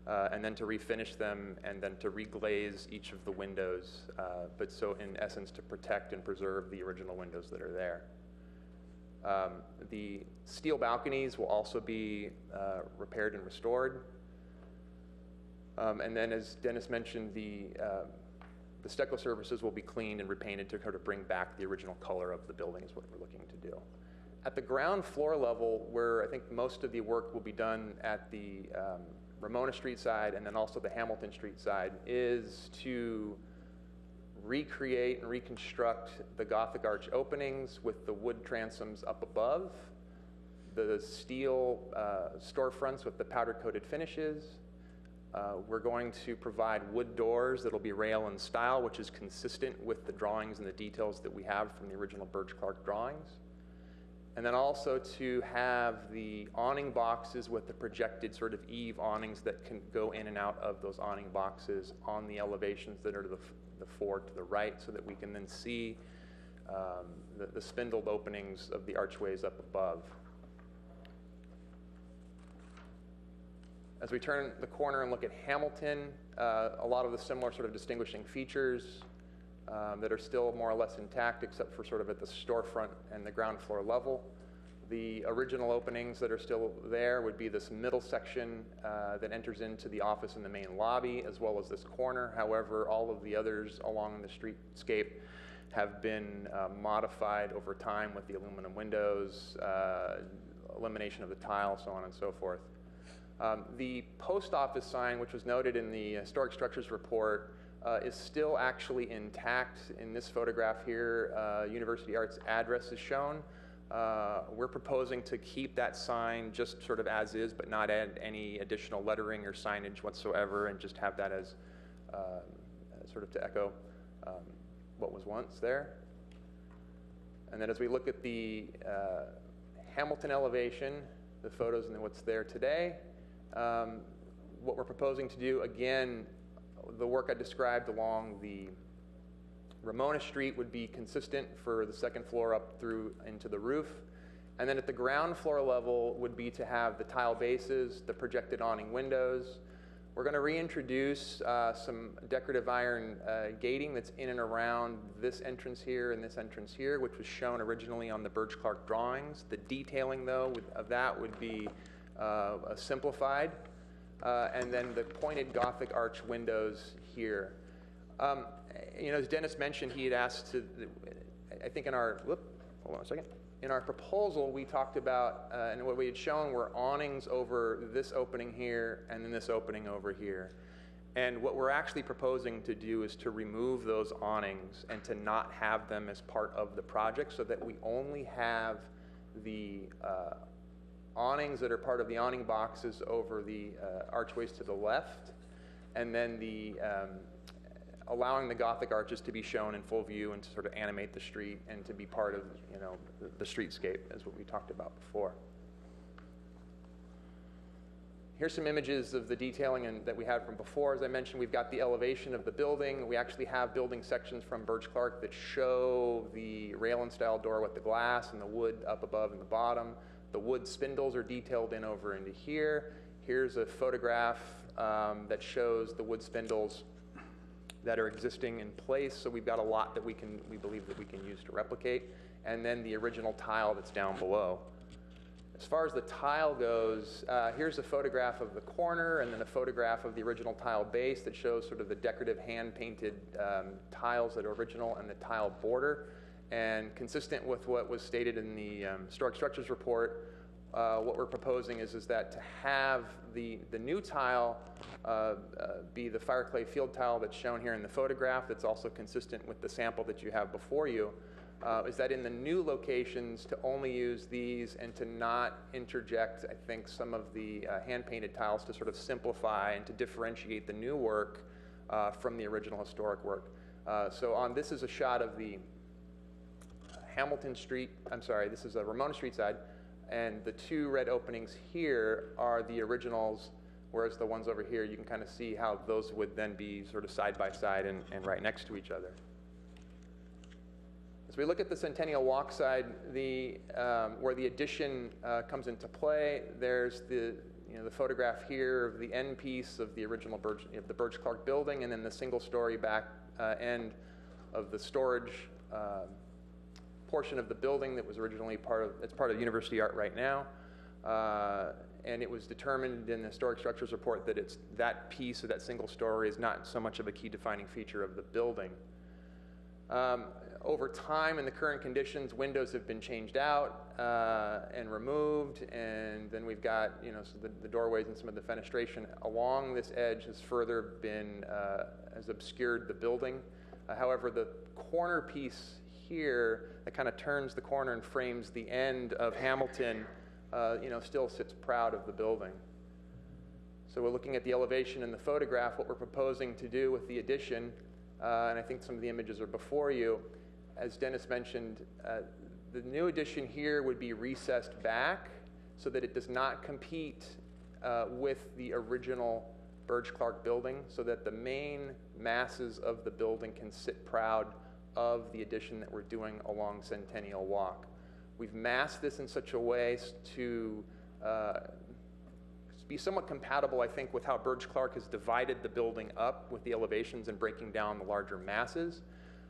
And then to refinish them and then to reglaze each of the windows, but so in essence to protect and preserve the original windows that are there. The steel balconies will also be repaired and restored. And then, as Dennis mentioned, the stucco surfaces will be cleaned and repainted to kind of bring back the original color of the building is what we're looking to do. At the ground floor level, where I think most of the work will be done at the Ramona Street side and then also the Hamilton Street side, is to recreate and reconstruct the Gothic arch openings with the wood transoms up above, the steel storefronts with the powder-coated finishes. We're going to provide wood doors that'll be rail in style, which is consistent with the drawings and the details that we have from the original Burge-Clark drawings. And then also to have the awning boxes with the projected sort of eave awnings that can go in and out of those awning boxes on the elevations that are to the fore to the right, so that we can then see the spindled openings of the archways up above. As we turn the corner and look at Hamilton, a lot of the similar sort of distinguishing features that are still more or less intact, except for sort of at the storefront and the ground floor level. The original openings that are still there would be this middle section that enters into the office in the main lobby, as well as this corner. However, all of the others along the streetscape have been modified over time with the aluminum windows, elimination of the tile, so on and so forth. The post office sign, which was noted in the Historic Structures report, is still actually intact. In this photograph here, University Arts address is shown. We're proposing to keep that sign just sort of as is, but not add any additional lettering or signage whatsoever, and just have that as sort of to echo what was once there. And then as we look at the Hamilton elevation, the photos and then what's there today, what we're proposing to do, again, the work I described along the Ramona Street would be consistent for the second floor up through into the roof. And then at the ground floor level would be to have the tile bases, the projected awning windows. We're going to reintroduce some decorative iron gating that's in and around this entrance here and this entrance here, which was shown originally on the Birch-Clark drawings. The detailing, though, of that would be simplified. And then the pointed Gothic arch windows here. You know, as Dennis mentioned, he had asked to, I think in our, hold on a second. In our proposal, we talked about, and what we had shown were awnings over this opening here and then this opening over here. And what we're actually proposing to do is to remove those awnings and to not have them as part of the project, so that we only have the awnings that are part of the awning boxes over the archways to the left, and then the allowing the Gothic arches to be shown in full view and to sort of animate the street and to be part of, you know, the streetscape, as what we talked about before. Here's some images of the detailing that we had from before. As I mentioned, we've got the elevation of the building. We actually have building sections from Birch-Clark that show the rail-in style door with the glass and the wood up above and the bottom. The wood spindles are detailed in over into here. Here's a photograph that shows the wood spindles that are existing in place. So we've got a lot that we believe that we can use to replicate. And then the original tile that's down below. As far as the tile goes, here's a photograph of the corner and then a photograph of the original tile base that shows sort of the decorative hand-painted tiles that are original and the tile border. And consistent with what was stated in the Historic Structures Report, what we're proposing is that to have the new tile be the fire clay field tile that's shown here in the photograph, that's also consistent with the sample that you have before you, is that in the new locations to only use these and to not interject, I think, some of the hand-painted tiles to sort of simplify and to differentiate the new work from the original historic work. So this is a shot of the Hamilton Street, this is a Ramona Street side, and the two red openings here are the originals, whereas the ones over here, you can kind of see how those would then be sort of side by side and right next to each other. As we look at the Centennial Walk side, where the addition comes into play, there's the photograph here of the end piece of the original the Birch-Clark building, and then the single-story back end of the storage portion of the building that was originally it's part of University Art right now. And it was determined in the Historic Structures Report that that piece of that single story is not so much of a key defining feature of the building. Over time, in the current conditions, windows have been changed out and removed, and then we've got, so the doorways and some of the fenestration along this edge has further been, has obscured the building. However, the corner piece here that kind of turns the corner and frames the end of Hamilton, still sits proud of the building. So we're looking at the elevation in the photograph. What we're proposing to do with the addition, and I think some of the images are before you, as Dennis mentioned, the new addition here would be recessed back so that it does not compete with the original Birch-Clark building, so that the main masses of the building can sit proud of the addition that we're doing along Centennial Walk. We've masked this in such a way to be somewhat compatible, I think, with how Birch-Clark has divided the building up with the elevations and breaking down the larger masses.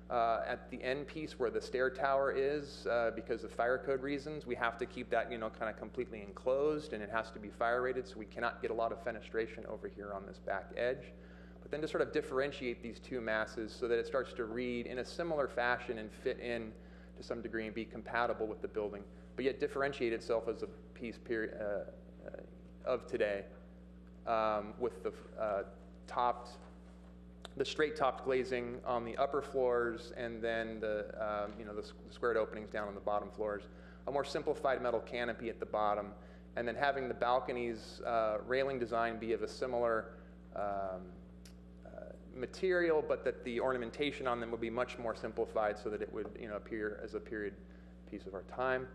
At the end piece where the stair tower is, because of fire code reasons, we have to keep that, kind of completely enclosed, and it has to be fire rated, so we cannot get a lot of fenestration over here on this back edge. But then to sort of differentiate these two masses so that it starts to read in a similar fashion and fit in to some degree and be compatible with the building, but yet differentiate itself as a piece of today, with the straight topped glazing on the upper floors, and then the squared openings down on the bottom floors. a more simplified metal canopy at the bottom, and then having the balconies railing design be of a similar material, but that the ornamentation on them would be much more simplified so that it would appear as a period piece of our time.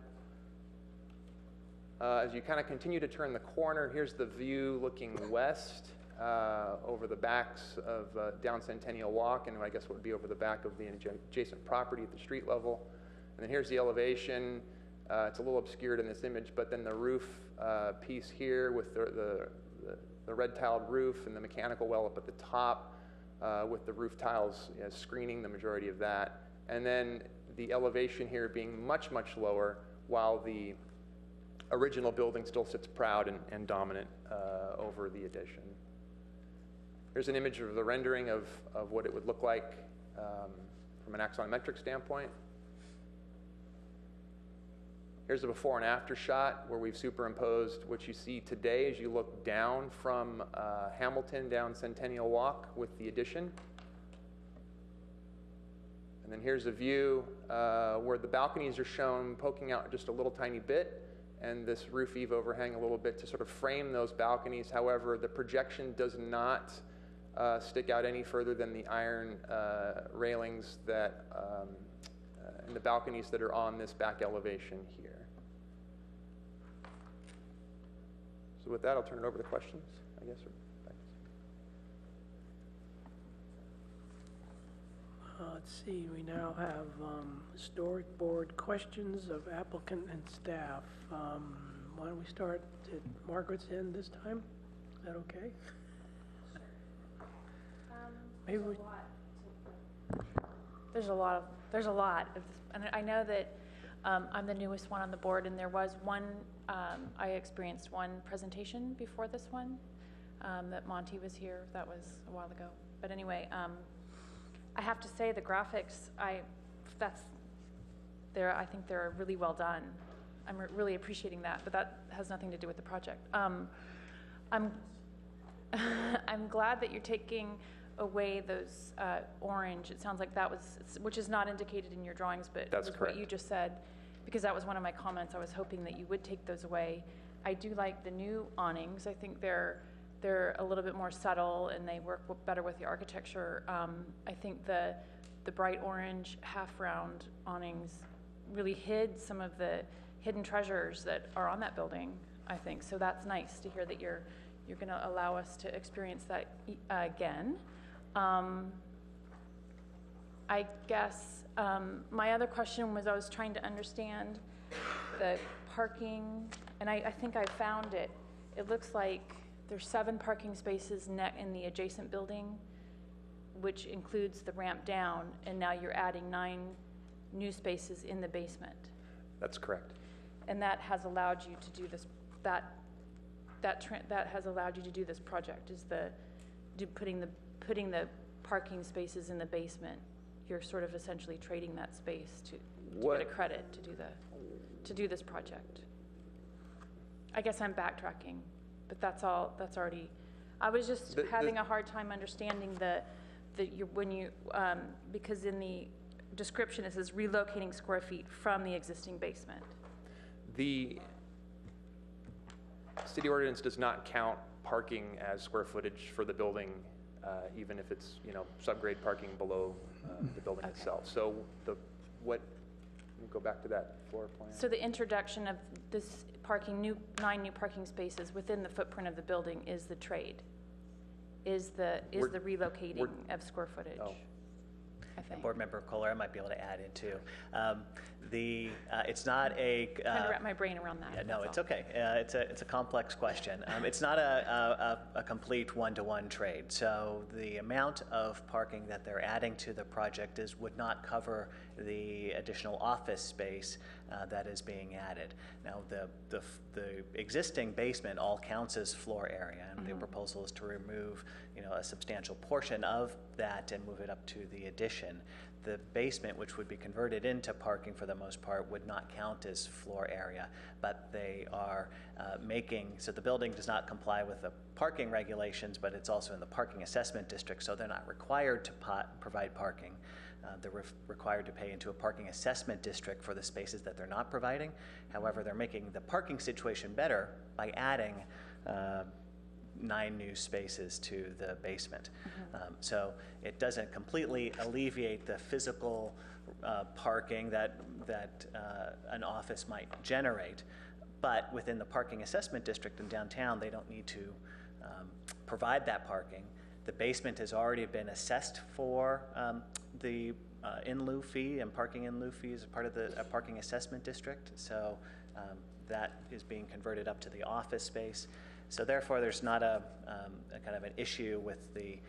As you kind of continue to turn the corner, here's the view looking west over the backs of down Centennial Walk, and I guess what would be over the back of the adjacent property at the street level. And then here's the elevation. It's a little obscured in this image, but then the roof piece here with the red tiled roof and the mechanical well up at the top with the roof tiles screening the majority of that. And then the elevation here being much, much lower, while the original building still sits proud and dominant over the addition. Here's an image of the rendering of what it would look like from an axonometric standpoint. Here's a before and after shot where we've superimposed what you see today as you look down from Hamilton down Centennial Walk with the addition. And then here's a view where the balconies are shown poking out just a little tiny bit, and this roof eave overhang a little bit to sort of frame those balconies. However, the projection does not stick out any further than the iron railings that and the balconies that are on this back elevation here. So with that, I'll turn it over to questions, I guess. Let's see, we now have historic board questions of applicant and staff. Why don't we start at Margaret's end this time? Is that okay? Maybe we... There's a lot of, and I know that I'm the newest one on the board, and there was one, I experienced one presentation before this one that Monty was here. That was a while ago. But anyway, I have to say the graphics, I think they're really well done. I'm really appreciating that, but that has nothing to do with the project. I'm glad that you're taking away those orange. It sounds like that was, which is not indicated in your drawings, but that's was correct. What you just said, because that was one of my comments. I was hoping that you would take those away. I do like the new awnings. I think they're a little bit more subtle and they work better with the architecture. I think the bright orange half-round awnings really hid some of the hidden treasures that are on that building, I think. So that's nice to hear that you're going to allow us to experience that again. I guess my other question was I was trying to understand the parking, and I think I found it. It looks like there's 7 parking spaces in the adjacent building, which includes the ramp down, and now you're adding 9 new spaces in the basement. That's correct. And that has allowed you to do this. That has allowed you to do this project. Is putting the parking spaces in the basement? You're sort of essentially trading that space to get a credit to do this project. I guess I'm backtracking, but that's all. That's already. I was just having a hard time understanding because in the description it says relocating square feet from the existing basement. The city ordinance does not count parking as square footage for the building, even if it's subgrade parking below the building itself. So let me go back to that floor plan. So the introduction of this 9 new parking spaces within the footprint of the building is the trade, is the relocating of square footage. Oh. I think. Board Member Kohler, I might be able to add in too. It's not a... trying to wrap my brain around that. Yeah, no, it's okay. It's a complex question. It's not a complete one-to-one trade. So the amount of parking that they're adding to the project would not cover the additional office space that is being added. Now, the existing basement all counts as floor area, and the proposal is to remove a substantial portion of that and move it up to the addition. The basement, which would be converted into parking for the most part, would not count as floor area, but they are so the building does not comply with the parking regulations, but it's also in the parking assessment district, so they're not required to provide parking. they're required to pay into a parking assessment district for the spaces that they're not providing. However, they're making the parking situation better by adding 9 new spaces to the basement. So it doesn't completely alleviate the physical parking that an office might generate, but within the parking assessment district in downtown, they don't need to provide that parking. The basement has already been assessed for the in lieu fee, and parking in lieu fee is part of the parking assessment district. So that is being converted up to the office space. So therefore, there's not a kind of an issue with the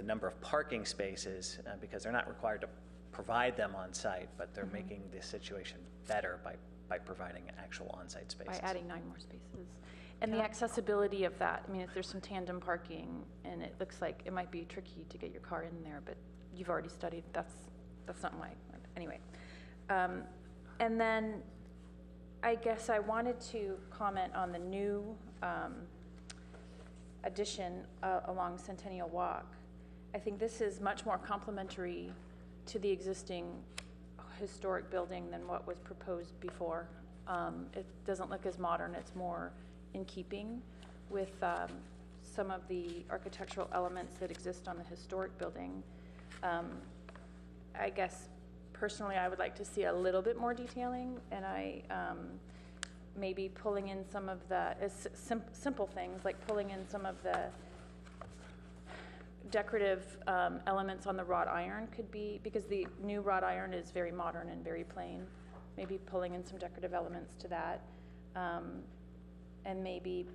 number of parking spaces because they're not required to provide them on site, but they're making the situation better by providing actual on-site spaces. By adding 9 more spaces. And the accessibility of that, I mean, if there's some tandem parking and it looks like it might be tricky to get your car in there, but you've already studied, that's not my, anyway. And then I guess I wanted to comment on the new addition along Centennial Walk. I think this is much more complementary to the existing historic building than what was proposed before. It doesn't look as modern, it's more in keeping with some of the architectural elements that exist on the historic building. I guess personally I would like to see a little bit more detailing, and I maybe pulling in some of the simple things, like pulling in some of the decorative elements on the wrought iron could be, because the new wrought iron is very modern and very plain. Maybe pulling in some decorative elements to that, and maybe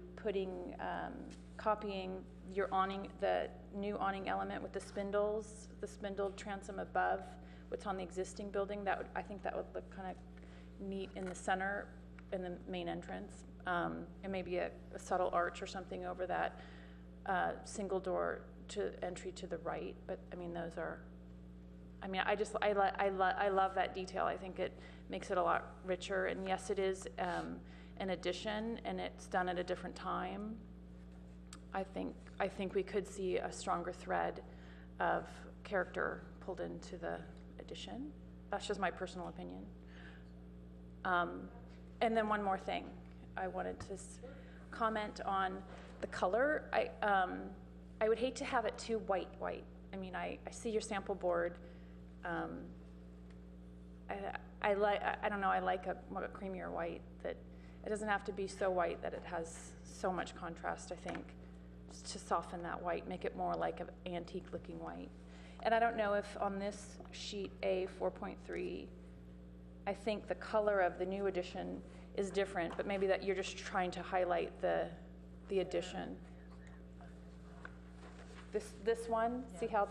copying your awning, the new awning element with the spindles, the spindled transom above what's on the existing building. I think that would look kind of neat in the center, in the main entrance, and maybe a subtle arch or something over that single door to entry to the right. But I mean, those are, I mean, I love that detail. I think it makes it a lot richer. And yes, it is an addition, and it's done at a different time. I think we could see a stronger thread of character pulled into the addition. That's just my personal opinion. And then one more thing, I wanted to comment on the color. I would hate to have it too white. I mean, I see your sample board. I don't know, I like a creamier white, that it doesn't have to be so white that it has so much contrast, I think, just to soften that white, make it more like an antique looking white. And I don't know if on this sheet A 4.3, I think the color of the new addition is different, but maybe that you're just trying to highlight the addition. This one, see how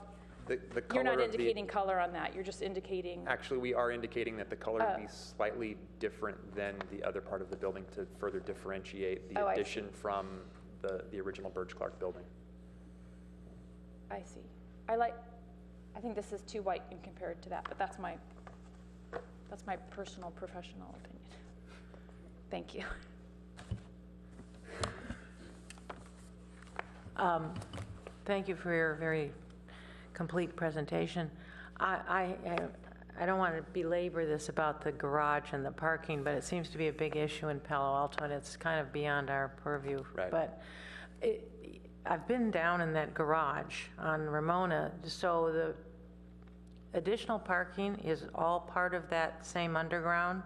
The color you're not of indicating color on that. You're just indicating. Actually, we are indicating that the color would be slightly different than the other part of the building to further differentiate the addition from the original Burge Clark building. I see. I think this is too white in compared to that, but that's my personal professional opinion. Thank you. Thank you for your very complete presentation. I don't want to belabor this about the garage and the parking, but it seems to be a big issue in Palo Alto, and it's kind of beyond our purview. Right. But I've been down in that garage on Ramona, so the additional parking is all part of that same underground,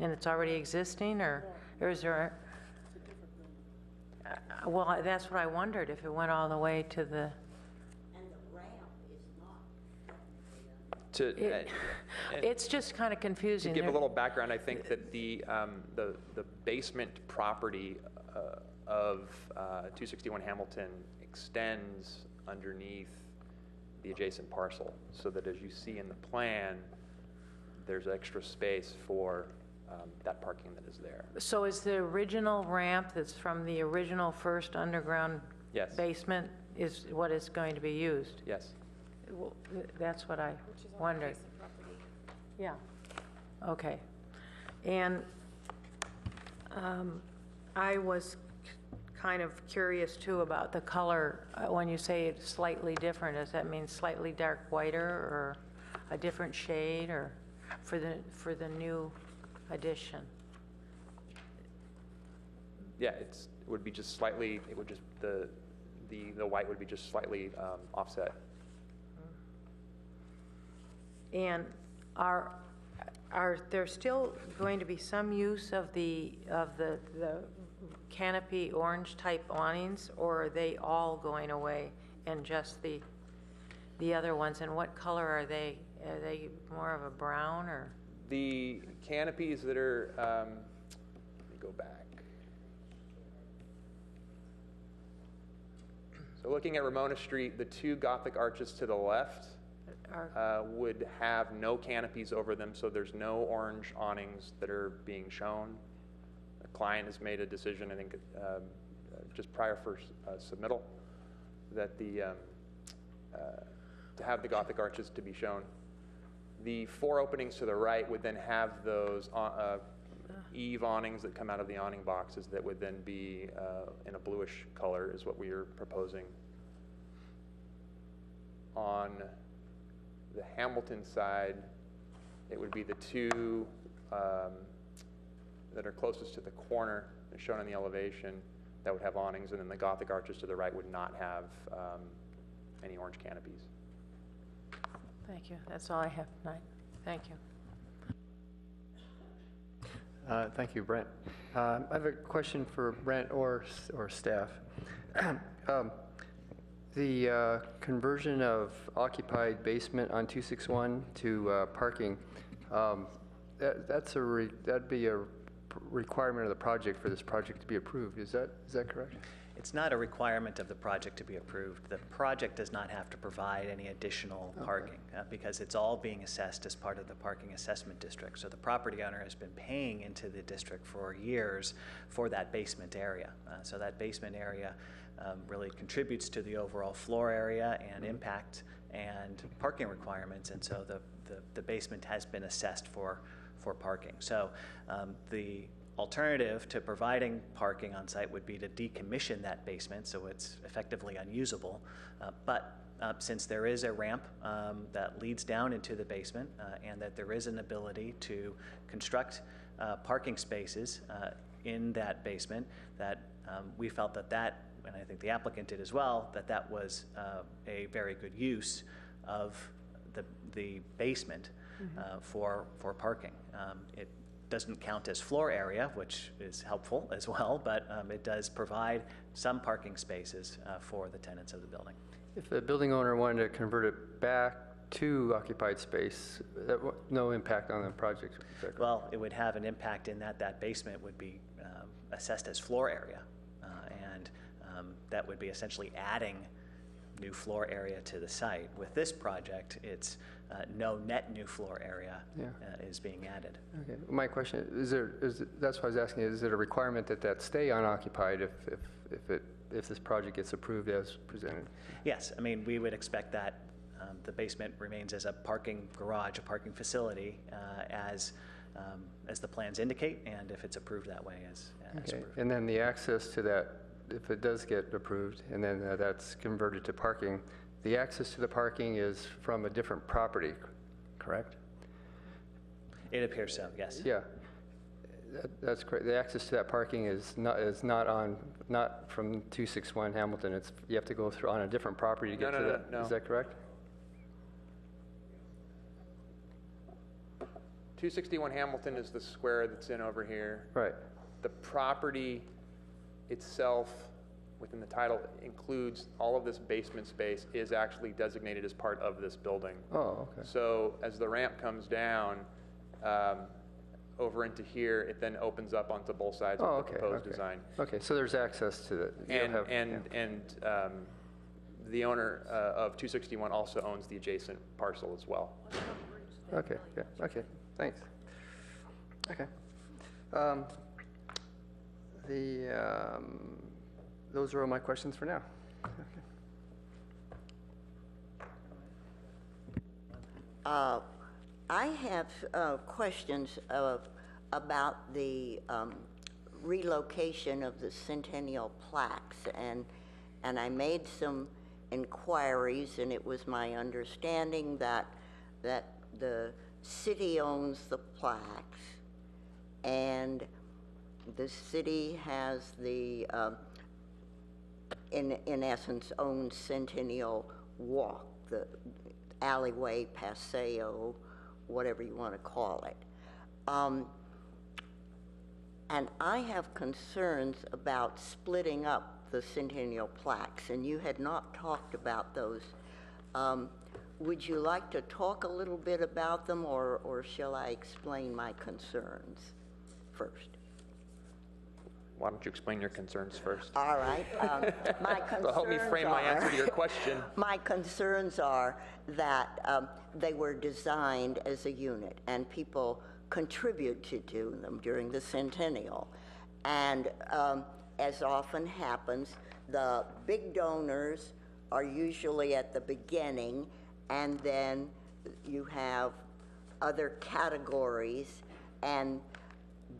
and it's already existing, or is there? Well, that's what I wondered, if it went all the way to the. And the ramp is not It's just kind of confusing. To give a little background, I think that the basement property of 261 Hamilton extends underneath the adjacent parcel, so that as you see in the plan, there's extra space for that parking that is there. So is the original ramp that's from the original first underground Yes. basement is what is going to be used? Yes. Well, that's what I wondered. Yeah. Okay. And I was kind of curious too about the color. When you say it's slightly different, does that mean slightly dark whiter or a different shade, or for the new addition? Yeah, it would be just slightly, it would just, the white would be just slightly offset. And are there still going to be some use of the canopy orange type awnings, or are they all going away and just the other ones? And what color are they? Are they more of a brown or? The canopies that are, let me go back. So looking at Ramona Street, the two Gothic arches to the left would have no canopies over them, so there's no orange awnings that are being shown. The client has made a decision, I think, just prior for submittal, that to have the Gothic arches to be shown. The four openings to the right would then have those eave awnings that come out of the awning boxes that would then be in a bluish color is what we are proposing. On the Hamilton side, it would be the two that are closest to the corner, as shown on the elevation, that would have awnings, and then the Gothic arches to the right would not have any orange canopies. Thank you. That's all I have tonight. Thank you. Thank you, Brent. I have a question for Brent or staff. The conversion of occupied basement on 261 to parking, that'd be a requirement of the project for this project to be approved. Is that correct? It's not a requirement of the project to be approved. The project does not have to provide any additional parking because it's all being assessed as part of the parking assessment district. So the property owner has been paying into the district for years for that basement area. So that basement area really contributes to the overall floor area and impact and parking requirements. And so the basement has been assessed for parking. So the alternative to providing parking on site would be to decommission that basement so it's effectively unusable. But since there is a ramp that leads down into the basement and that there is an ability to construct parking spaces in that basement, that we felt that, and I think the applicant did as well, that was a very good use of the basement for parking. It doesn't count as floor area, which is helpful as well, but it does provide some parking spaces for the tenants of the building. If the building owner wanted to convert it back to occupied space, no impact on the project? Well, it would have an impact in that basement would be assessed as floor area, and that would be essentially adding new floor area to the site. With this project, it's no net new floor area is being added. Okay. My question that's why I was asking, is it a requirement that stay unoccupied if this project gets approved as presented? Yes. I mean, we would expect that the basement remains as a parking garage, a parking facility, as the plans indicate, and if it's approved that way as approved. And then the access to that, if it does get approved and then that's converted to parking, the access to the parking is from a different property, correct? It appears so, yes. Yeah, that's correct. The access to that parking is not from 261 Hamilton. You have to go through on a different property to get to that. No. Is that correct? 261 Hamilton is the square that's in over here. Right. The property itself within the title includes all of this basement space is actually designated as part of this building. Oh, okay. So as the ramp comes down over into here, it then opens up onto both sides of the proposed design. Okay, so there's access to it. And the owner of 261 also owns the adjacent parcel as well. Okay, yeah, okay, thanks. Okay. Those are all my questions for now. I have questions about the relocation of the centennial plaques, and I made some inquiries, and it was my understanding that the city owns the plaques, and the city has the, in essence, owns Centennial Walk, the alleyway, paseo, whatever you want to call it. And I have concerns about splitting up the centennial plaques, and you had not talked about those. Would you like to talk a little bit about them, or shall I explain my concerns first? Why don't you explain your concerns first? All right. My concerns So help me frame my answer to your question. My concerns are that they were designed as a unit, and people contributed to them during the centennial. And as often happens, the big donors are usually at the beginning, and then you have other categories, and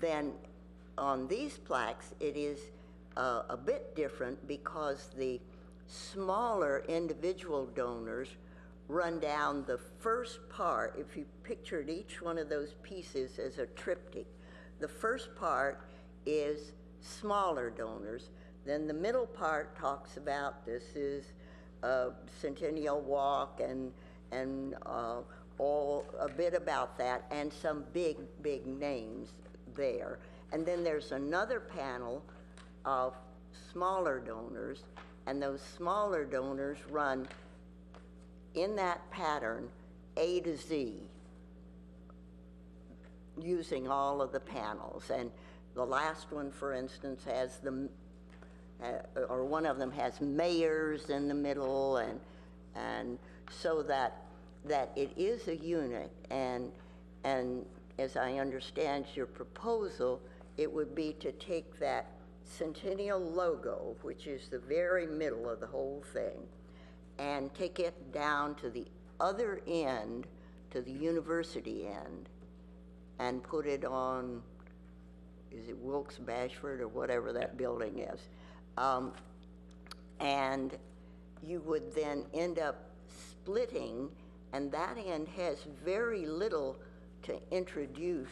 then on these plaques, it is a bit different because the smaller individual donors run down the first part. If you pictured each one of those pieces as a triptych, the first part is smaller donors. Then the middle part talks about this is Centennial Walk and all a bit about that, and some big names there. And then there's another panel of smaller donors, and those smaller donors run in that pattern A to Z, using all of the panels. And the last one, for instance, has or one of them has mayors in the middle, and so that it is a unit. And as I understand your proposal, it would be to take that Centennial logo, which is the very middle of the whole thing, and take it down to the other end, to the university end, and put it on, is it Wilkes-Bashford or whatever that building is? And you would then end up splitting, and that end has very little to introduce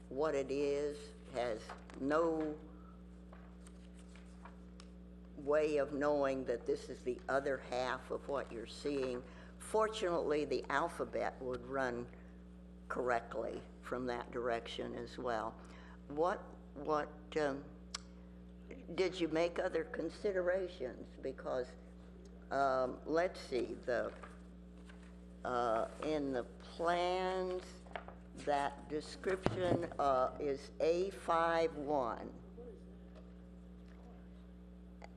what it is, has no way of knowing that this is the other half of what you're seeing. Fortunately, the alphabet would run correctly from that direction as well. What did you make other considerations? Because let's see, in the plans, that description is A51.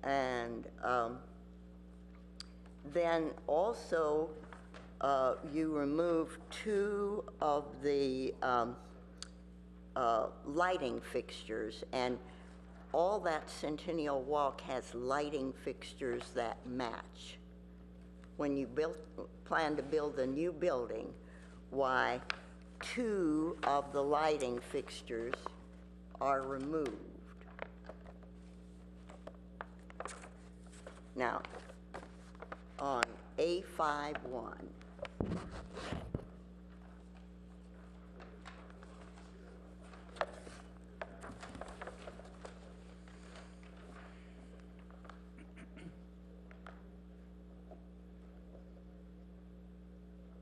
And then also you remove 2 of the lighting fixtures, and all that Centennial Walk has lighting fixtures that match. When you plan to build a new building, why 2 of the lighting fixtures are removed. Now, on A51,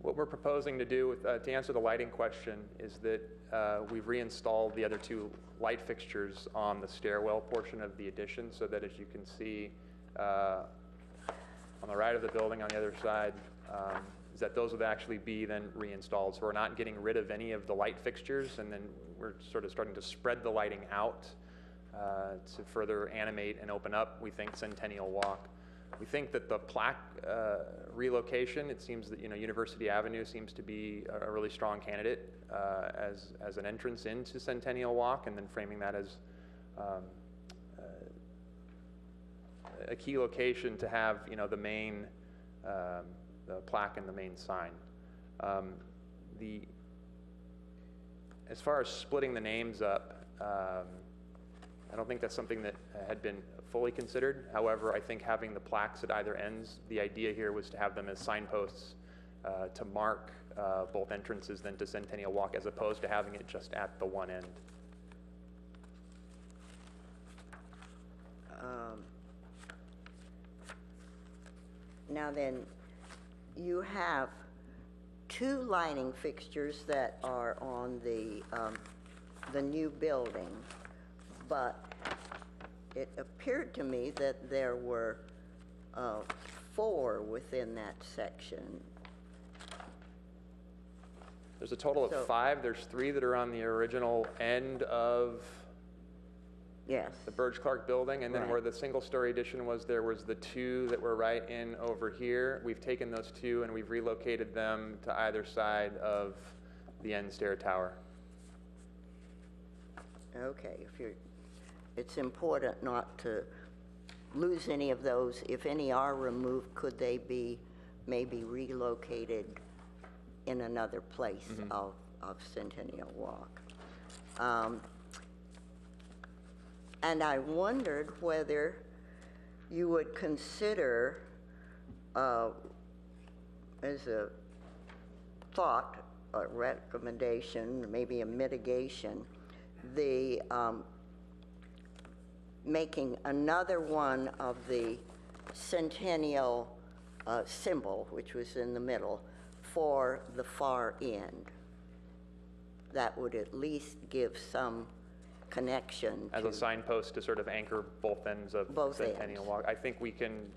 What we're proposing to do to answer the lighting question is that we've reinstalled the other 2 light fixtures on the stairwell portion of the addition, so that, as you can see on the right of the building on the other side, is that those would actually be then reinstalled. So we're not getting rid of any of the light fixtures, and then we're sort of starting to spread the lighting out to further animate and open up, we think, Centennial Walk. We think that the plaque relocation, it seems that University Avenue seems to be a really strong candidate as an entrance into Centennial Walk, and then framing that as a key location to have the main the plaque and the main sign. As far as splitting the names up, I don't think that's something that had been fully considered. However, I think having the plaques at either ends, the idea here was to have them as signposts to mark both entrances then to Centennial Walk, as opposed to having it just at the one end. Now then, you have 2 lighting fixtures that are on the new building, but it appeared to me that there were 4 within that section. There's a total of 5. There's 3 that are on the original end of the Burge Clark building, and then where the single-story addition was, there was the 2 that were right in over here. We've taken those 2 and we've relocated them to either side of the end stair tower. Okay, it's important not to lose any of those. If any are removed, could they be maybe relocated in another place of Centennial Walk? And I wondered whether you would consider, as a thought, a recommendation, maybe a mitigation, the making another one of the Centennial symbol, which was in the middle, for the far end. That would at least give some connection as a signpost to sort of anchor both ends of Centennial Walk. I think we can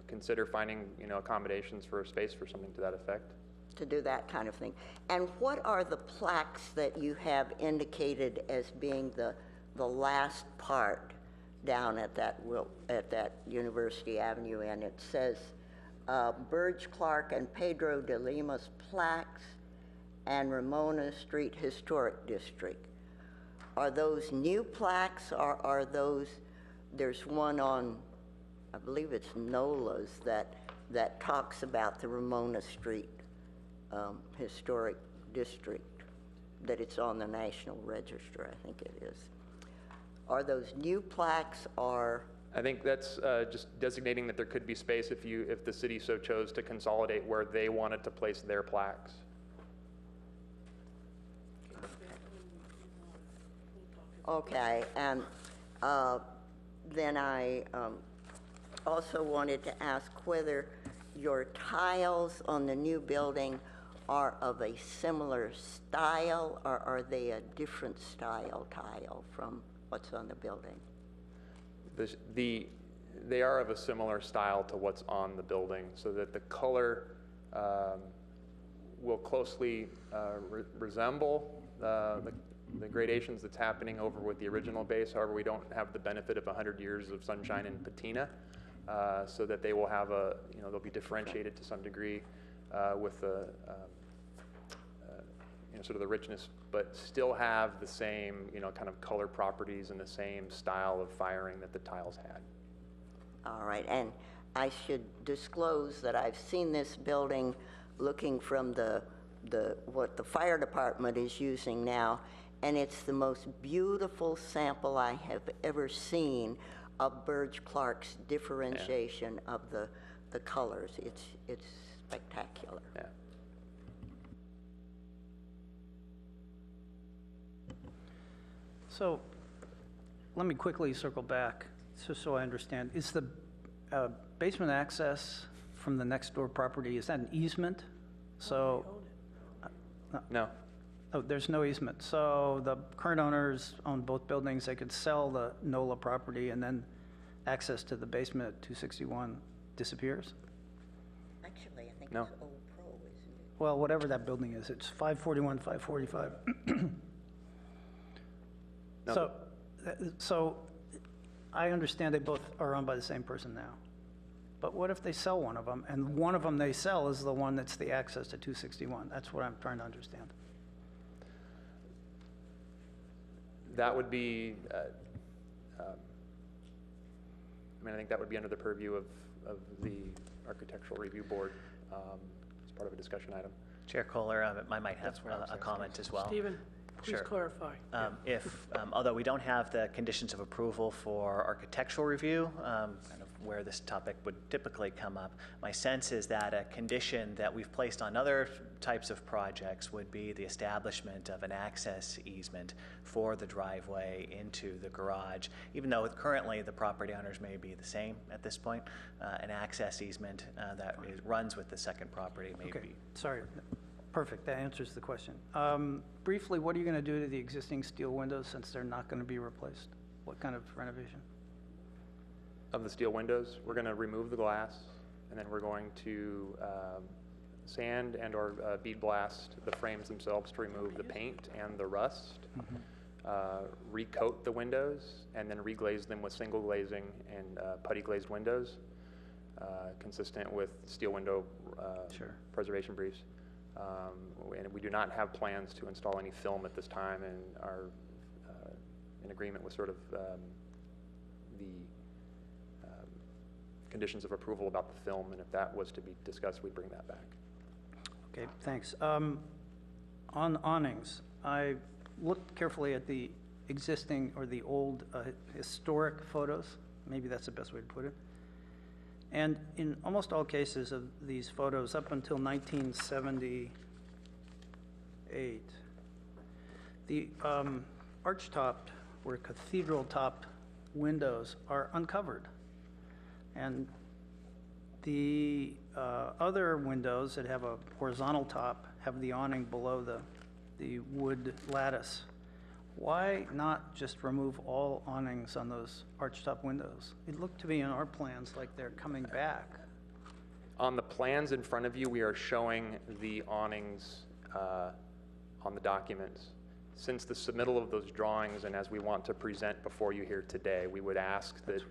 consider finding accommodations for a space for something to that effect. To do that kind of thing. And what are the plaques that you have indicated as being the last part down at that University Avenue? And it says Burge Clark and Pedro de Lima's plaques and Ramona Street Historic District. Are those new plaques, or are those, there's one on, I believe it's Nola's, that talks about the Ramona Street Historic District, that it's on the National Register, I think it is. Are those new plaques, or? I think that's just designating that there could be space if the city so chose to consolidate where they wanted to place their plaques. Okay, and then I also wanted to ask whether your tiles on the new building are of a similar style, or are they a different style tile from what's on the building? They are of a similar style to what's on the building, so that the color will closely resemble the gradations that's happening over with the original base. However, we don't have the benefit of 100 years of sunshine and patina, so that they will have they'll be differentiated to some degree with the sort of the richness, but still have the same kind of color properties and the same style of firing that the tiles had. All right, and I should disclose that I've seen this building looking from what the fire department is using now, and it's the most beautiful sample I have ever seen of Burge Clark's differentiation of the colors. It's spectacular. Yeah. So let me quickly circle back so I understand. Is the basement access from the next door property, is that an easement? So No. Oh, there's no easement. So the current owners own both buildings. They could sell the NOLA property, and then access to the basement at 261 disappears? Actually, I think No. it's Old Pro, isn't it? Well, whatever that building is, it's 541, 545. No. So I understand they both are owned by the same person now. But what if they sell one of them, and one of them they sell is the one that's the access to 261? That's what I'm trying to understand. That would be, I think that would be under the purview of the Architectural Review Board as part of a discussion item. Chair Kohler, I might have a comment as well. Stephen? Please Sure. clarify. Although we don't have the conditions of approval for architectural review, kind of where this topic would typically come up, my sense is that a condition that we've placed on other types of projects would be the establishment of an access easement for the driveway into the garage. Even though currently the property owners may be the same at this point, an access easement runs with the second property may Okay, be. sorry. Perfect, that answers the question. Briefly, what are you going to do to the existing steel windows since they're not going to be replaced? What kind of renovation? Of the steel windows, we're going to remove the glass, and then we're going to sand and or bead blast the frames themselves to remove the paint and the rust, recoat the windows, and then reglaze them with single glazing and putty glazed windows, consistent with steel window preservation briefs. And we do not have plans to install any film at this time, and are in agreement with sort of the conditions of approval about the film, and if that was to be discussed, we'd bring that back. Okay, thanks. On awnings, I looked carefully at the existing or the old historic photos. Maybe that's the best way to put it. And in almost all cases of these photos, up until 1978, the arch-topped or cathedral-topped windows are uncovered. And the other windows that have a horizontal top have the awning below the wood lattice. Why not just remove all awnings on those arch-top windows? It looked to me in our plans like they're coming back. On the plans in front of you, we are showing the awnings on the documents. Since the submittal of those drawings, and as we want to present before you here today, we would ask that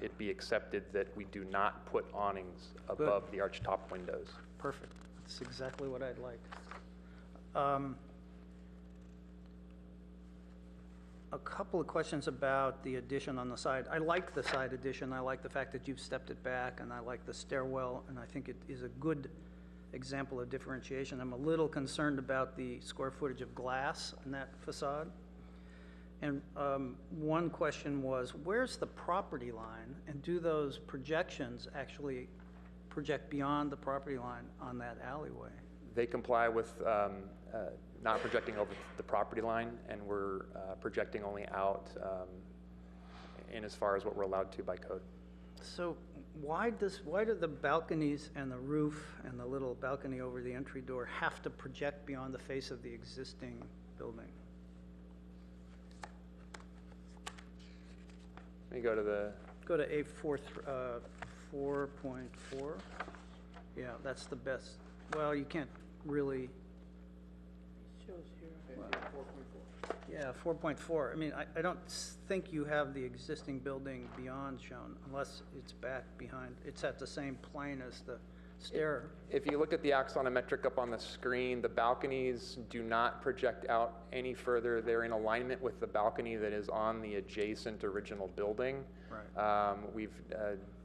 it be accepted that we do not put awnings above the arch-top windows. Perfect. That's exactly what I'd like. A couple of questions about the addition on the side. I like the side addition. I like the fact that you've stepped it back, and I like the stairwell, and I think it is a good example of differentiation. I'm a little concerned about the square footage of glass in that facade. And one question was, where's the property line? And do those projections actually project beyond the property line on that alleyway? They comply with not projecting over the property line, and we're projecting only out in as far as what we're allowed to by code. So why do the balconies and the roof and the little balcony over the entry door have to project beyond the face of the existing building? Let me go to the... Go to A4, 4.4. Yeah, that's the best. Well, you can't really... Shows here. Yeah, 4.4. I mean, I don't think you have the existing building beyond shown, unless it's back behind. It's at the same plane as the stair. If you look at the axonometric up on the screen, the balconies do not project out any further. They're in alignment with the balcony that is on the adjacent original building. Right. We've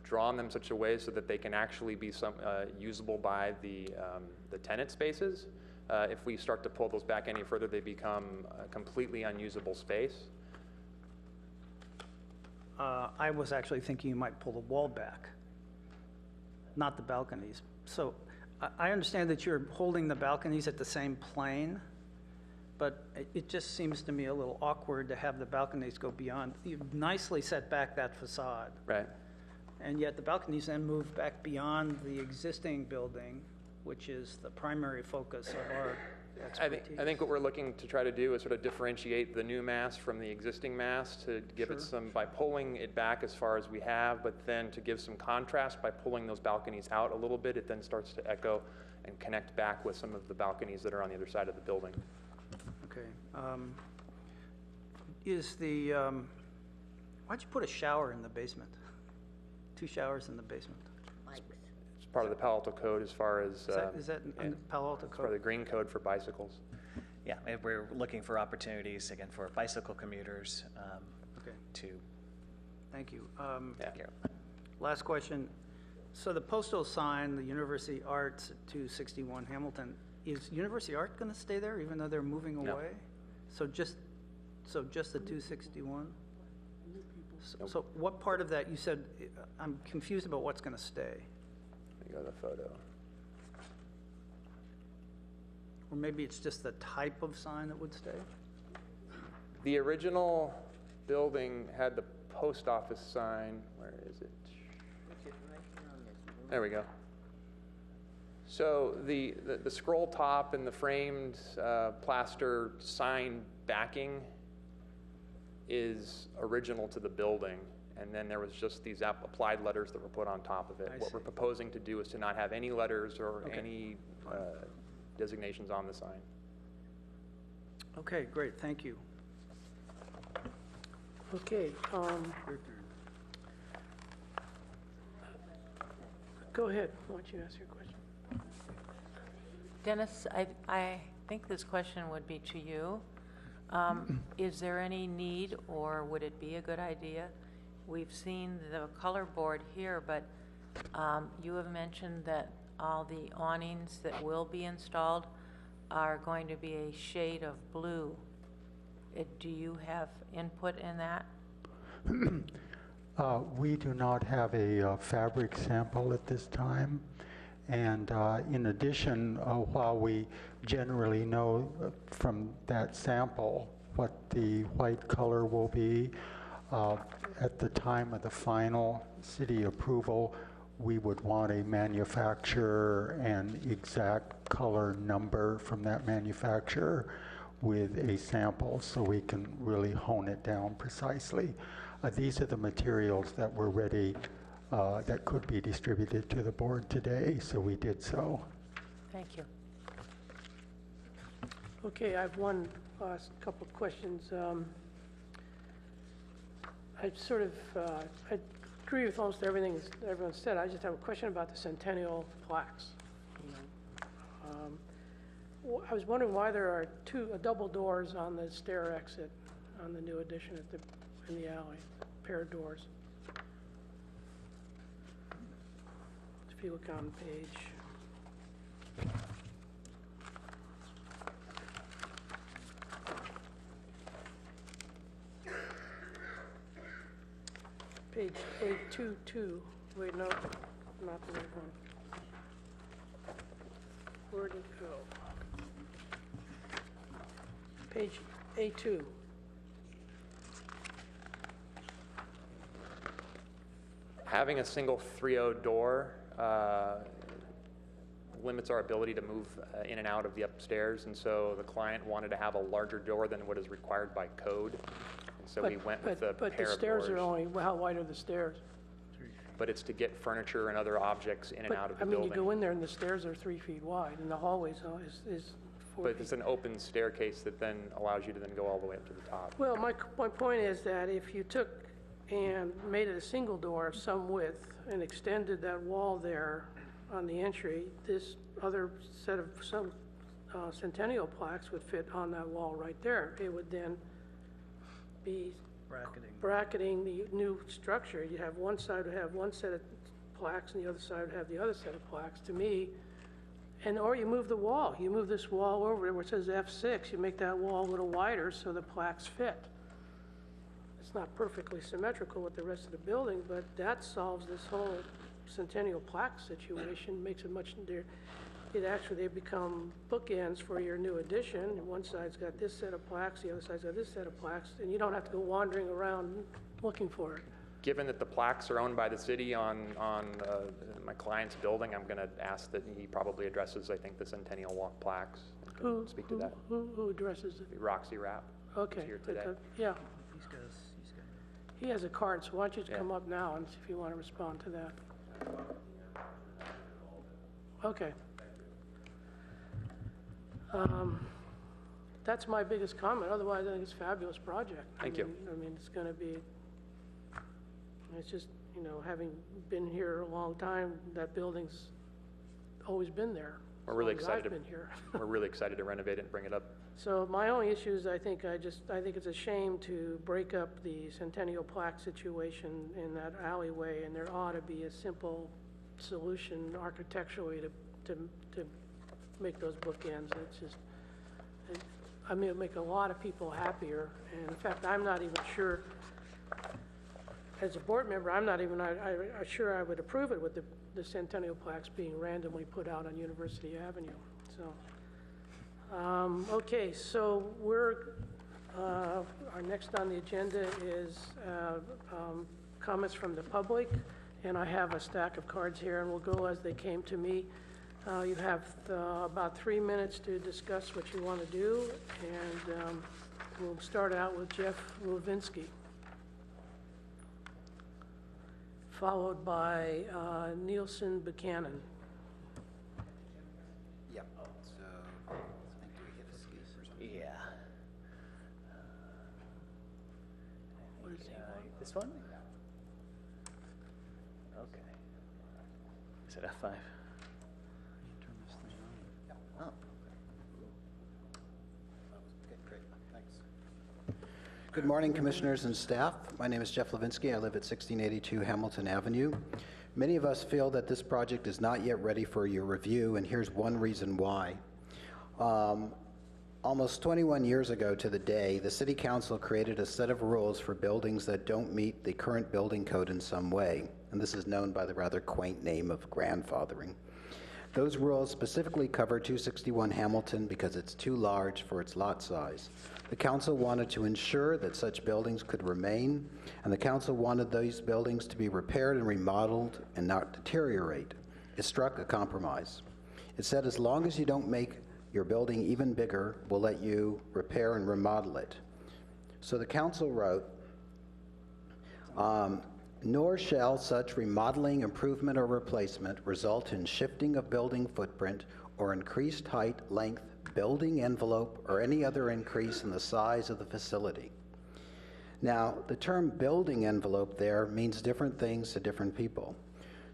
drawn them such a way so that they can actually be usable by the tenant spaces. If we start to pull those back any further, they become a completely unusable space. I was actually thinking you might pull the wall back, not the balconies. So I understand that you're holding the balconies at the same plane, but it just seems to me a little awkward to have the balconies go beyond. You've nicely set back that facade. Right. And yet the balconies then move back beyond the existing building, which is the primary focus of our expertise. I think what we're looking to try to do is sort of differentiate the new mass from the existing mass to give it some, by pulling it back as far as we have, but then to give some contrast by pulling those balconies out a little bit, it then starts to echo and connect back with some of the balconies that are on the other side of the building. Okay. Why'd you put a shower in the basement? 2 showers in the basement. It's part of the Palo Alto code as far as... Is that in the Palo Alto code? It's part of the green code for bicycles. Yeah, and we're looking for opportunities, again, for bicycle commuters to... Thank you. Yeah. Last question. So the postal sign, the University Arts at 261 Hamilton, is University Art going to stay there even though they're moving away? So just the 261? So what part of that, you said, I'm confused about what's going to stay? There you go, the photo. Or maybe it's just the type of sign that would stay? The original building had the post office sign. Where is it? There we go. So the scroll top and the framed plaster sign backing is original to the building, and then there was just these applied letters that were put on top of it. What we're proposing to do is to not have any letters or any designations on the sign. Okay, great, thank you. Okay, go ahead. Why don't you ask your question? Dennis, I think this question would be to you. Is there any need, or would it be a good idea? We've seen the color board here, but you have mentioned that all the awnings that will be installed are going to be a shade of blue. Do you have input in that? We do not have a fabric sample at this time. And in addition, while we generally know from that sample what the white color will be, at the time of the final city approval, we would want a manufacturer and exact color number from that manufacturer with a sample so we can really hone it down precisely. These are the materials that were ready that could be distributed to the board today, so we did so. Thank you. Okay, I have one last couple of questions. I sort of, I agree with almost everything everyone said. I just have a question about the centennial plaques. I was wondering why there are double doors on the stair exit on the new addition in the alley, pair of doors. If you look on page 822. Wait, no, not the right one. Where did it go? Page A2. Having a single 3.0 door limits our ability to move in and out of the upstairs, and so the client wanted to have a larger door than what is required by code. And so we went with the pair of doors. But the stairs are only, how wide are the stairs? But it's to get furniture and other objects in and out of the I mean, building. you go in there and the stairs are 3 feet wide, and the hallway is 4 But feet. it's an open staircase that then allows you to then go all the way up to the top. Well, my point is that if you took and made it a single door of some width and extended that wall there on the entry, this other set of some centennial plaques would fit on that wall right there. It would then be bracketing the new structure. You have one side would have one set of plaques and the other side would have the other set of plaques. To me, or you move the wall. You move this wall over where it says F6. You make that wall a little wider so the plaques fit. It's not perfectly symmetrical with the rest of the building, but that solves this whole centennial plaque situation, makes it much, they become bookends for your new addition. One side's got this set of plaques, the other side's got this set of plaques, and you don't have to go wandering around looking for it. Given that the plaques are owned by the city on my client's building, I'm going to ask that he probably addresses, I think, the Centennial Walk plaques. Who speak to that? Who addresses it? Roxy Rapp. Okay. Here today. Yeah. He has a card, so why don't you just come up now and see if you want to respond to that. Okay. That's my biggest comment. Otherwise, I think it's a fabulous project. Thank you. I mean, it's going to be, it's just, having been here a long time, that building's always been there. We're really as long as excited. I've been here. We're really excited to renovate it and bring it up. So my only issue is I think it's a shame to break up the centennial plaque situation in that alleyway, and there ought to be a simple solution architecturally to make those bookends. It's just, I mean, it'll make a lot of people happier. And in fact, I'm not even sure, as a board member, I'm not even sure I would approve it with the centennial plaques being randomly put out on University Avenue. So, okay, so our next on the agenda is comments from the public, and I have a stack of cards here, and we'll go as they came to me. You have about 3 minutes to discuss what you want to do, and we'll start out with Jeff Levinsky, followed by Nielsen Buchanan. Yep. So I think we hit escape or something. Yeah. What is he want? This one? Okay. Is it F5? Turn this thing on. Oh. Okay, great. Thanks. Good morning, commissioners and staff. My name is Jeff Levinsky. I live at 1682 Hamilton Avenue. Many of us feel that this project is not yet ready for your review, and here's one reason why. Almost 21 years ago to the day, the City Council created a set of rules for buildings that don't meet the current building code in some way, and this is known by the rather quaint name of grandfathering. Those rules specifically cover 261 Hamilton because it's too large for its lot size. The council wanted to ensure that such buildings could remain, and the council wanted those buildings to be repaired and remodeled and not deteriorate. It struck a compromise. It said, as long as you don't make your building even bigger, we'll let you repair and remodel it. So the council wrote, nor shall such remodeling, improvement, or replacement result in shifting of building footprint or increased height, length, building envelope, or any other increase in the size of the facility. Now, the term building envelope there means different things to different people.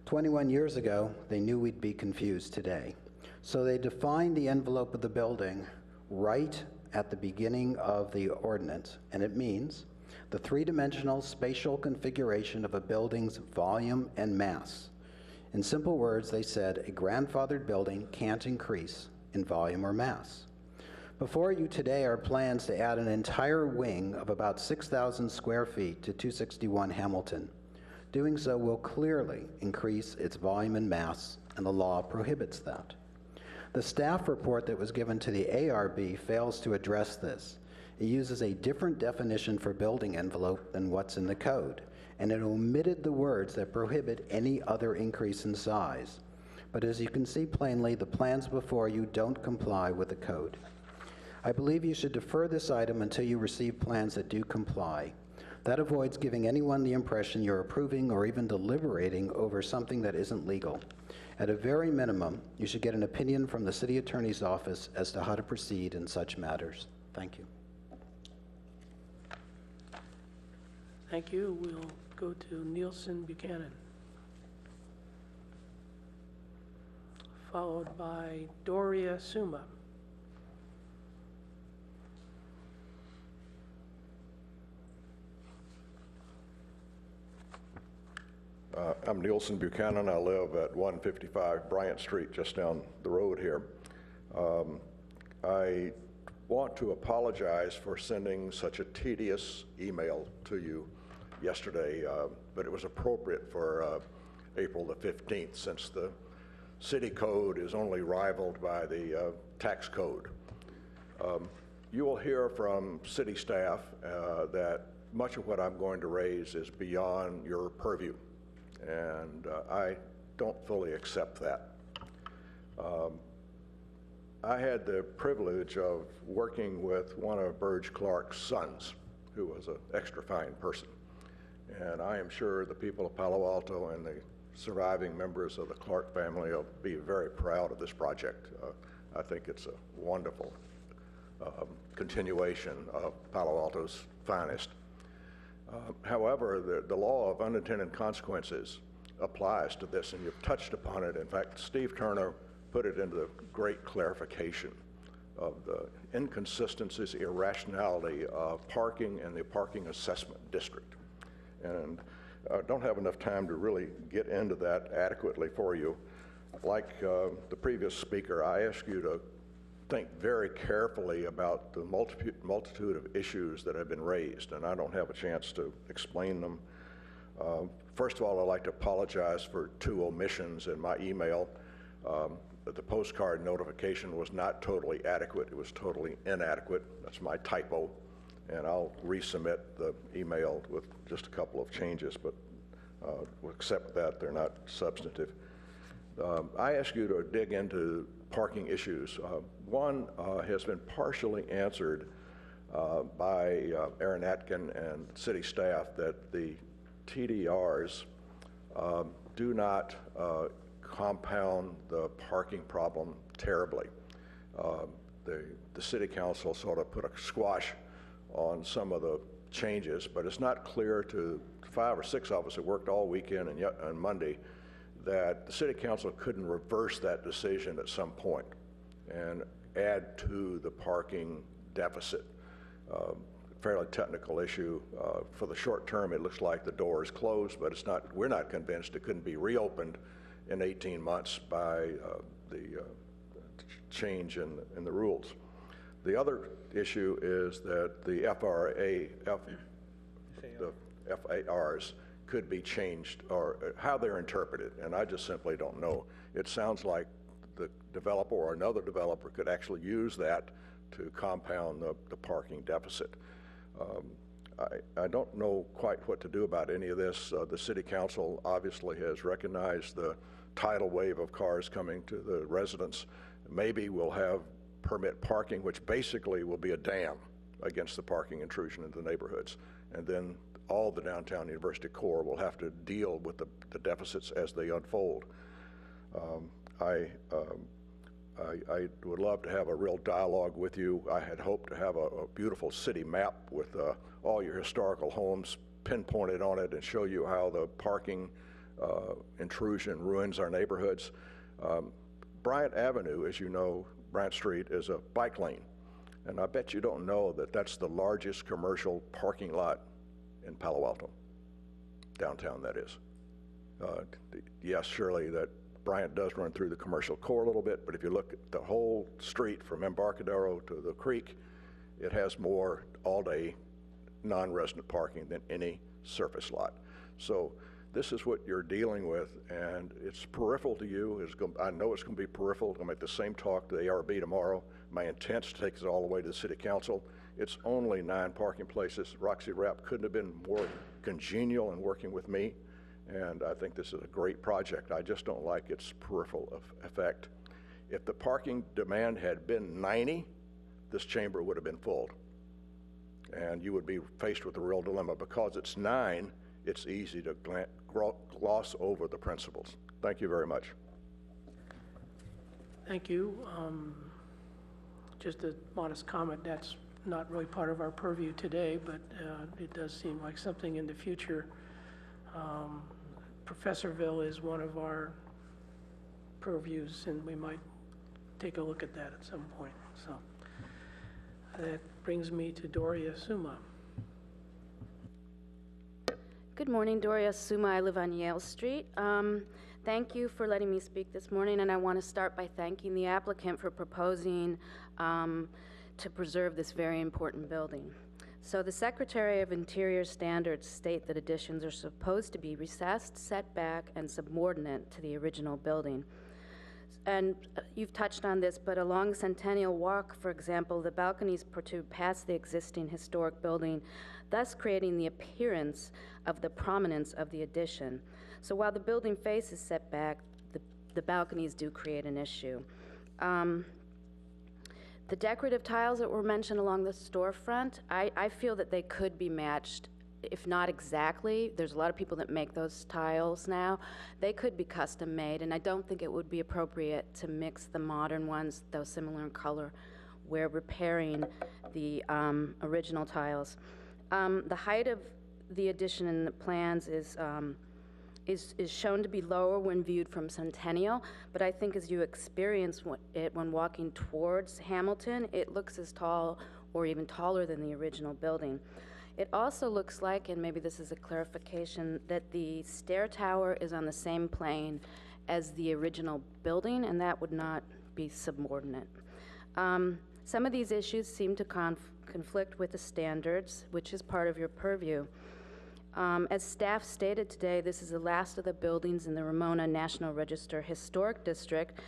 21 years ago, they knew we'd be confused today. So they defined the envelope of the building right at the beginning of the ordinance, and it means the three-dimensional spatial configuration of a building's volume and mass. In simple words, they said a grandfathered building can't increase in volume or mass. Before you today are plans to add an entire wing of about 6,000 square feet to 261 Hamilton. Doing so will clearly increase its volume and mass, and the law prohibits that. The staff report that was given to the ARB fails to address this. It uses a different definition for building envelope than what's in the code, and it omitted the words that prohibit any other increase in size. But as you can see plainly, the plans before you don't comply with the code. I believe you should defer this item until you receive plans that do comply. That avoids giving anyone the impression you're approving or even deliberating over something that isn't legal. At a very minimum, you should get an opinion from the City Attorney's Office as to how to proceed in such matters. Thank you. Thank you. We'll go to Nielsen Buchanan, followed by Doria Suma. I'm Nielsen Buchanan. I live at 155 Bryant Street, just down the road here. I want to apologize for sending such a tedious email to you yesterday, but it was appropriate for April the 15th, since the city code is only rivaled by the tax code. You will hear from city staff that much of what I'm going to raise is beyond your purview, and I don't fully accept that. I had the privilege of working with one of Burge Clark's sons, who was an extra fine person. And I am sure the people of Palo Alto and the surviving members of the Clark family will be very proud of this project. I think it's a wonderful continuation of Palo Alto's finest. However, the law of unintended consequences applies to this, and you've touched upon it. In fact, Steve Turner put it into the great clarification of the inconsistencies, irrationality of parking in the parking assessment district. And I don't have enough time to really get into that adequately for you. Like the previous speaker, I ask you to think very carefully about the multitude of issues that have been raised, and I don't have a chance to explain them. First of all, I'd like to apologize for 2 omissions in my email. The postcard notification was not totally adequate. It was totally inadequate. That's my typo, and I'll resubmit the email with just a couple of changes, but we'll accept that they're not substantive. I ask you to dig into parking issues. One has been partially answered by Aaron Atkin and city staff, that the TDRs do not compound the parking problem terribly. The city council sort of put a squash on some of the changes, but it's not clear to 5 or 6 of us that worked all weekend and yet on Monday that the city council couldn't reverse that decision at some point and add to the parking deficit. Fairly technical issue. For the short term, it looks like the door is closed, but it's not. We're not convinced it couldn't be reopened in 18 months by the change in the rules. The other issue is that the FARs could be changed, or how they're interpreted, and I just simply don't know. It sounds like the developer or another developer could actually use that to compound the parking deficit. I don't know quite what to do about any of this. The city council obviously has recognized the tidal wave of cars coming to the residents. Maybe we'll have permit parking, which basically will be a dam against the parking intrusion into the neighborhoods. And then all the downtown University core will have to deal with the deficits as they unfold. I would love to have a real dialogue with you. I had hoped to have a beautiful city map with all your historical homes pinpointed on it and show you how the parking intrusion ruins our neighborhoods. Bryant Avenue, as you know, Bryant Street is a bike lane. And I bet you don't know that that's the largest commercial parking lot in Palo Alto, downtown that is. Yes, surely that Bryant does run through the commercial core a little bit, but if you look at the whole street from Embarcadero to the creek, it has more all-day non-resident parking than any surface lot. So this is what you're dealing with, and it's peripheral to you. I know it's going to be peripheral. I'm going to make the same talk to the ARB tomorrow. My intent is to take it all the way to the city council. It's only 9 parking places. Roxy Rapp couldn't have been more congenial in working with me, and I think this is a great project. I just don't like its peripheral effect. If the parking demand had been 90, this chamber would have been full, and you would be faced with a real dilemma. Because it's 9, it's easy to gloss over the principles. Thank you very much. Thank you. Just a modest comment, that's not really part of our purview today, but it does seem like something in the future. Professorville is one of our purviews, and we might take a look at that at some point. So that brings me to Doria Suma. Good morning, Doria Suma. I live on Yale Street. Thank you for letting me speak this morning, and I want to start by thanking the applicant for proposing to preserve this very important building. So the Secretary of Interior standards state that additions are supposed to be recessed, set back, and subordinate to the original building. And you've touched on this, but along Centennial Walk, for example, the balconies protrude past the existing historic building, thus creating the appearance of the prominence of the addition. So while the building face is set back, the balconies do create an issue. The decorative tiles that were mentioned along the storefront, I feel that they could be matched, if not exactly. There's a lot of people that make those tiles now. They could be custom made, and I don't think it would be appropriate to mix the modern ones, though similar in color, where repairing the original tiles. The height of the addition in the plans is shown to be lower when viewed from Centennial, but I think as you experience it when walking towards Hamilton, it looks as tall or even taller than the original building. It also looks like, and maybe this is a clarification, that the stair tower is on the same plane as the original building, and that would not be subordinate. Some of these issues seem to conflict with the standards, which is part of your purview. As staff stated today, this is the last of the buildings in the Ramona National Register Historic District,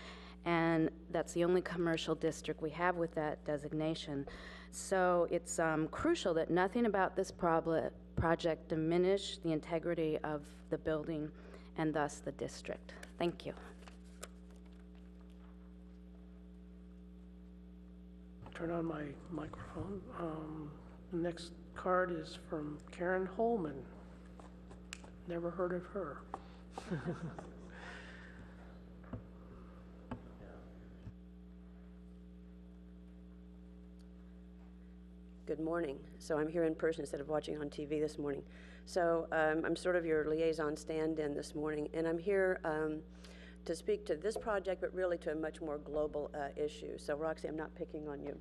and that's the only commercial district we have with that designation. So it's crucial that nothing about this project diminish the integrity of the building and thus the district. Thank you. Turn on my microphone. The next card is from Karen Holman. Never heard of her. Good morning. So I'm here in person instead of watching on TV this morning. So I'm sort of your liaison stand-in this morning, and I'm here to speak to this project, but really to a much more global issue. So Roxy, I'm not picking on you.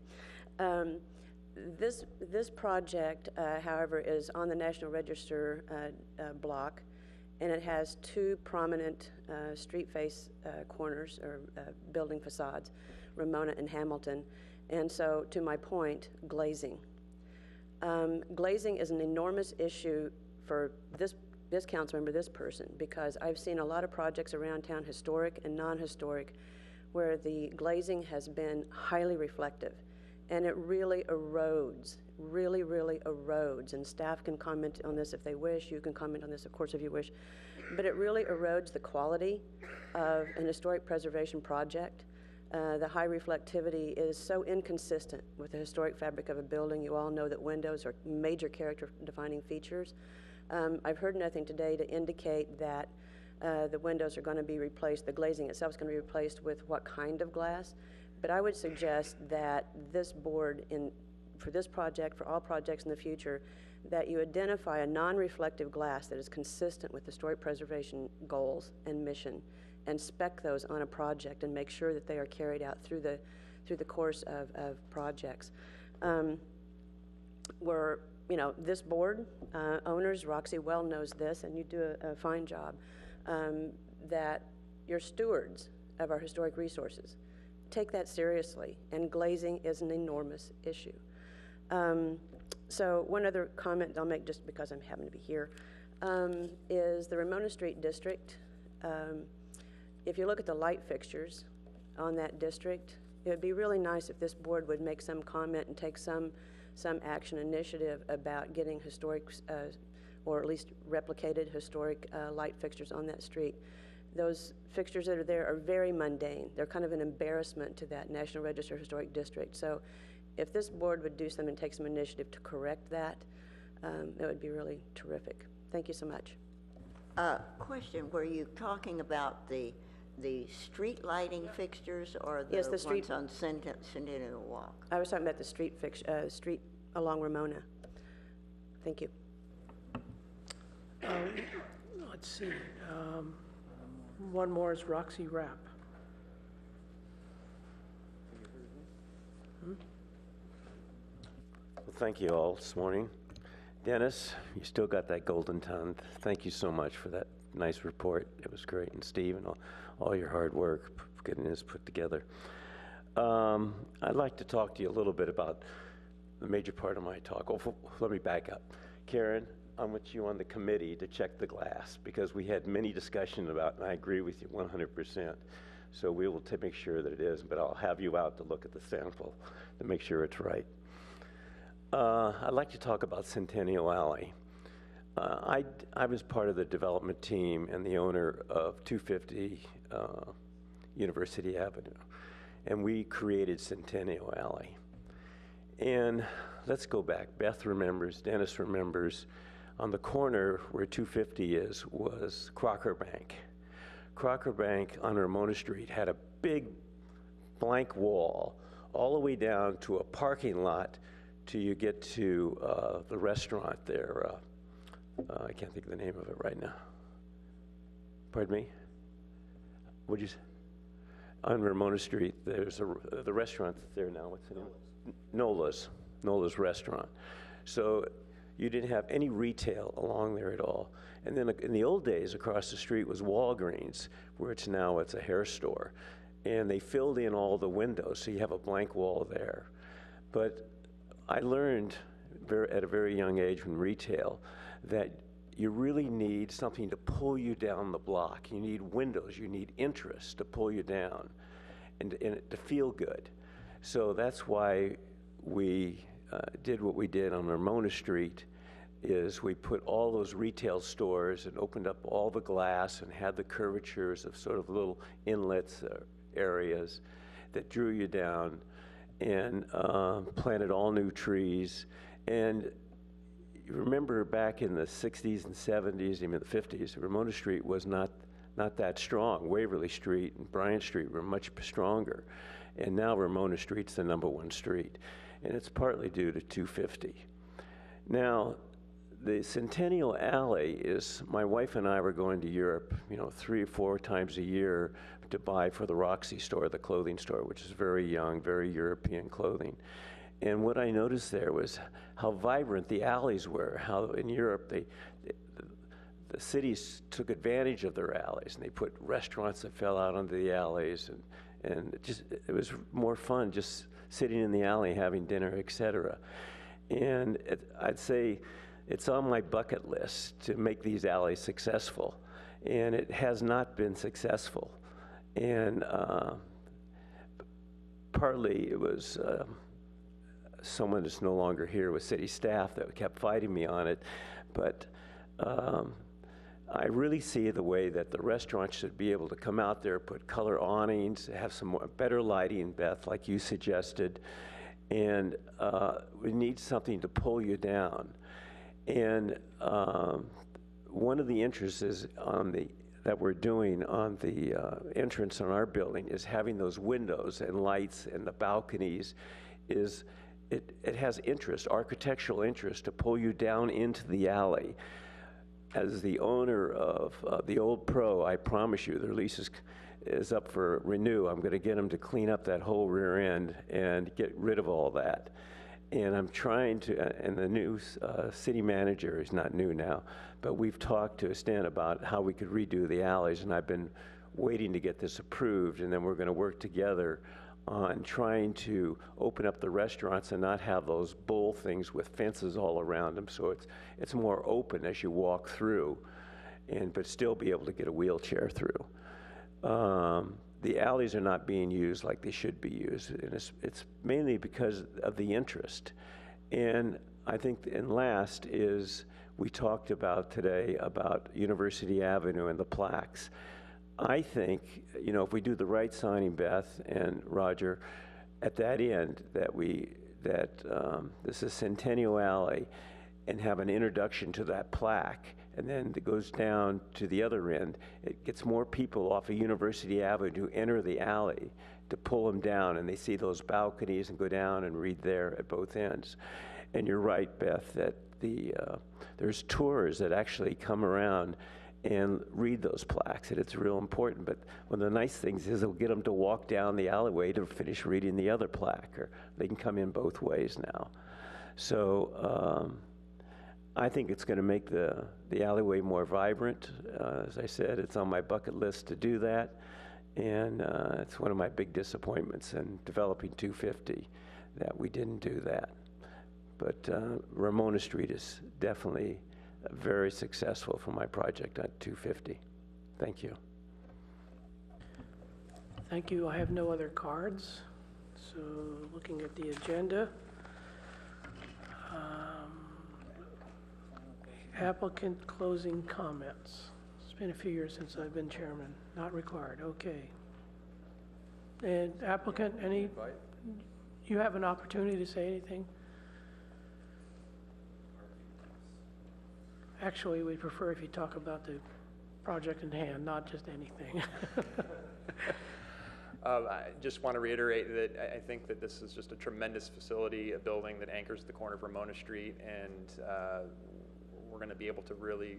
This project, however, is on the National Register block, and it has two prominent street face corners or building facades, Ramona and Hamilton. And so, to my point, glazing. Glazing is an enormous issue for this council member, this person, because I've seen a lot of projects around town, historic and non-historic, where the glazing has been highly reflective, and it really erodes, really erodes, and staff can comment on this if they wish, you can comment on this, of course, if you wish, but it really erodes the quality of an historic preservation project. The high reflectivity is so inconsistent with the historic fabric of a building. You all know that windows are major character-defining features. I've heard nothing today to indicate that the windows are going to be replaced, the glazing itself is going to be replaced with what kind of glass. But I would suggest that this board, for this project, for all projects in the future, that you identify a non-reflective glass that is consistent with historic preservation goals and mission, and spec those on a project and make sure that they are carried out through the course of projects. This board, owners, Roxy well knows this, and you do a fine job, that you're stewards of our historic resources. Take that seriously, and glazing is an enormous issue. So one other comment I'll make, just because I happen to be here, is the Ramona Street District. If you look at the light fixtures on that district, it would be really nice if this board would make some comment and take some action initiative about getting historic, or at least replicated historic light fixtures on that street. Those fixtures that are there are very mundane. They're kind of an embarrassment to that National Register Historic District. So if this board would do something and take some initiative to correct that, it would be really terrific. Thank you so much. Question, were you talking about the street lighting fixtures or the, yes, the street, ones on Centennial Walk? I was talking about the street along Ramona. Thank you. Let's see. One more is Roxy Rapp. Well, thank you all this morning. Dennis, you still got that golden tongue. Thank you so much for that nice report. It was great. And Steve, and all your hard work getting this put together. I'd like to talk to you a little bit about the major part of my talk. Oh, let me back up. Karen, I'm with you on the committee to check the glass, because we had many discussions about, and I agree with you 100%. So we will make sure that it is, but I'll have you out to look at the sample to make sure it's right. I'd like to talk about Centennial Alley. I was part of the development team and the owner of 250 University Avenue, and we created Centennial Alley. And let's go back. Beth remembers, Dennis remembers, on the corner where 250 is was Crocker Bank. Crocker Bank on Ramona Street had a big blank wall all the way down to a parking lot till you get to the restaurant there. I can't think of the name of it right now. Pardon me? What'd you say? On Ramona Street, there's the restaurant that's there now. What's the name? Nola's restaurant. So you didn't have any retail along there at all. And then in the old days, across the street was Walgreens, where it's a hair store. and they filled in all the windows, so you have a blank wall there. But I learned at a very young age in retail that you really need something to pull you down the block. You need windows, you need interest to pull you down and to feel good. So that's why we did what we did on Ramona Street, is we put all those retail stores and opened up all the glass and had the curvatures of sort of little inlets areas that drew you down, and planted all new trees. And you remember back in the 60s and 70s, even the 50s, Ramona Street was not that strong. Waverly Street and Bryant Street were much stronger. And now Ramona Street's the #1 street. And it's partly due to 250. Now, the Centennial Alley is, my wife and I were going to Europe, 3 or 4 times a year to buy for the Roxy store, the clothing store, which is very young, very European clothing. And what I noticed there was how vibrant the alleys were, how in Europe the cities took advantage of their alleys, and they put restaurants that fell out onto the alleys, and it was more fun just sitting in the alley, having dinner, etc. And I'd say it's on my bucket list to make these alleys successful, and it has not been successful. And partly it was someone that's no longer here with city staff that kept fighting me on it, but I really see the way that the restaurants should be able to come out there, put color awnings, have some better lighting, Beth, like you suggested, and we need something to pull you down. And one of the interests is that we're doing on the entrance on our building is having those windows and lights and the balconies. It has interest, architectural interest, to pull you down into the alley. As the owner of the Old Pro, I promise you, their lease is up for renew. I'm going to get them to clean up that whole rear end and get rid of all that. And I'm trying to, and the new city manager is not new now, but we've talked to Stan about how we could redo the alleys, and I've been waiting to get this approved, and then we're going to work together on trying to open up the restaurants and not have those bowl things with fences all around them, so it's more open as you walk through, but still be able to get a wheelchair through. The alleys are not being used like they should be used, and it's mainly because of the interest. And I think, and last is, we talked about today about University Avenue and the plaques. I think, if we do the right signing, Beth and Roger, at that end, this is Centennial Alley, and have an introduction to that plaque, and then it goes down to the other end. It gets more people off of University Avenue enter the alley to pull them down, and they see those balconies and go down and read there at both ends. And you're right, Beth, that there's tours that actually come around and read those plaques, and it's real important. But one of the nice things is it'll get them to walk down the alleyway to finish reading the other plaque, or they can come in both ways now. So I think it's going to make the alleyway more vibrant. As I said, it's on my bucket list to do that, and it's one of my big disappointments in developing 250 that we didn't do that. But Ramona Street is definitely very successful for my project at 250. Thank you. Thank you. I have no other cards. So looking at the agenda, applicant closing comments. It's been a few years since I've been chairman. Not required. Okay. And applicant, you have an opportunity to say anything? Actually, we prefer if you talk about the project in hand, not just anything. I just want to reiterate that I think that this is just a tremendous facility, a building that anchors the corner of Ramona Street, and we're going to be able to really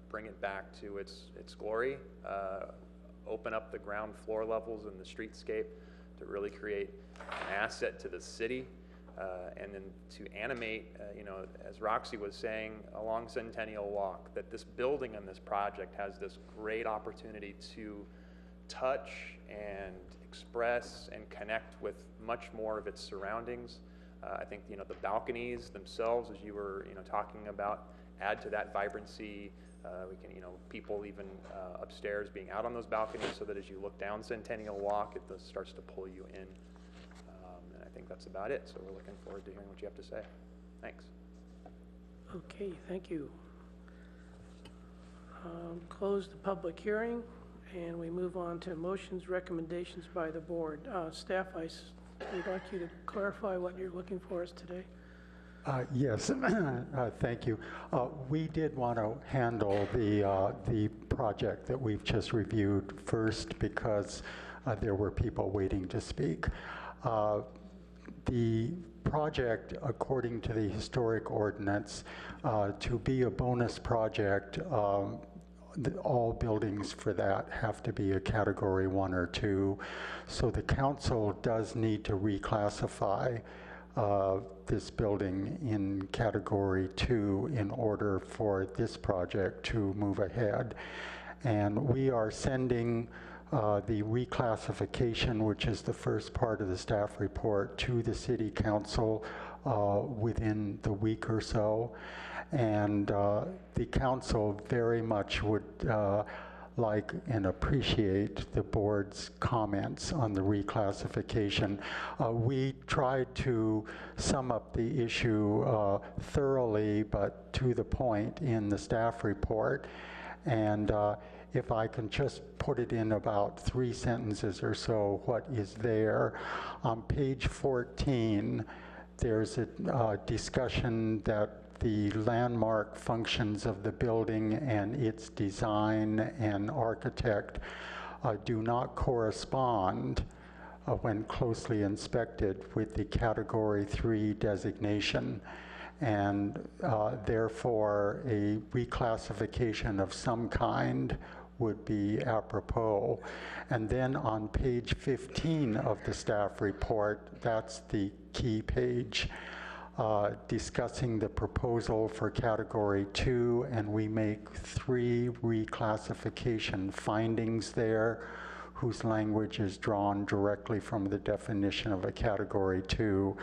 bring it back to its glory, open up the ground floor levels in the streetscape to really create an asset to the city. And then to animate, as Roxy was saying, along Centennial Walk, that this building and this project has this great opportunity to touch and express and connect with much more of its surroundings. I think, the balconies themselves, as you were, talking about, add to that vibrancy. We can, people even upstairs being out on those balconies, so that as you look down Centennial Walk, it starts to pull you in. And I think that's about it. So we're looking forward to hearing what you have to say. Thanks. Okay, thank you. Close the public hearing, and we move on to motions, recommendations by the board. Staff, we'd like you to clarify what you're looking for us today. Yes, thank you. We did want to handle the project that we've just reviewed first because there were people waiting to speak. The project, according to the historic ordinance, to be a bonus project, all buildings for that have to be a category 1 or 2. So the council does need to reclassify this building in category 2 in order for this project to move ahead. And we are sending the reclassification, which is the first part of the staff report, to the city council within the week or so. And the council very much would like and appreciate the board's comments on the reclassification. We tried to sum up the issue thoroughly but to the point in the staff report. And if I can just put it in about 3 sentences or so, what is there. On page 14, there's a discussion that the landmark functions of the building and its design and architect do not correspond when closely inspected with the category 3 designation. And therefore a reclassification of some kind would be apropos. And then on page 15 of the staff report, that's the key page, discussing the proposal for category 2, and we make 3 reclassification findings there whose language is drawn directly from the definition of a category 2.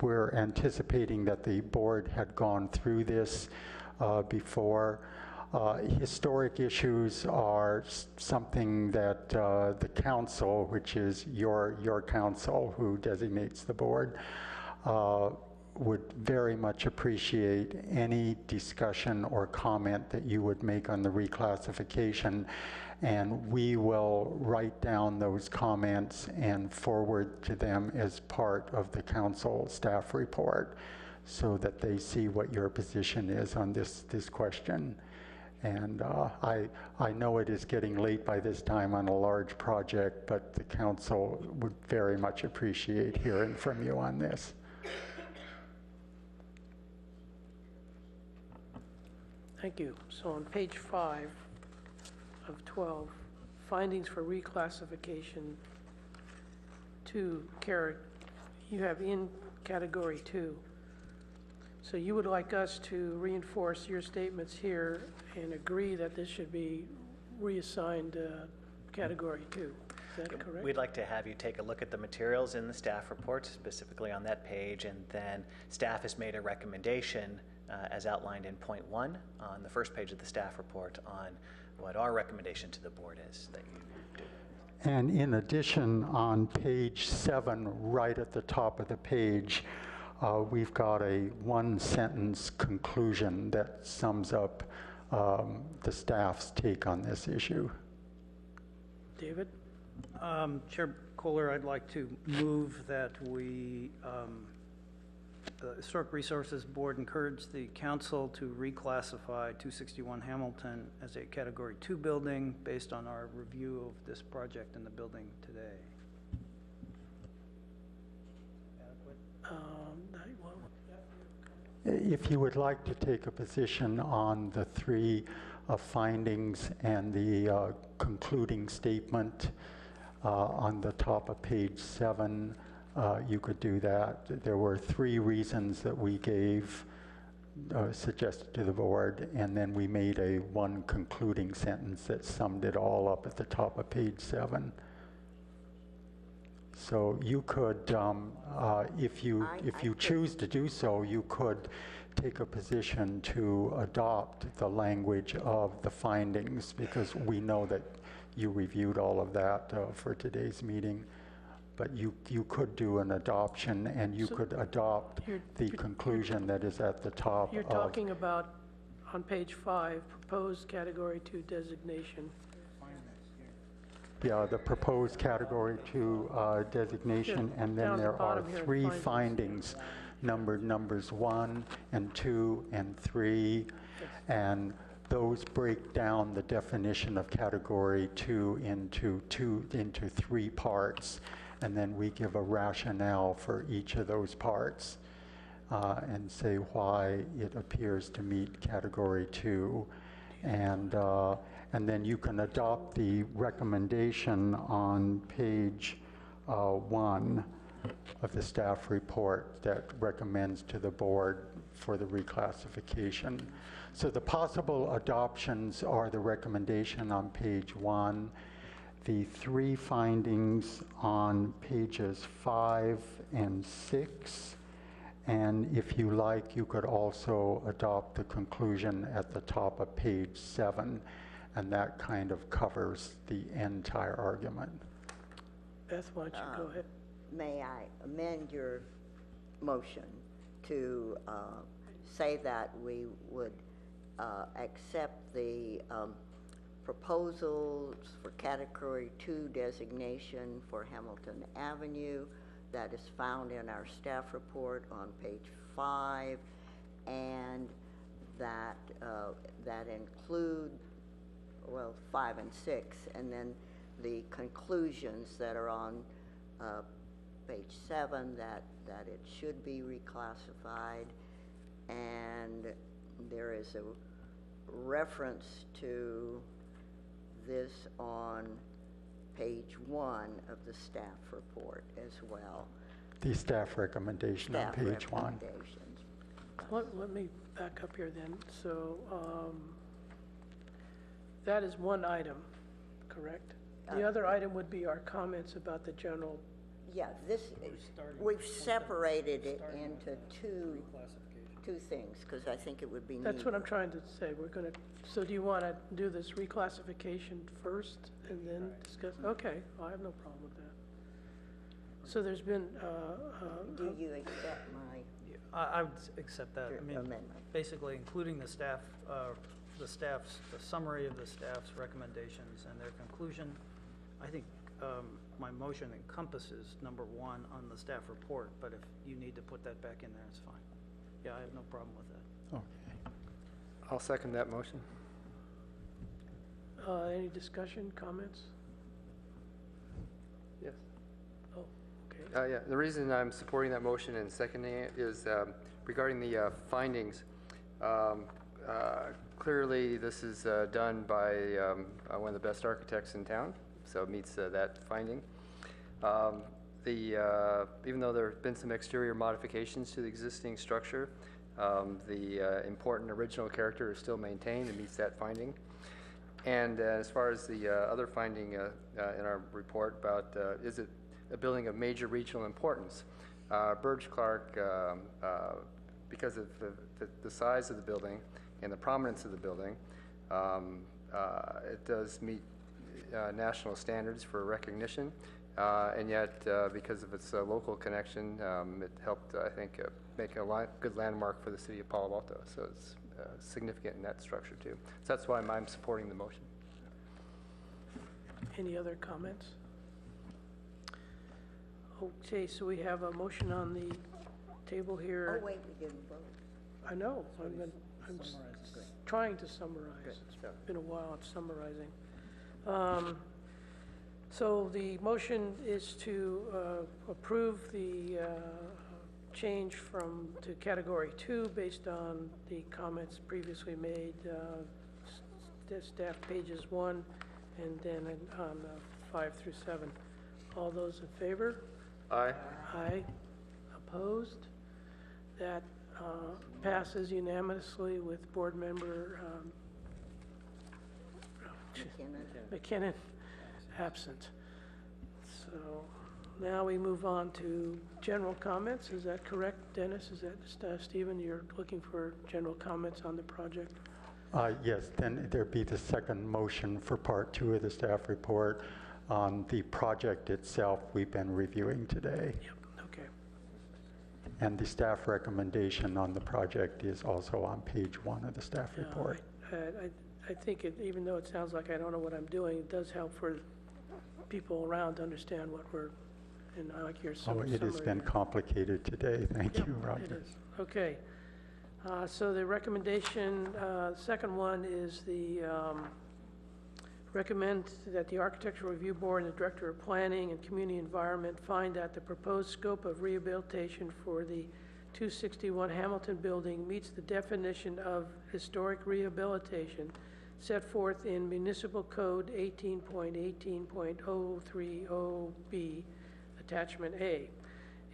We're anticipating that the board had gone through this before. Historic issues are something that the council, which is your council who designates the board, would very much appreciate any discussion or comment that you would make on the reclassification, and we will write down those comments and forward to them as part of the council staff report so that they see what your position is on this question. And I know it is getting late by this time on a large project, but the council would very much appreciate hearing from you on this. Thank you. So on page 5 of 12, findings for reclassification to you have in category 2. So you would like us to reinforce your statements here and agree that this should be reassigned category 2. Is that correct? We'd like to have you take a look at the materials in the staff report, specifically on that page, and then staff has made a recommendation as outlined in point 1 on the first page of the staff report on what our recommendation to the board is that you do. And in addition, on page 7, right at the top of the page, we've got a 1-sentence conclusion that sums up the staff's take on this issue. David? Chair Kohler, I'd like to move that we, the Historic Resources Board encourage the council to reclassify 261 Hamilton as a category 2 building based on our review of this project in the building today. If you would like to take a position on the 3 findings and the concluding statement on the top of page 7, you could do that. There were 3 reasons that we gave, suggested to the board, and then we made a 1 concluding sentence that summed it all up at the top of page 7. So you could, if you choose to do so, you could take a position to adopt the language of the findings, because we know that you reviewed all of that for today's meeting. But you could do an adoption, and you could adopt the conclusion that is at the top. You're talking about, on page 5, proposed Category 2 designation. Yeah, the proposed Category 2 designation, and then there are 3 findings, numbered numbers 1 and 2 and 3, and those break down the definition of Category 2 into 3 parts, and then we give a rationale for each of those parts and say why it appears to meet Category 2, and then you can adopt the recommendation on page 1 of the staff report that recommends to the board for the reclassification. So the possible adoptions are the recommendation on page 1, the 3 findings on pages 5 and 6, and if you like, you could also adopt the conclusion at the top of page 7, and that kind of covers the entire argument. Beth, why don't you go ahead? May I amend your motion to say that we would accept the proposals for Category 2 designation for Hamilton Avenue that is found in our staff report on page 5, and that include, well, 5 and 6, and then the conclusions that are on page 7, that it should be reclassified, and there is a reference to this on page 1 of the staff report as well. The staff recommendation on page 1. Let me back up here then. So that is one item, correct? The other item would be our comments about the general. Yeah, we've separated it into two things, because I think it would be neat. That's what I'm trying to say. So do you want to do this reclassification first and then discuss? Okay, I have no problem with that. So there's been. Do you accept my? I would accept that. I mean, amendment. basically including the summary of the staff's recommendations and their conclusion. I think my motion encompasses number 1 on the staff report, but if you need to put that back in there, it's fine. Yeah, I have no problem with that. Okay. I'll second that motion. Any discussion, comments? Yes. Oh, okay. Yeah, the reason I'm supporting that motion and seconding it is regarding the findings. Clearly, this is done by one of the best architects in town, so it meets that finding. Even though there have been some exterior modifications to the existing structure, the important original character is still maintained and meets that finding. And as far as the other finding in our report about is it a building of major regional importance, Burge Clark, because of the size of the building and the prominence of the building, it does meet national standards for recognition. And yet, because of its local connection, it helped, I think, make a good landmark for the city of Palo Alto. So it's significant in that structure, too. So that's why I'm supporting the motion. Any other comments? Okay, so we have a motion on the table here. Oh, wait, we didn't vote. I know. I'm trying to summarize. It's been a while of summarizing. So the motion is to approve the change to Category 2 based on the comments previously made, staff pages 1 and then on 5 through 7. All those in favor? Aye. Aye. Opposed? That passes unanimously with Board Member McKinnon absent. So now we move on to general comments. Is that correct, Dennis? Is that, Stephen, you're looking for general comments on the project? Yes, then there'd be the second motion for part 2 of the staff report on the project itself we've been reviewing today. Yep, okay. And the staff recommendation on the project is also on page 1 of the staff report. I think even though it sounds like I don't know what I'm doing, it does help for people around to understand what we're, and I like your summary. It has been complicated today. Thank you, Roger. It is. Okay. So the recommendation, second one is the recommend that the Architectural Review Board and the Director of Planning and Community Environment find that the proposed scope of rehabilitation for the 261 Hamilton building meets the definition of historic rehabilitation set forth in Municipal Code 18.18.030B, Attachment A,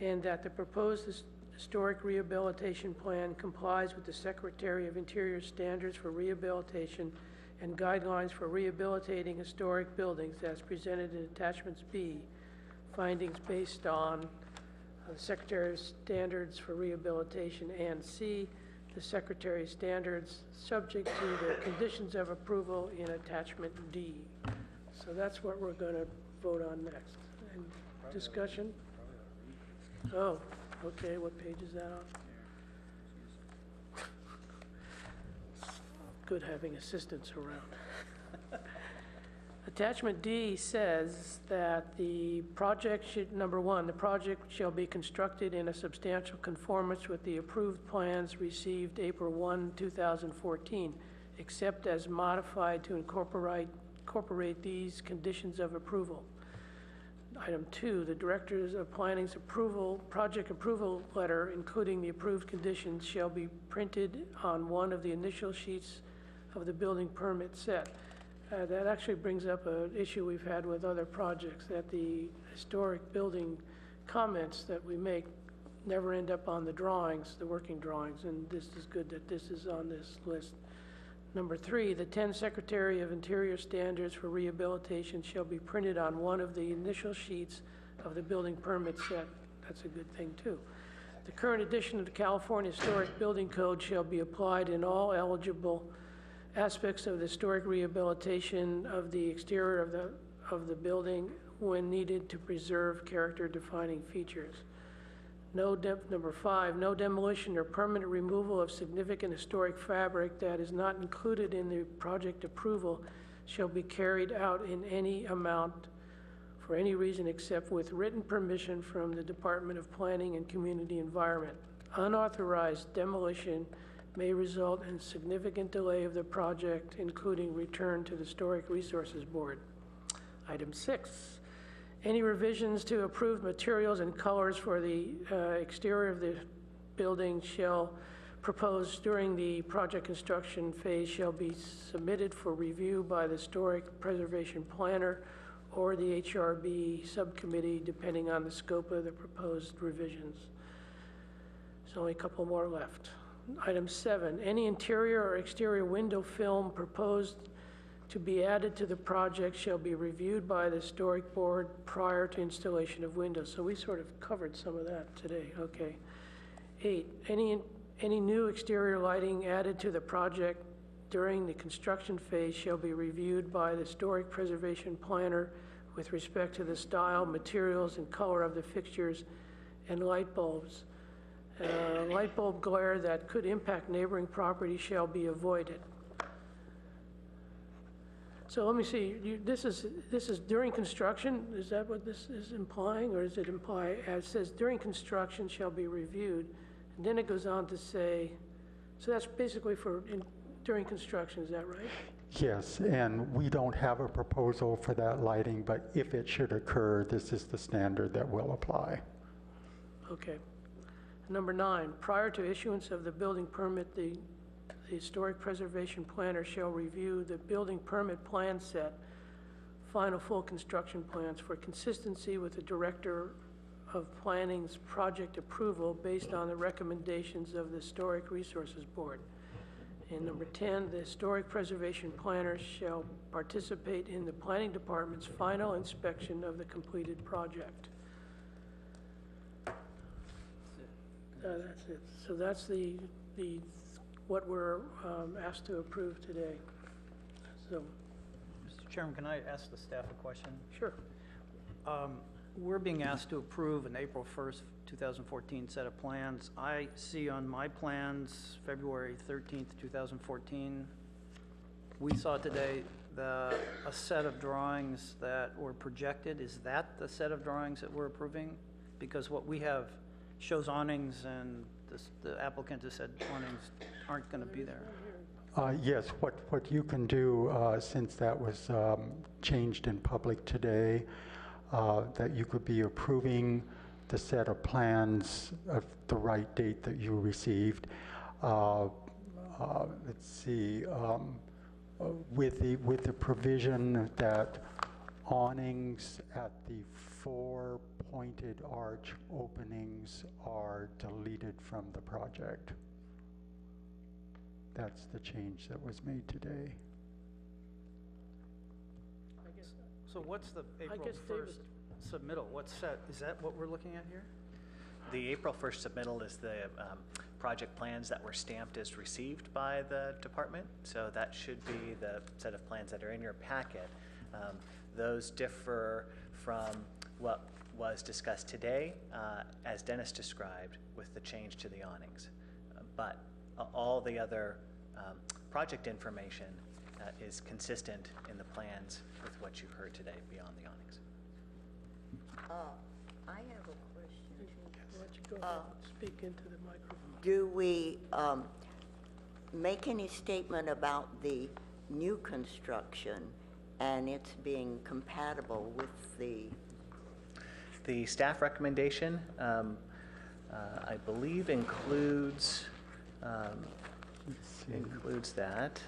and that the proposed historic rehabilitation plan complies with the Secretary of Interior standards for rehabilitation and guidelines for rehabilitating historic buildings as presented in Attachments B, findings based on the Secretary's standards for rehabilitation, and C, the Secretary's standards subject to the conditions of approval in Attachment D. So that's what we're going to vote on next. And discussion? Oh, okay, what page is that on? Good having assistants around. Attachment D says that the project should, number one, the project shall be constructed in a substantial conformance with the approved plans received April 1, 2014, except as modified to incorporate these conditions of approval. Item 2, the Directors of Planning's project approval letter, including the approved conditions, shall be printed on one of the initial sheets of the building permit set. That actually brings up an issue we've had with other projects, that the historic building comments that we make never end up on the drawings, the working drawings, and this is good that this is on this list. Number 3, the 10 Secretary of Interior standards for rehabilitation shall be printed on one of the initial sheets of the building permit set. That's a good thing, too. The current edition of the California Historic Building Code shall be applied in all eligible aspects of the historic rehabilitation of the exterior of the building when needed to preserve character-defining features. Number 5, no demolition or permanent removal of significant historic fabric that is not included in the project approval shall be carried out in any amount for any reason except with written permission from the Department of Planning and Community Environment. Unauthorized demolition may result in significant delay of the project, including return to the Historic Resources Board. Item 6, any revisions to approved materials and colors for the exterior of the building shall proposed during the project construction phase shall be submitted for review by the Historic Preservation Planner or the HRB subcommittee, depending on the scope of the proposed revisions. There's only a couple more left. Item 7, any interior or exterior window film proposed to be added to the project shall be reviewed by the Historic Board prior to installation of windows. So we sort of covered some of that today. Okay. 8, any new exterior lighting added to the project during the construction phase shall be reviewed by the Historic Preservation Planner with respect to the style, materials, and color of the fixtures and light bulbs. Light bulb glare that could impact neighboring property shall be avoided. So let me see, this is during construction? Is that what this is implying, or does it imply, as it says, during construction shall be reviewed, and then it goes on to say, so that's basically for during construction, is that right? Yes, and we don't have a proposal for that lighting, but if it should occur, this is the standard that will apply. Okay. Number 9, prior to issuance of the building permit, the Historic Preservation Planner shall review the building permit plan set, final full construction plans for consistency with the Director of Planning's project approval based on the recommendations of the Historic Resources Board. And number 10, the Historic Preservation Planner shall participate in the Planning Department's final inspection of the completed project. That's it. So that's what we're asked to approve today. So, Mr. Chairman, can I ask the staff a question? sure. We're being asked to approve an April 1st, 2014 set of plans. I see on my plans, February 13th, 2014. We saw today a set of drawings that were projected. Is that the set of drawings that we're approving? Because what we have shows awnings, and the applicant has said awnings aren't going to be there. Yes, what you can do, since that was changed in public today, that you could be approving the set of plans of the right date that you received. Let's see, with the provision that awnings at the 4 pointed arch openings are deleted from the project. That's the change that was made today. So what's the April 1st submittal? What's set? Is that what we're looking at here? The April 1st submittal is the project plans that were stamped as received by the department. So that should be the set of plans that are in your packet. Those differ from what was discussed today, as Dennis described, with the change to the awnings. But all the other project information is consistent in the plans with what you heard today beyond the awnings. I have a question. Why don't you go ahead and speak into the microphone? Do we make any statement about the new construction and it's being compatible with the staff recommendation, I believe includes that.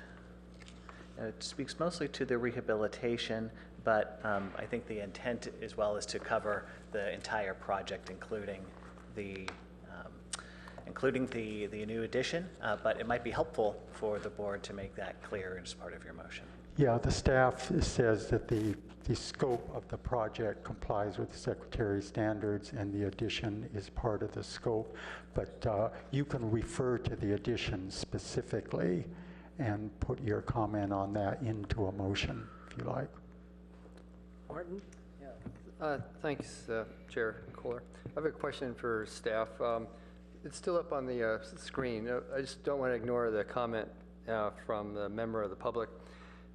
It speaks mostly to the rehabilitation, but I think the intent as well is to cover the entire project, including the new addition, but it might be helpful for the board to make that clear as part of your motion. Yeah, the staff says that the scope of the project complies with the Secretary's standards, and the addition is part of the scope. But you can refer to the addition specifically and put your comment on that into a motion, if you like. Martin? Thanks, Chair Kohler. I have a question for staff. It's still up on the screen. I just don't want to ignore the comment from the member of the public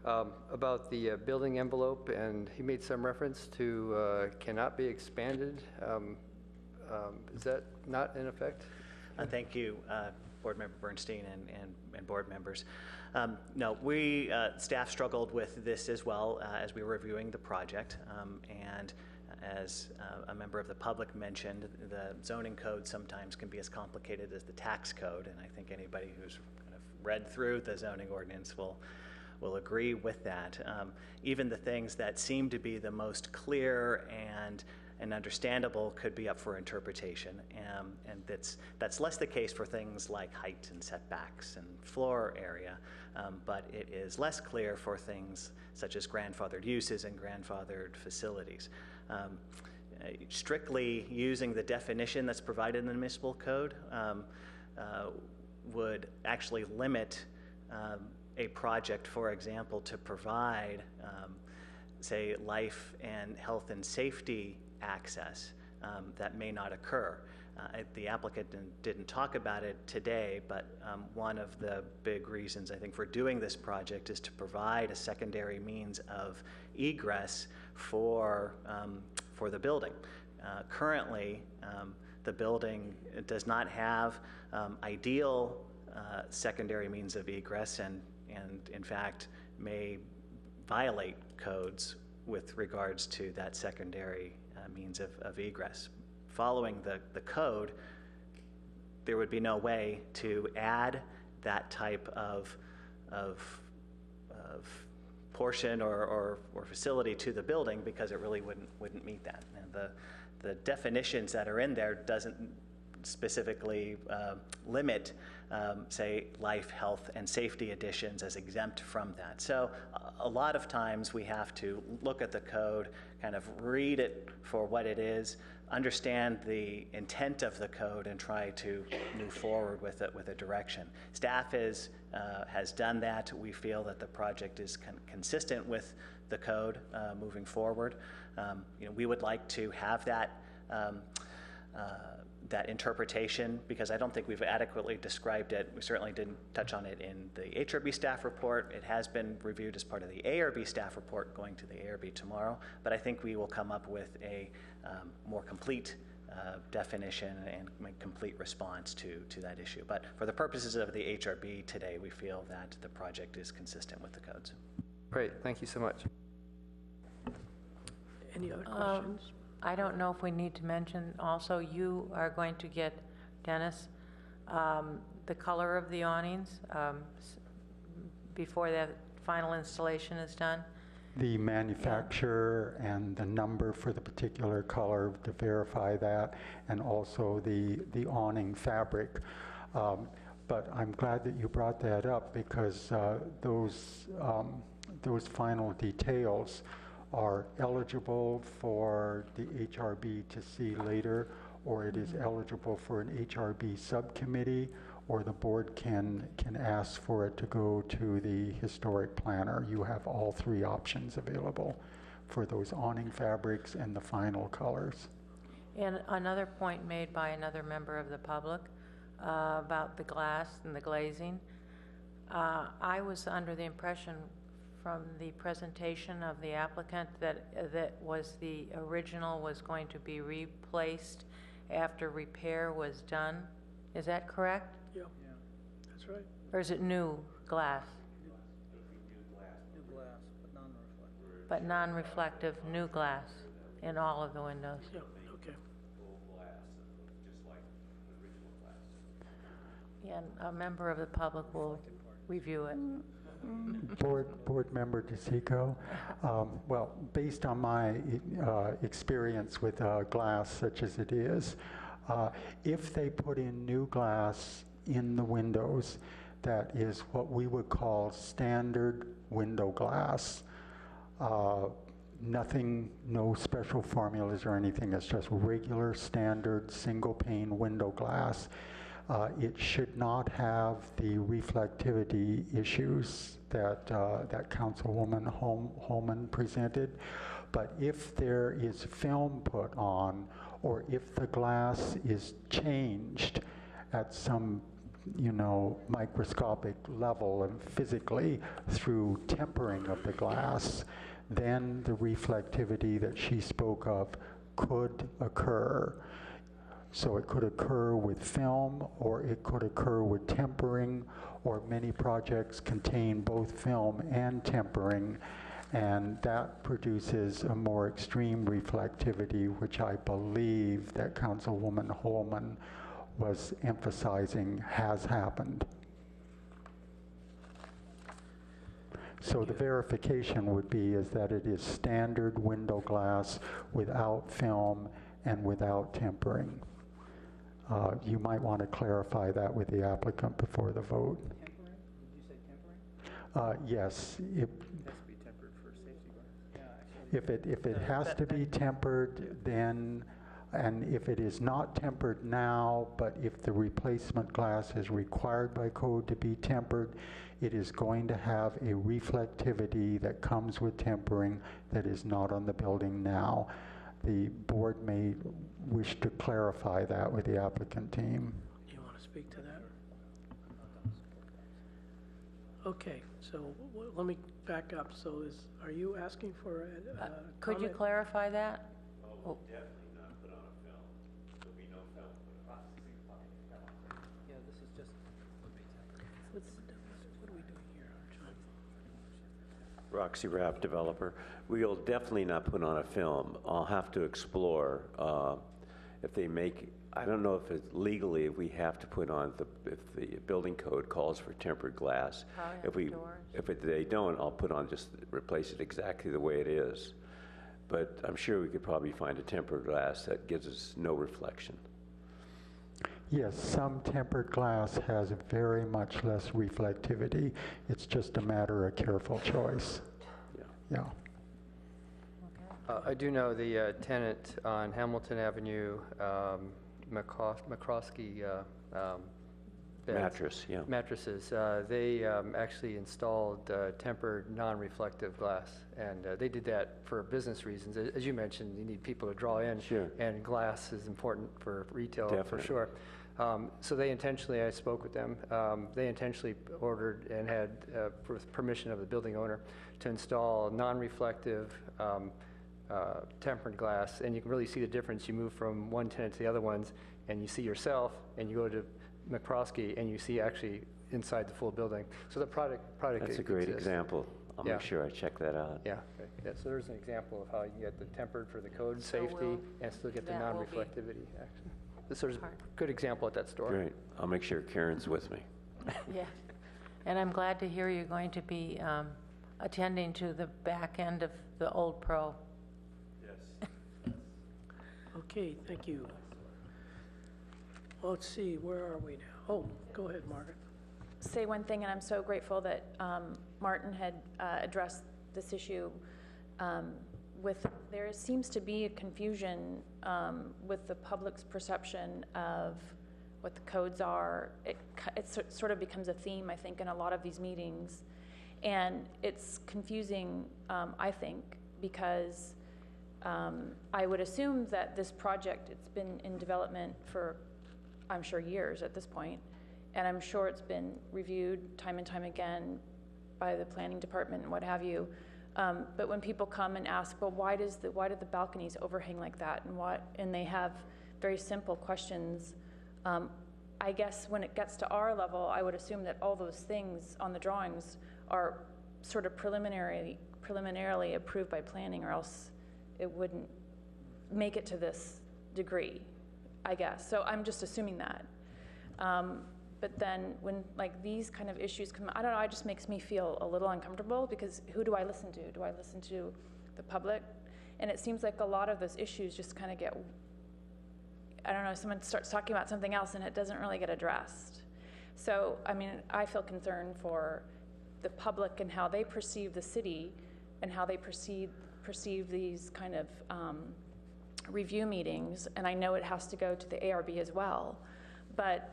about the building envelope, and he made some reference to cannot be expanded. Is that not in effect? Thank you, Board Member Bernstein and board members. No, staff struggled with this as well as we were reviewing the project, and as a member of the public mentioned, the zoning code sometimes can be as complicated as the tax code, and I think anybody who's kind of read through the zoning ordinance will agree with that. Even the things that seem to be the most clear and understandable could be up for interpretation, and that's less the case for things like height and setbacks and floor area, but it is less clear for things such as grandfathered uses and grandfathered facilities. Strictly using the definition that's provided in the municipal code would actually limit a project, for example, to provide, say, life and health and safety access that may not occur. The applicant didn't talk about it today, but one of the big reasons I think for doing this project is to provide a secondary means of egress for the building. Currently, the building does not have ideal secondary means of egress, and in fact may violate codes with regards to that secondary means of egress. Following the code, there would be no way to add that type of portion or facility to the building because it really wouldn't meet that. And the definitions that are in there doesn't specifically limit, say, life, health, and safety additions as exempt from that. So a lot of times we have to look at the code, kind of read it for what it is, understand the intent of the code and try to move forward with it with a direction. Staff has done that. We feel that the project is consistent with the code moving forward. We would like to have that that interpretation, because I don't think we've adequately described it. We certainly didn't touch on it in the HRB staff report. It has been reviewed as part of the ARB staff report going to the ARB tomorrow, but I think we will come up with a more complete definition and complete response to that issue. But for the purposes of the HRB today, we feel that the project is consistent with the codes. Great, thank you so much. Any other questions? I don't know if we need to mention also, you are going to get, Dennis, the color of the awnings before that final installation is done? The manufacturer and the number for the particular color to verify that, and also the awning fabric. But I'm glad that you brought that up, because those final details are eligible for the HRB to see later, or it is eligible for an HRB subcommittee, or the board can ask for it to go to the historic planner. You have all three options available for those awning fabrics and the final colors. And another point made by another member of the public about the glass and the glazing. I was under the impression from the presentation of the applicant that was the original was going to be replaced after repair was done. Is that correct? Yeah, that's right. Or is it new glass? New glass, but non-reflective. But non-reflective, new glass in all of the windows. Yeah, okay. And a member of the public will review it. Board Member DeSico, well, based on my experience with glass such as it is, if they put in new glass in the windows, that is what we would call standard window glass. Nothing, no special formulas or anything, it's just regular standard single pane window glass. It should not have the reflectivity issues that Councilwoman Holman presented. But if there is film put on, or if the glass is changed at some, microscopic level and physically through tempering of the glass, then the reflectivity that she spoke of could occur. So it could occur with film, or it could occur with tempering, or many projects contain both film and tempering, and that produces a more extreme reflectivity, which I believe that Councilwoman Holman was emphasizing has happened. So the verification would be is that it is standard window glass without film and without tempering. You might want to clarify that with the applicant before the vote. Tempering? Did you say tempering? Yes. It has to be tempered for safety reasons. Yeah, If it has to be tempered, then, and if it is not tempered now, but if the replacement glass is required by code to be tempered, it is going to have a reflectivity that comes with tempering that is not on the building now. The board may wish to clarify that with the applicant team. Do you want to speak to that? Okay, so let me back up. So are you asking for a Could you comment? clarify that? Oh, definitely not put on a film. There'll be no film put on. Yeah, this is just. What are we doing here, John? Roxy Rapp, developer. We'll definitely not put on a film. I'll have to explore if they make, I don't know if it's legally, if we have to put on, if the building code calls for tempered glass. If they don't, I'll put on, just replace it exactly the way it is. But I'm sure we could probably find a tempered glass that gives us no reflection. Yes, some tempered glass has very much less reflectivity. It's just a matter of careful choice. Yeah. Yeah. I do know the tenant on Hamilton Avenue, McCroskey Mattress, yeah. mattresses. They actually installed tempered non-reflective glass, and they did that for business reasons. As you mentioned, you need people to draw in, Sure. and glass is important for retail for Definitely. sure. So they intentionally, I spoke with them, they intentionally ordered and had, with permission of the building owner, to install non-reflective tempered glass, and you can really see the difference. You move from one tenant to the other ones, and you see yourself, and you go to McCroskey, and you see actually inside the full building. So the product That's a great exists. example. I'll Yeah. make sure I check that out. Yeah. Yeah. So there's an example of how you get the tempered for the code So safety will- and still get the that will be non-reflectivity. Actually, this is a part. good example at that store. Great. I'll make sure Karen's with me. Yeah. And I'm glad to hear you're going to be attending to the back end of the old Pro. Yes. Okay, thank you. Well, let's see, where are we now? Oh, go ahead, Margaret. Say one thing, and I'm so grateful that Martin had addressed this issue there seems to be a confusion with the public's perception of what the codes are. It sort of becomes a theme, I think, in a lot of these meetings. And it's confusing, I think, because I would assume that this project, it's been in development for, I'm sure, years at this point. And I'm sure it's been reviewed time and time again by the planning department and what have you. But when people come and ask, well, why did the balconies overhang like that, and they have very simple questions, I guess when it gets to our level, I would assume that all those things on the drawings are sort of preliminarily approved by planning, or else it wouldn't make it to this degree, I guess. So I'm just assuming that. But then when like these kind of issues come, I don't know, it just makes me feel a little uncomfortable, because who do I listen to? Do I listen to the public? And it seems like a lot of those issues just kind of get, I don't know, someone starts talking about something else and it doesn't really get addressed. So, I mean, I feel concerned for the public and how they perceive the city and how they perceive these kind of review meetings. And I know it has to go to the ARB as well. But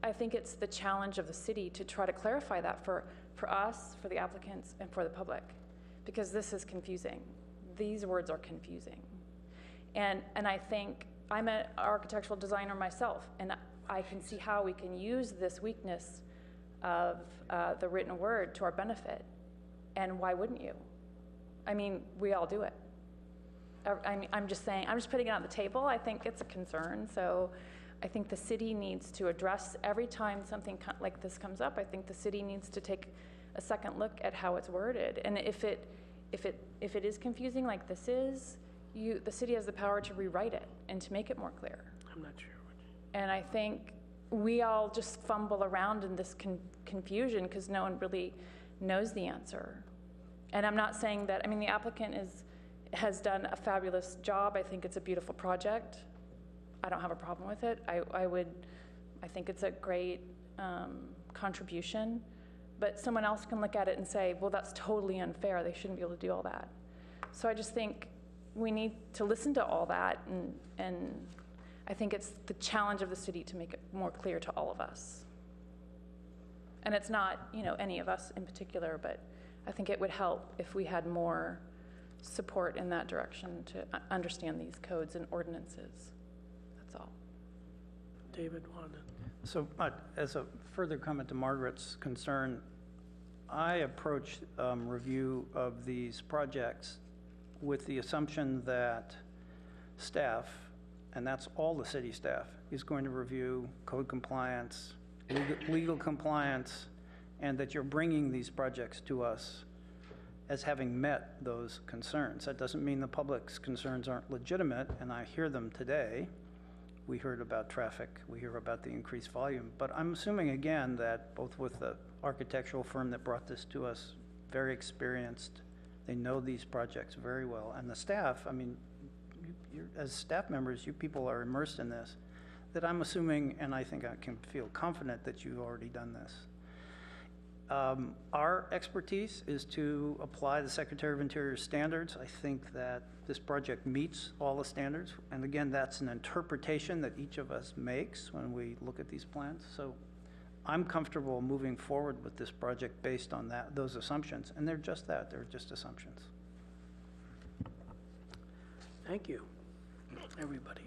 I think it's the challenge of the city to try to clarify that for us, for the applicants, and for the public, because this is confusing. These words are confusing. And I think I'm an architectural designer myself, and I can see how we can use this weakness of the written word to our benefit. And why wouldn't you? I mean, we all do it. I'm just saying, I'm just putting it on the table. I think it's a concern. So I think the city needs to address, every time something like this comes up, I think the city needs to take a second look at how it's worded. And if it is confusing like this is, the city has the power to rewrite it and to make it more clear. I'm not sure. And I think we all just fumble around in this confusion because no one really knows the answer. And I'm not saying that, I mean, the applicant has done a fabulous job. I think it's a beautiful project. I don't have a problem with it. I think it's a great contribution, but someone else can look at it and say, well, that's totally unfair. They shouldn't be able to do all that. So I just think we need to listen to all that, and I think it's the challenge of the city to make it more clear to all of us. And it's not, any of us in particular, but I think it would help if we had more support in that direction to understand these codes and ordinances. That's all. David wanted. So as a further comment to Margaret's concern, I approach review of these projects with the assumption that staff, and that's all the city staff, is going to review code compliance, legal compliance, and that you're bringing these projects to us as having met those concerns. That doesn't mean the public's concerns aren't legitimate, and I hear them today. We heard about traffic, we hear about the increased volume, but I'm assuming again that both with the architectural firm that brought this to us, very experienced, they know these projects very well, and the staff, I mean, as staff members, you people are immersed in this, that I'm assuming, and I think I can feel confident that you've already done this. Our expertise is to apply the Secretary of Interior standards. I think that this project meets all the standards. And again, that's an interpretation that each of us makes when we look at these plans. So I'm comfortable moving forward with this project based on those assumptions. And they're just that, they're just assumptions. Thank you, everybody.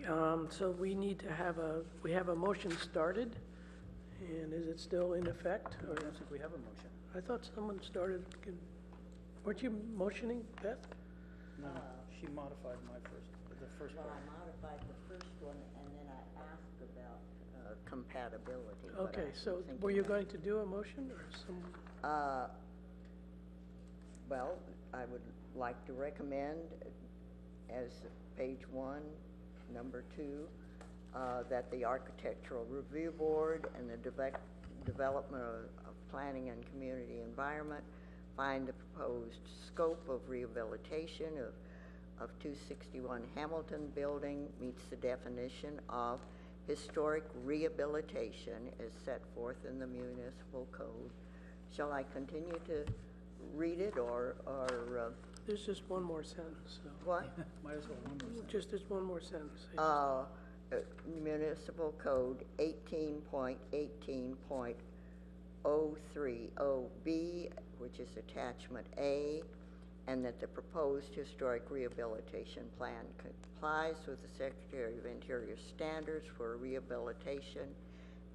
So we need to we have a motion started, and is it still in effect? Or I don't think we have a motion. I thought someone started, weren't you motioning, Beth? No, she modified the first Well, part. I modified the first one, and then I asked about compatibility. but I Okay, so think were you that- going to do a motion or some? Well, I would like to recommend, as page 1, number 2, that the Architectural Review Board and the Development of Planning and Community Environment find the proposed scope of rehabilitation of 261 Hamilton Building meets the definition of historic rehabilitation as set forth in the municipal code. Shall I continue to read it, or There's just one more sentence, so. what? Might as well one more sentence. Just this one more sentence. Municipal Code 18.18.030B, which is attachment A, and that the proposed historic rehabilitation plan complies with the Secretary of Interior standards for rehabilitation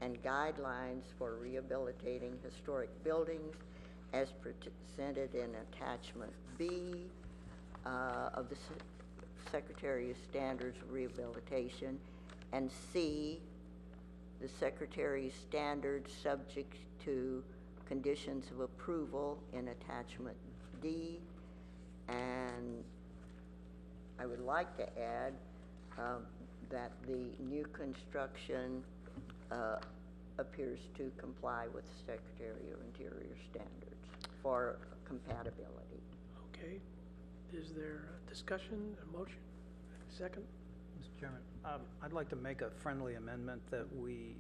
and guidelines for rehabilitating historic buildings as presented in attachment B of the Secretary of Standards of Rehabilitation, and C, the Secretary's standards subject to conditions of approval in attachment D. And I would like to add that the new construction appears to comply with the Secretary of Interior standards for compatibility. Okay. Is there a discussion, a motion? Second? Mr. Chairman, I'd like to make a friendly amendment that we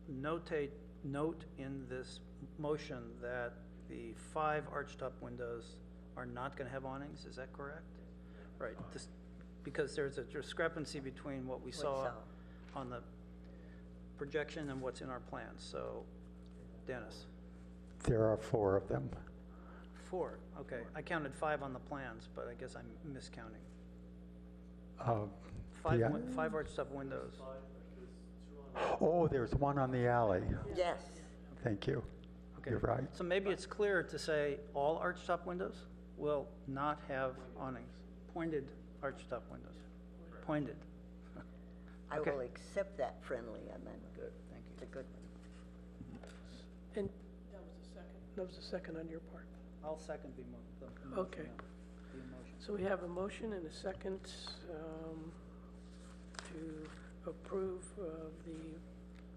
note in this motion that the 5 arched-up windows are not going to have awnings. Is that correct? Right. Because there's a discrepancy between what we saw on the projection and what's in our plans. So, Dennis. There are 4 of them. 4. Okay. I counted 5 on the plans, but I guess I'm miscounting. 5 arched-up windows. Oh, there's one on the alley. Yes. Thank you. Okay. You're right. So maybe it's clear to say all arched-up windows will not have awnings. Pointed arched-up windows. Pointed. I will accept that friendly amendment. Good. Thank you. It's a good one. And that was a second on your part. I'll second the motion. Okay. So we have a motion and a second to approve the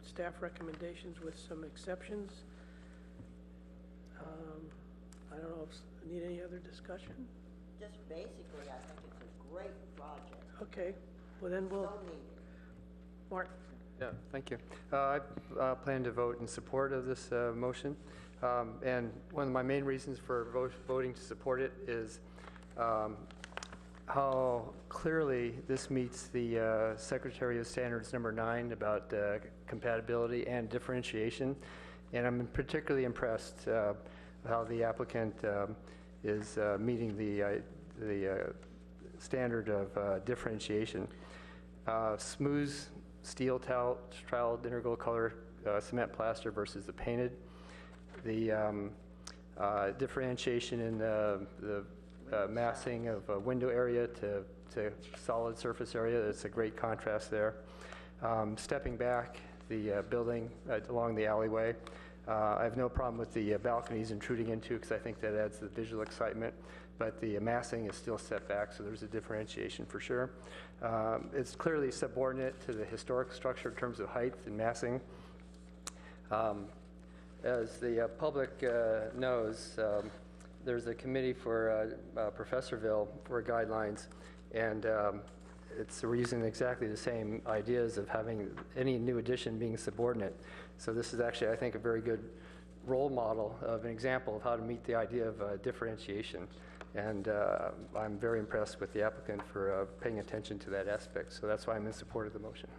staff recommendations with some exceptions. I don't know if need any other discussion? Just basically, I think it's a great project. Okay. Well, then we'll. So needed. Mark. Yeah, thank you. I plan to vote in support of this motion. And one of my main reasons for voting to support it is how clearly this meets the Secretary of Standards number 9 about compatibility and differentiation. And I'm particularly impressed how the applicant is meeting the standard of differentiation. Smooth steel tiled integral color cement plaster versus the painted. The differentiation in the massing of window area to solid surface area, it's a great contrast there. Stepping back the building along the alleyway, I have no problem with the balconies intruding into, because I think that adds the visual excitement, but the massing is still set back, so there's a differentiation for sure. It's clearly subordinate to the historic structure in terms of height and massing. As the public knows, there's a committee for Professorville for guidelines, and we're using exactly the same ideas of having any new addition being subordinate. So this is actually, I think, a very good role model of an example of how to meet the idea of differentiation. And I'm very impressed with the applicant for paying attention to that aspect. So that's why I'm in support of the motion.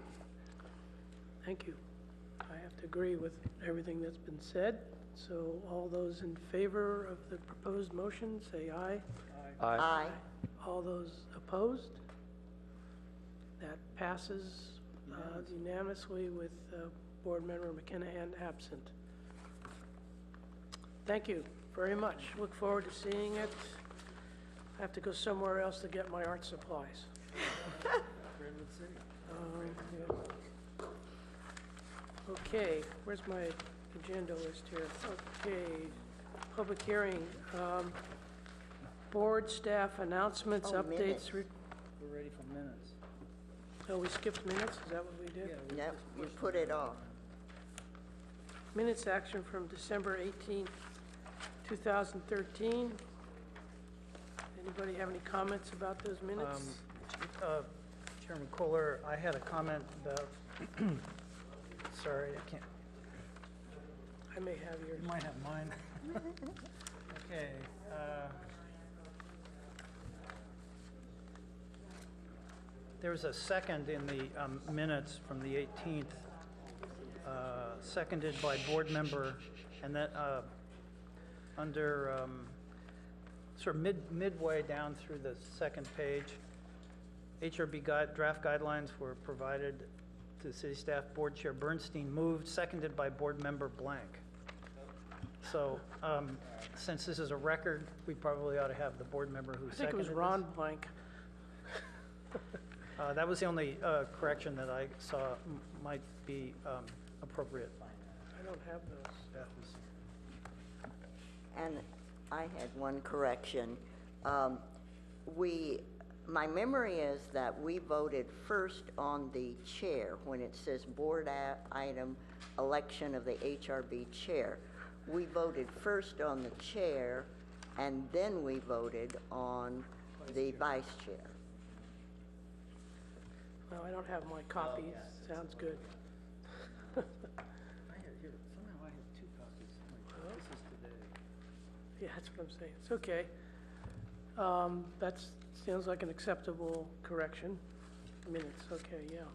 Thank you. I have to agree with everything that's been said. So all those in favor of the proposed motion, say aye. Aye. Aye. All those opposed? That passes unanimously with Board Member McKinahan absent. Thank you very much. Look forward to seeing it. I have to go somewhere else to get my art supplies. Yeah. Okay, where's my agenda list here? Okay, public hearing. Board staff announcements, Oh, updates. minutes. We're ready for minutes. Oh, we skipped minutes? Is that what we did? No, you put it off. Minutes action from December 18th, 2013. Anybody have any comments about those minutes? Chairman Kohler, I had a comment about, sorry, I can't, I may have yours. you might have mine. Okay. There was a second in the minutes from the 18th, seconded by board member, and that under sort of midway down through the second page, HRB draft guidelines were provided to the city staff. Board Chair Bernstein moved, seconded by board member blank. So since this is a record, we probably ought to have the board member who I think it seconded was this. Ron Blank. That was the only correction that I saw might be appropriate. I don't have those. And I had one correction. My memory is that we voted first on the chair when it says board item election of the HRB chair. We voted first on the chair, and then we voted on the vice chair. No, I don't have my copy. Sounds good. I had here, somehow I have two copies. This is today. Yeah, that's what I'm saying. It's okay. That sounds like an acceptable correction. Minutes, okay, yeah.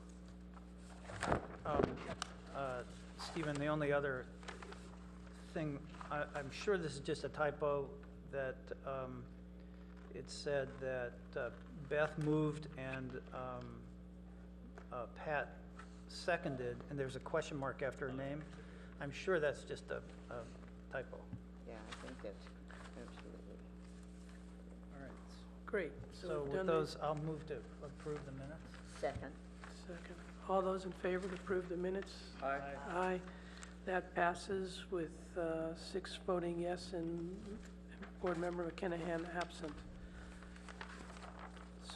Stephen, the only other thing, I'm sure this is just a typo, that it said that Beth moved and Pat seconded, and there's a question mark after her name. I'm sure that's just a typo. Yeah, I think that's absolutely. All right. Great. So we've with done those, I'll move to approve the minutes. Second. Second. All those in favor to approve the minutes? Aye. Aye. That passes with 6 voting yes and Board Member McKinahan absent.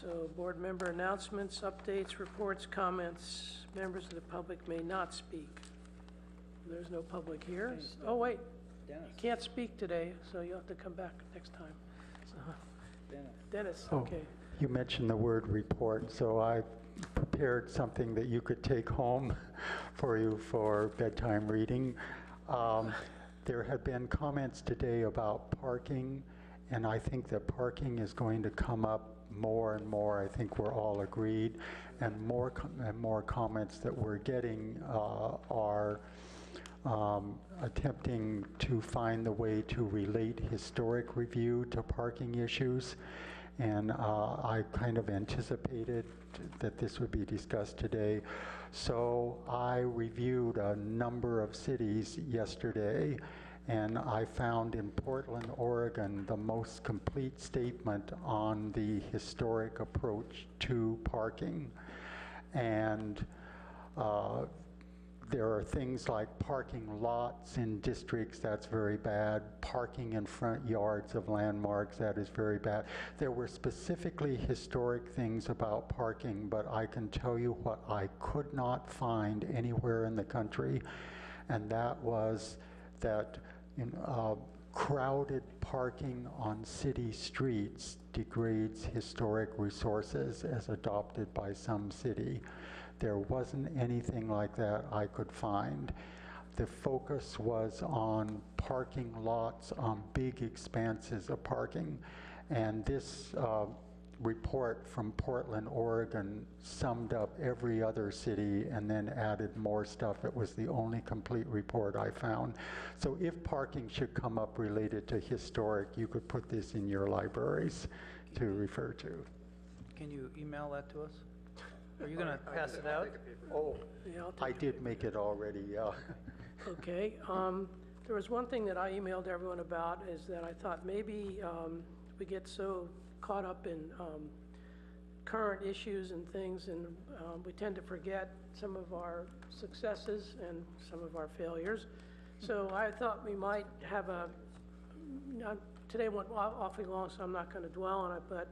So board member announcements, updates, reports, comments. Members of the public may not speak. There's no public here. Oh, wait. You can't speak today, so you'll have to come back next time. So, Dennis, okay. You mentioned the word report, so I prepared something that you could take home for you for bedtime reading. There have been comments today about parking, and I think that parking is going to come up more and more. I think we're all agreed, and more comments that we're getting are attempting to find the way to relate historic review to parking issues. And I kind of anticipated that this would be discussed today. So I reviewed a number of cities yesterday, and I found in Portland, Oregon, the most complete statement on the historic approach to parking. And there are things like parking lots in districts, that's very bad. Parking in front yards of landmarks, that is very bad. There were specifically historic things about parking, but I can tell you what I could not find anywhere in the country, and that was that crowded parking on city streets degrades historic resources as adopted by some city. There wasn't anything like that I could find. The focus was on parking lots on big expanses of parking. And this report from Portland, Oregon summed up every other city and then added more stuff. It was the only complete report I found. So if parking should come up related to historic, you could put this in your libraries to refer to. Can you email that to us? Are you going to pass it out? Oh, Yeah, I'll I take did make it already, yeah. Okay. There was one thing that I emailed everyone about is that I thought maybe we get so caught up in current issues and things, and we tend to forget some of our successes and some of our failures. So I thought we might have today went awfully long, so I'm not going to dwell on it, but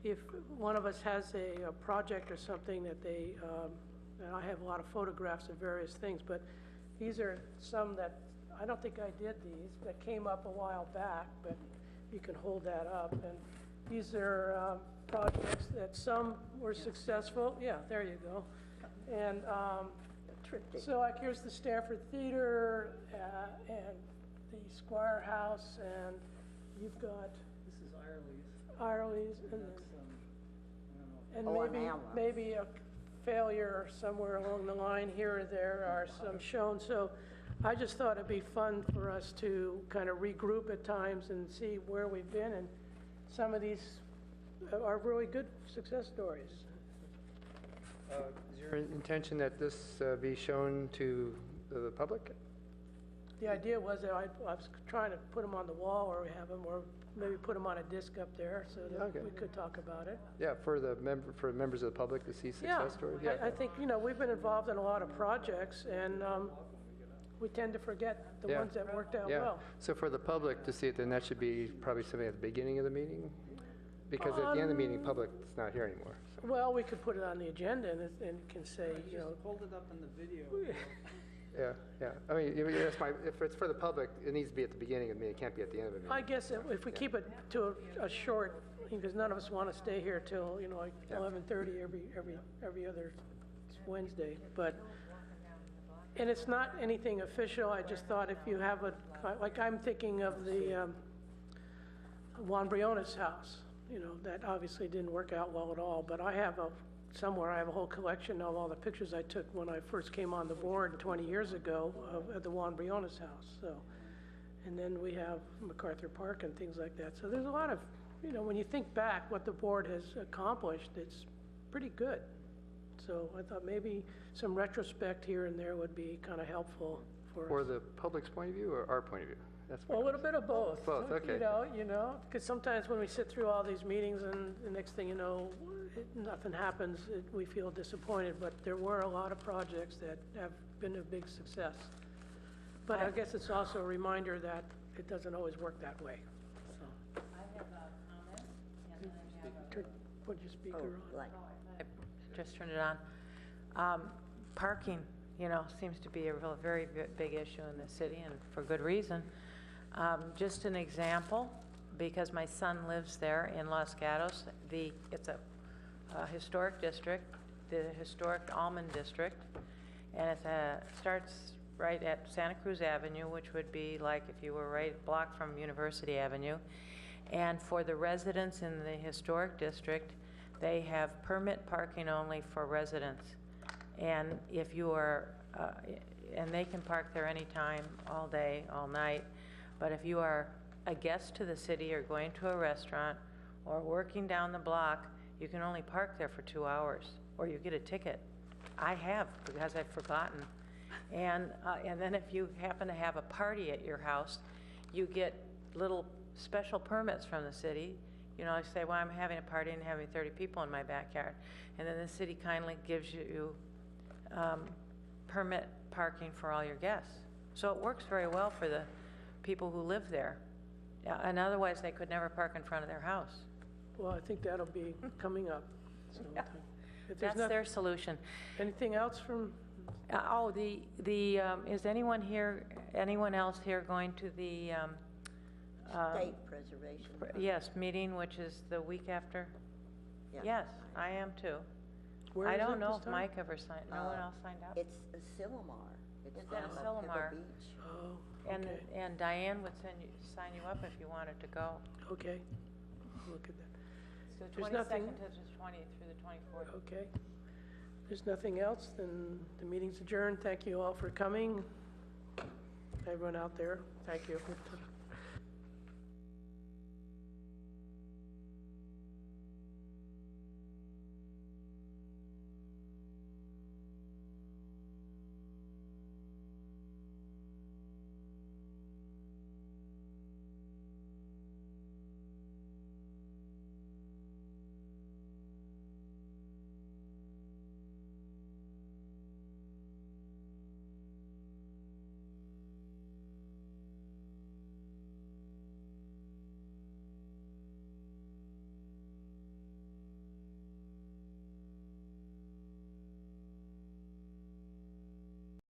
if one of us has a project or something that and I have a lot of photographs of various things, but these are some that, I don't think I did these, that came up a while back, but you can hold that up. And these are projects that some were successful. Yeah, there you go. And so like here's the Stafford Theater and the Squire House, and you've got... This is Irely's, and maybe a failure somewhere along the line here or there are some shown. So I just thought it'd be fun for us to kind of regroup at times and see where we've been, and some of these are really good success stories. Is your intention that this be shown to the public? The idea was that I was trying to put them on the wall where we have them, or maybe put them on a disc up there so that we could talk about it. Yeah, for members of the public to see success stories. Yeah, I think, we've been involved in a lot of projects, and we tend to forget the ones that worked out well. So for the public to see it, then that should be probably something at the beginning of the meeting? Because at the end of the meeting, public is not here anymore. So. Well, we could put it on the agenda and can say, hold it up in the video. Yeah. I mean, if it's for the public, it needs to be at the beginning of the meeting. It can't be at the end of the meeting. I guess if we keep it to a short, because none of us want to stay here till, like 11:30 every other Wednesday. And it's not anything official. I just thought if you have like I'm thinking of the Juan Briones house, that obviously didn't work out well at all, but I have somewhere I have a whole collection of all the pictures I took when I first came on the board 20 years ago at the Juan Briones house. So, and then we have MacArthur Park and things like that. So there's a lot of, when you think back what the board has accomplished, it's pretty good. So I thought maybe some retrospect here and there would be kind of helpful for us. For the public's point of view or our point of view? That's a little bit of both. Both, okay. Because sometimes when we sit through all these meetings and the next thing you know, nothing happens, we feel disappointed. But there were a lot of projects that have been a big success. But I guess it's also a reminder that it doesn't always work that way. So. I have a comment, and then I have put your speaker on. I just turned it on. Parking, seems to be a very big issue in the city, and for good reason. Just an example, because my son lives there in Los Gatos, it's a historic district, the historic Almond District, and it starts right at Santa Cruz Avenue, which would be like if you were right block from University Avenue. And for the residents in the historic district, they have permit parking only for residents. And if you are, and they can park there anytime, all day, all night. But if you are a guest to the city or going to a restaurant or working down the block, you can only park there for 2 hours, or you get a ticket. I have, because I've forgotten. And then if you happen to have a party at your house, you get little special permits from the city. I say, well, I'm having a party and having 30 people in my backyard. And then the city kindly gives you permit parking for all your guests. So it works very well for the people who live there. And otherwise, they could never park in front of their house. Well, I think that'll be coming up. So yeah. That's their solution. Anything else from? Is anyone else here going to the State Preservation Fund. Yes, meeting, which is the week after? Yeah. Yes, I am too. Where I is don't it know this if time? Mike ever signed, no one else signed up? It's Silmar. It's at Silmar. Oh, And, okay, and Diane would sign you up if you wanted to go. okay. I'll look at that. So There's 22nd nothing- to the 20th through the 24th. Okay. If there's nothing else, then the meeting's adjourned. Thank you all for coming. Everyone out there, thank you.